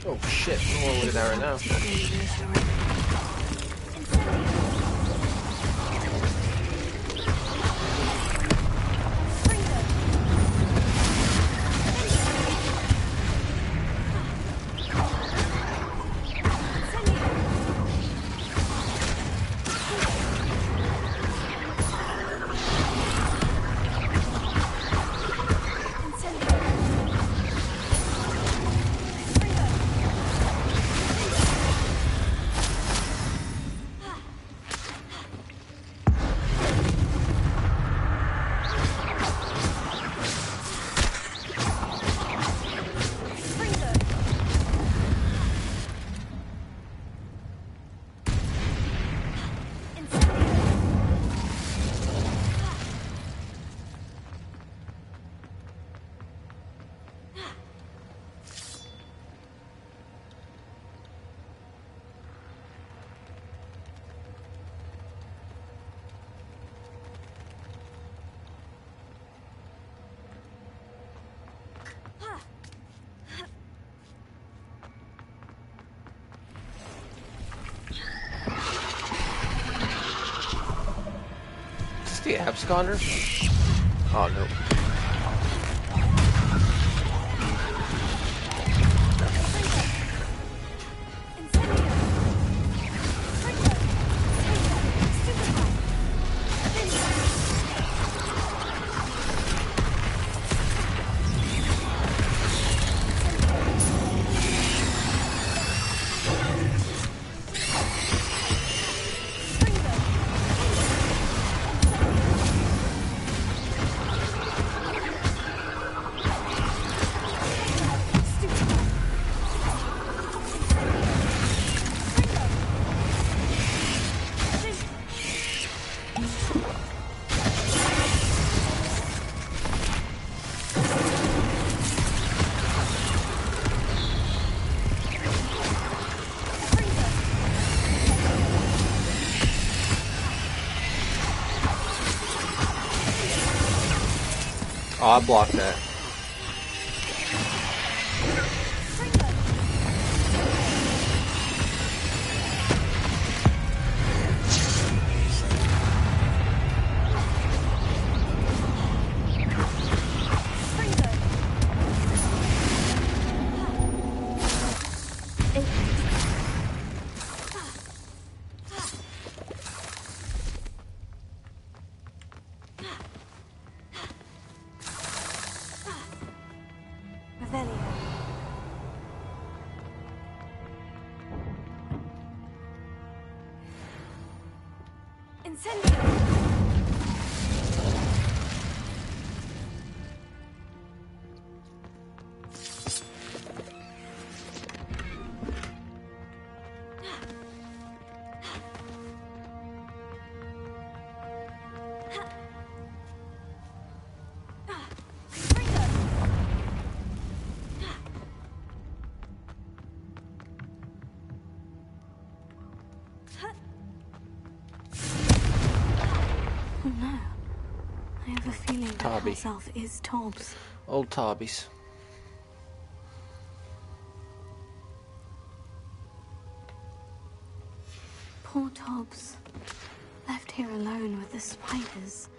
Oh shit, I don't want to look at that right now. The absconder? Oh no. Oh, I blocked that. Oh no. I have a feeling that Tobby. house elf is Tobbs. Old Tobbies. Poor Tobbs. Left here alone with the spiders.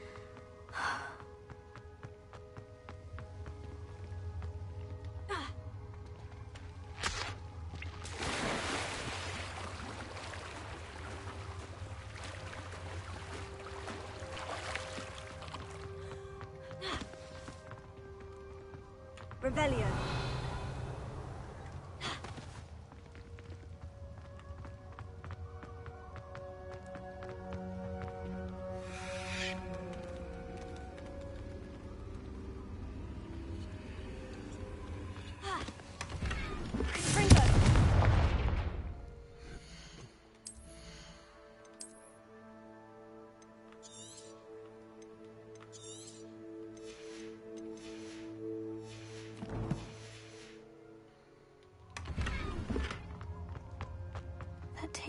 Revelio.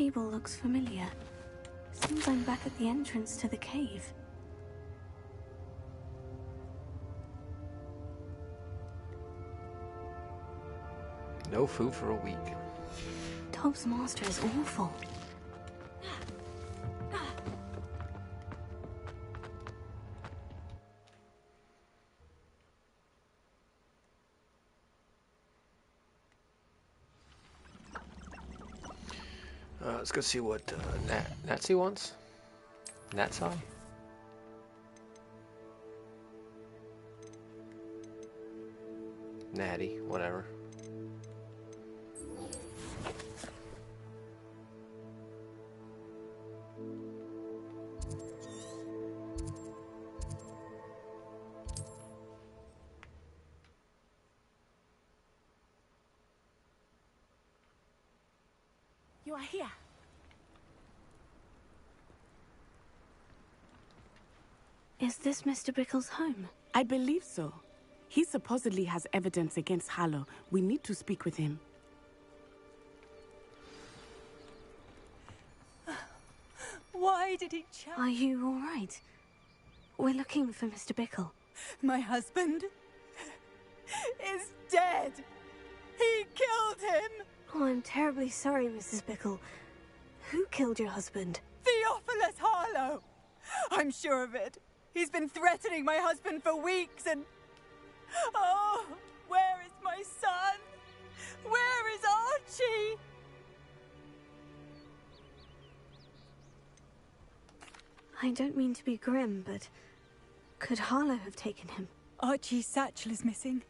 table looks familiar. Seems I'm back at the entrance to the cave. No food for a week. Tob's master is awful. Let's go see what Natsai wants. Natsai? Natty, whatever. You are here. Is this Mr. Bickle's home? I believe so. He supposedly has evidence against Harlow. We need to speak with him. Why did he charge? Are you all right? We're looking for Mr. Bickle. My husband is dead. He killed him. Oh, I'm terribly sorry, Mrs. Bickle. Who killed your husband? Theophilus Harlow. I'm sure of it. He's been threatening my husband for weeks and... Oh, where is my son? Where is Archie? I don't mean to be grim, but could Harlow have taken him? Archie's satchel is missing,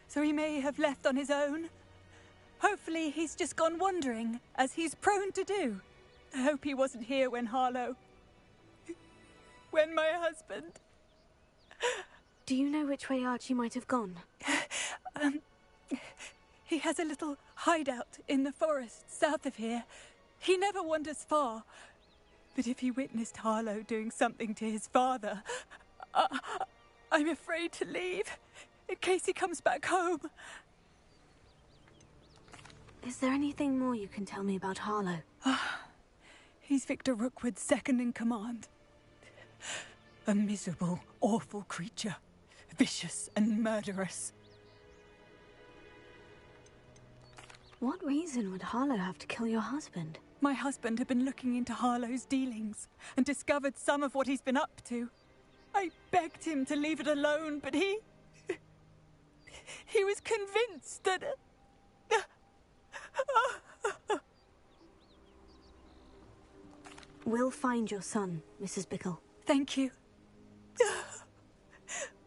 so he may have left on his own. Hopefully he's just gone wandering, as he's prone to do. I hope he wasn't here when Harlow... when my husband... Do you know which way Archie might have gone? He has a little hideout in the forest south of here. He never wanders far. But if he witnessed Harlow doing something to his father, I'm afraid to leave, in case he comes back home. Is there anything more you can tell me about Harlow? He's Victor Rookwood's second in command. A miserable, awful creature. Vicious and murderous. What reason would Harlow have to kill your husband? My husband had been looking into Harlow's dealings and discovered some of what he's been up to. I begged him to leave it alone, but he was convinced that... We'll find your son, Mrs. Bickle. Thank you.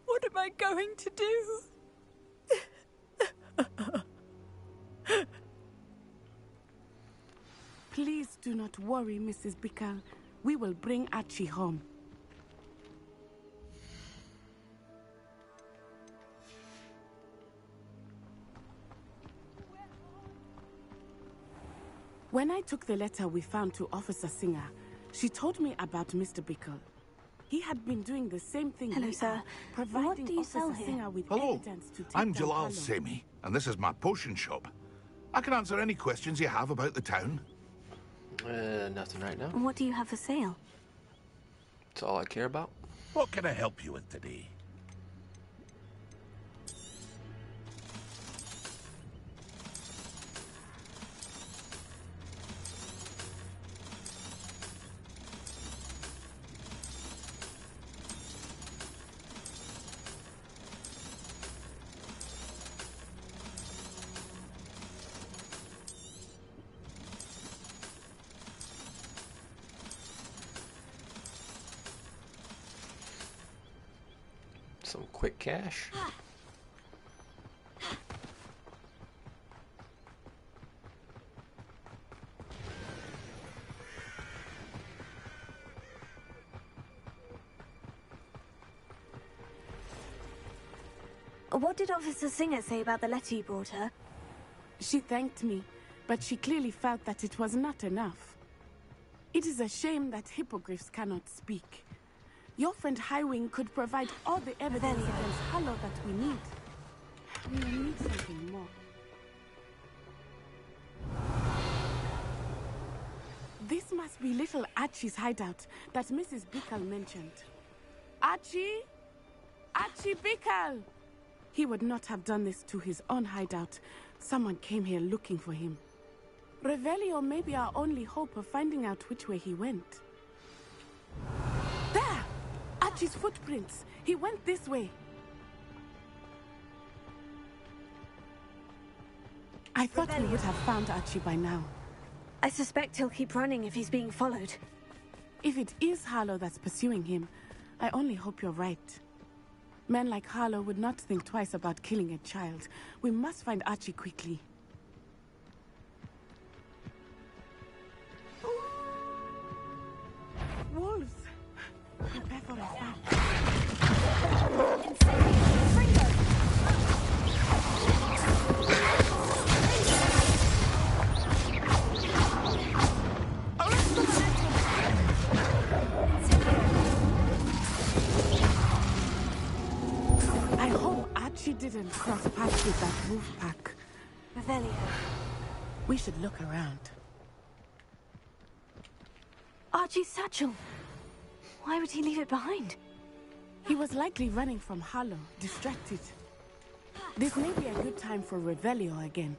What am I going to do? Please do not worry, Mrs. Bickle. We will bring Archie home. When I took the letter we found to Officer Singer, she told me about Mr. Bickle. He had been doing the same thing. Hello, sir. Providing What do you Officer sell here? Singer with Hello, evidence to take I'm down Jalal Harlow. Semi, and this is my potion shop. I can answer any questions you have about the town. Nothing right now. What do you have for sale? That's all I care about. What can I help you with today? Some quick cash. What did Officer Singer say about the letter you brought her? She thanked me, but she clearly felt that it was not enough. It is a shame that hippogriffs cannot speak. Your friend Highwing could provide all the evidence against Harlow that we need. We will need something more. This must be little Archie's hideout that Mrs. Bickle mentioned. Archie? Archie Bickle! He would not have done this to his own hideout. Someone came here looking for him. Revelio may be our only hope of finding out which way he went. There! Archie's footprints. He went this way. I thought we would have found Archie by now. I suspect he'll keep running if he's being followed. If it is Harlow that's pursuing him, I only hope you're right. Men like Harlow would not think twice about killing a child. We must find Archie quickly. Wolves! Prepare for a fight. I hope Archie didn't cross paths with that wolf pack. Revelio. We should look around. Archie's satchel. Why would he leave it behind? He was likely running from Harlow, distracted. This may be a good time for Revelio again.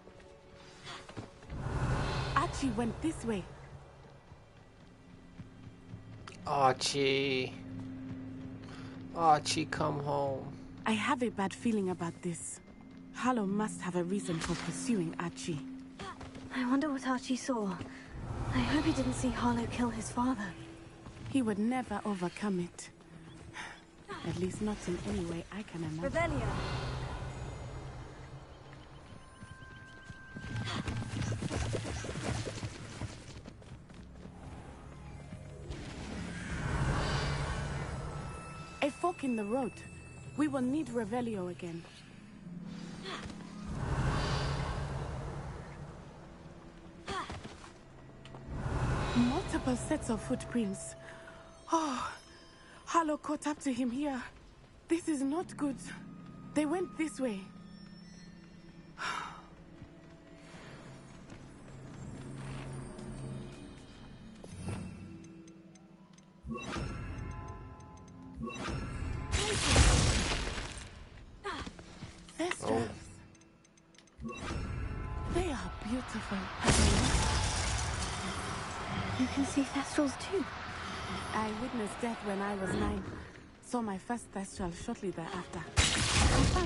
Archie went this way. Archie. Archie, come home. I have a bad feeling about this. Harlow must have a reason for pursuing Archie. I wonder what Archie saw. I hope he didn't see Harlow kill his father. He would never overcome it. At least not in any way I can imagine. Revelio. A fork in the road. We will need Revelio again. Multiple sets of footprints. Oh, Harlow caught up to him here. This is not good. They went this way. Thestrals. They are beautiful. You can see Thestrals too. I witnessed death when I was 9. Saw my first Thestral shortly thereafter.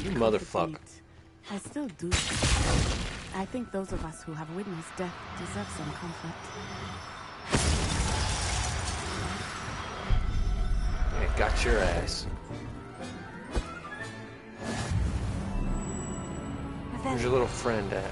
You motherfucker. I still do. I think those of us who have witnessed death deserve some comfort. Yeah, got your ass. Where's your little friend at?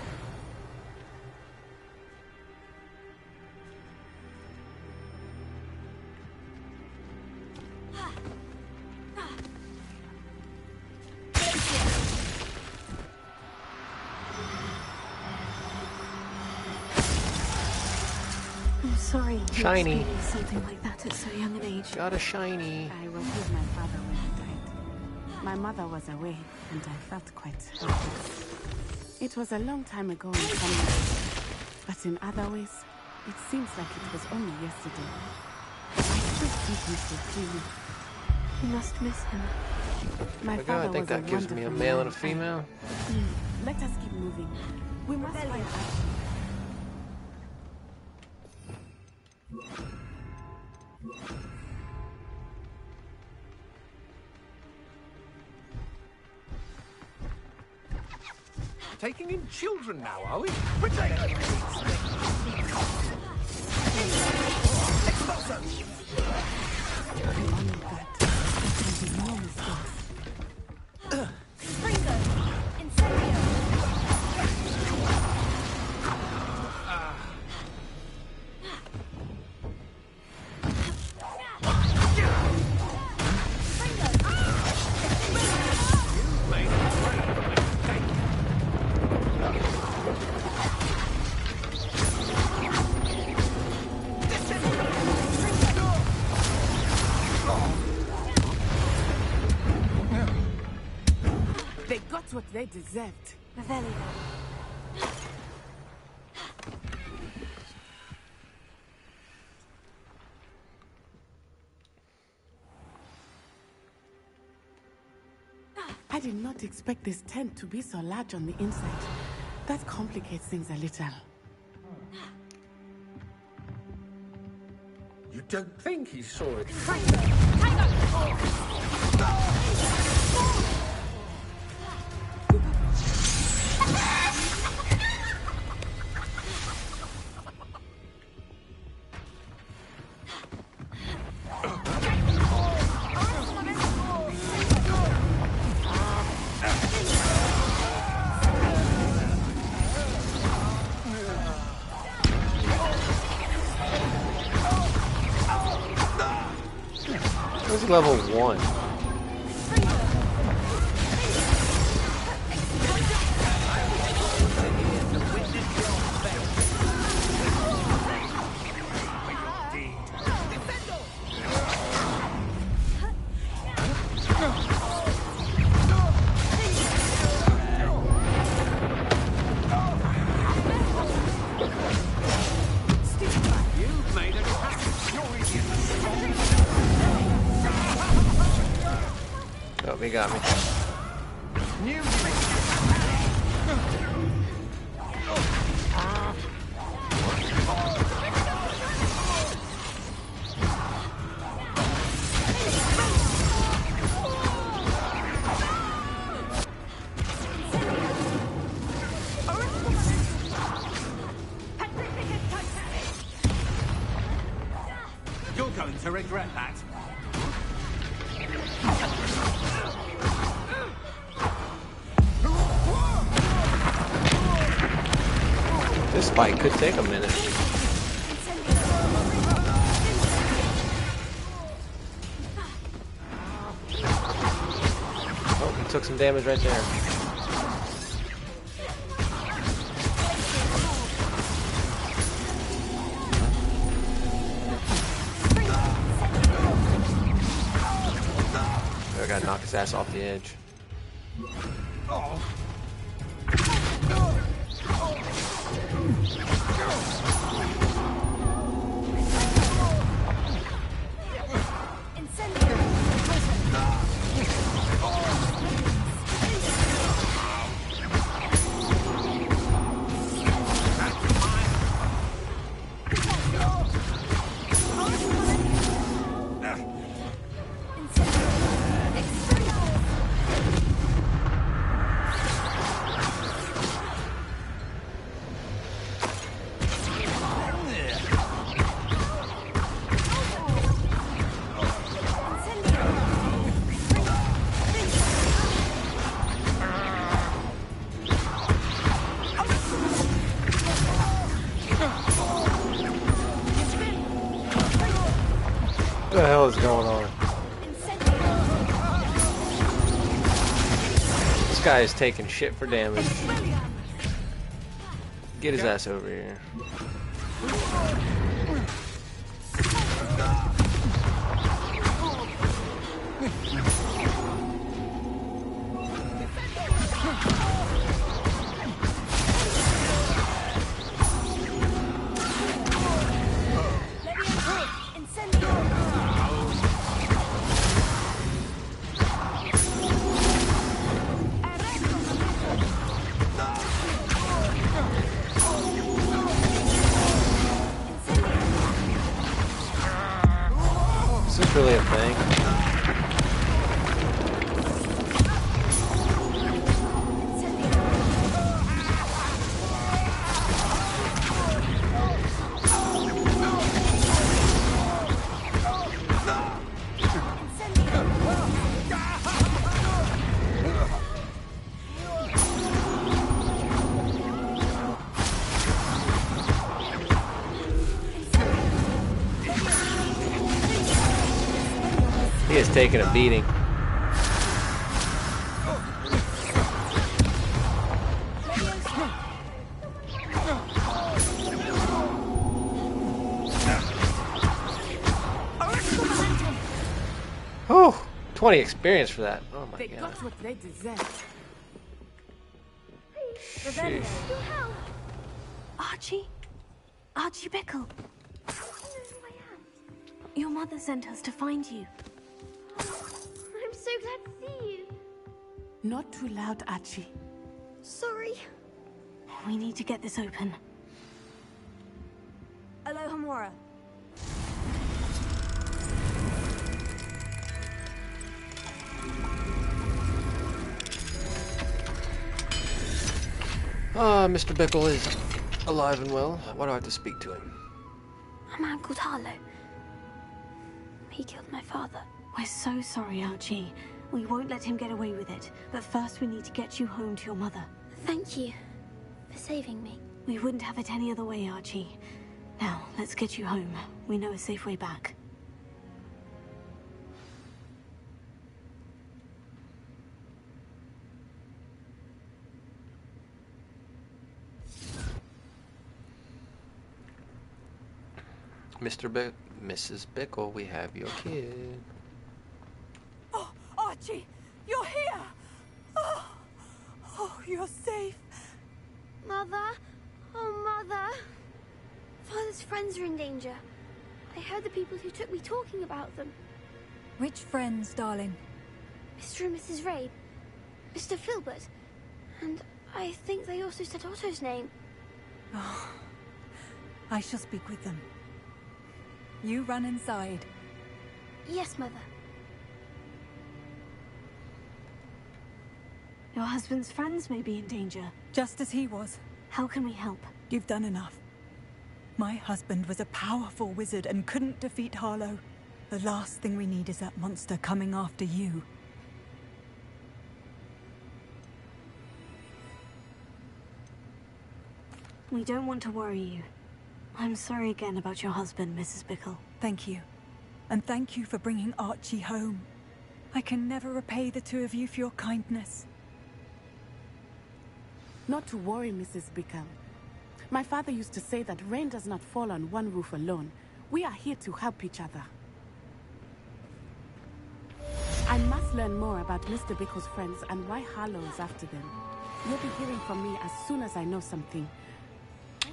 I'm sorry. Shiny. You experienced something like that at so young an age. Got a shiny. I was with my father when he died. My mother was away, and I felt quite helpless. It was a long time ago in some ways, but in other ways, it seems like it was only yesterday. I still see him so clearly. You must miss him. My God, father I think was that gives me a wonderful male man. and a female. Let us keep moving. We must find Archie. Taking in children now, are we? We're taking They got what they deserved. I did not expect this tent to be so large on the inside. That complicates things a little. You don't think he saw it? Where's level 1? Oh, he got me. You're going to regret that. This fight could take a minute. Oh, he took some damage right there. I gotta knock his ass off the edge. What the hell is going on? This guy is taking shit for damage. Get his ass over here. Is this really a thing? He is taking a beating. Oh, 20 experience for that. Oh my They god. got what they deserve. Sheesh. Archie Bickle. Your mother sent us to find you. I'm so glad to see you. Not too loud, Archie. Sorry. We need to get this open. Alohomora. Mr. Bickle is alive and well. Why do I have to speak to him? I'm Uncle Harlow. He killed my father. We're so sorry, Archie. We won't let him get away with it. But first we need to get you home to your mother. Thank you for saving me. We wouldn't have it any other way, Archie. Now, let's get you home. We know a safe way back. Mrs. Bickle, we have your kid. Oh, Archie, you're here! Oh, you're safe. Mother? Oh, Mother. Father's friends are in danger. I heard the people who took me talking about them. Which friends, darling? Mr. and Mrs. Rabe, Mr. Filbert, and I think they also said Otto's name. Oh, I shall speak with them. You run inside. Yes, Mother. Your husband's friends may be in danger. Just as he was. How can we help? You've done enough. My husband was a powerful wizard and couldn't defeat Harlow. The last thing we need is that monster coming after you. We don't want to worry you. I'm sorry again about your husband, Mrs. Bickle. Thank you. And thank you for bringing Archie home. I can never repay the two of you for your kindness. Not to worry, Mrs. Bickle. My father used to say that rain does not fall on one roof alone. We are here to help each other. I must learn more about Mr. Bickle's friends and why Harlow is after them. You'll be hearing from me as soon as I know something.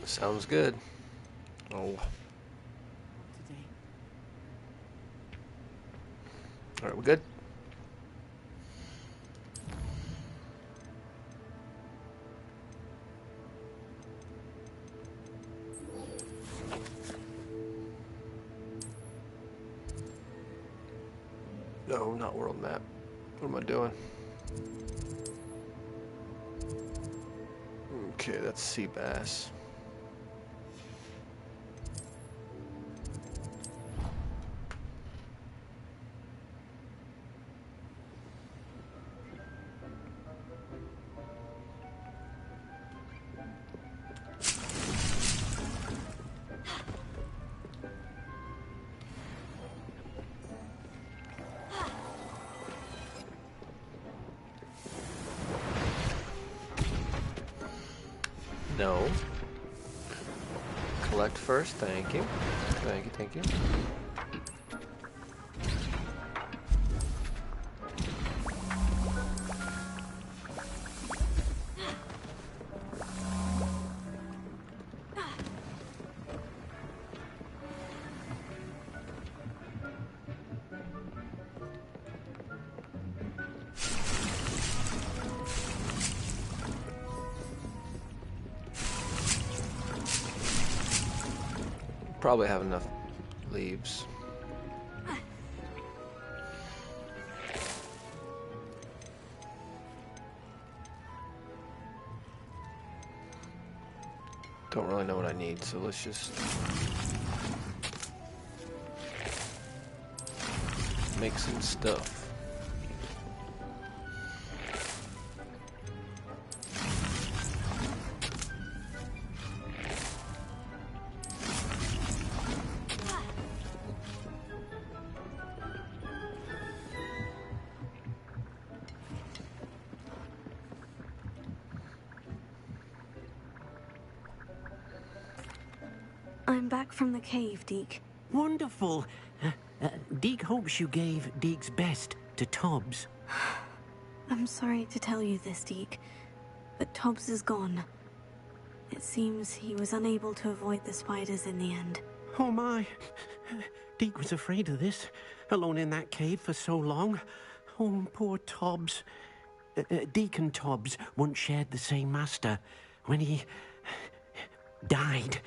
Sounds good. Oh. Today. Alright, we're good? No, not world map. What am I doing? Okay, that's sea bass. No. Collect first, thank you. Thank you, thank you. Probably have enough leaves. Don't really know what I need, so let's just make some stuff. I'm back from the cave, Deke. Wonderful. Deke hopes you gave Deke's best to Tobbs. I'm sorry to tell you this, Deke, but Tobbs is gone. It seems he was unable to avoid the spiders in the end. Oh my. Deke was afraid of this, alone in that cave for so long. Oh, poor Tobbs. Deacon Tobbs once shared the same master. When he died,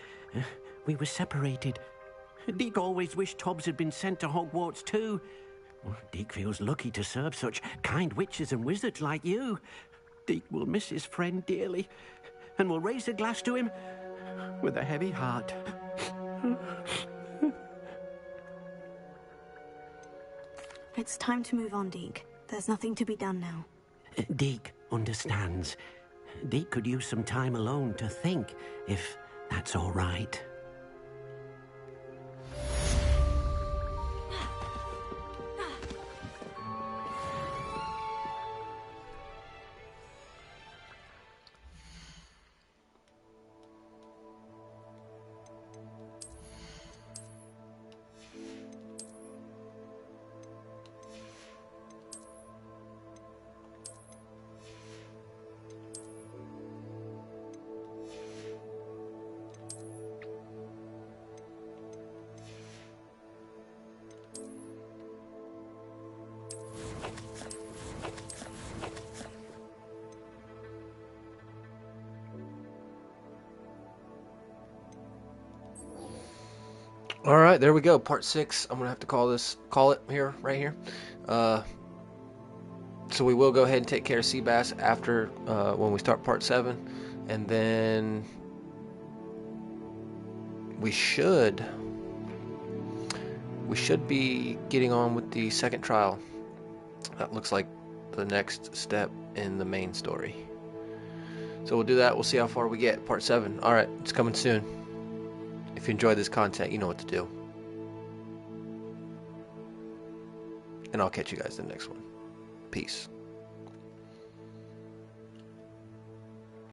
we were separated. Deke always wished Tobbs had been sent to Hogwarts too. Deke feels lucky to serve such kind witches and wizards like you. Deke will miss his friend dearly, and will raise a glass to him with a heavy heart. It's time to move on, Deke. There's nothing to be done now. Deke understands. Deke could use some time alone to think, if that's all right. All right, there we go. Part 6. I'm gonna have to call it here, right here. So we will go ahead and take care of Seabass after when we start part 7, and then we should be getting on with the second trial. That looks like the next step in the main story. So we'll do that. We'll see how far we get. Part 7. All right, it's coming soon. If you enjoy this content, you know what to do. And I'll catch you guys in the next one. Peace.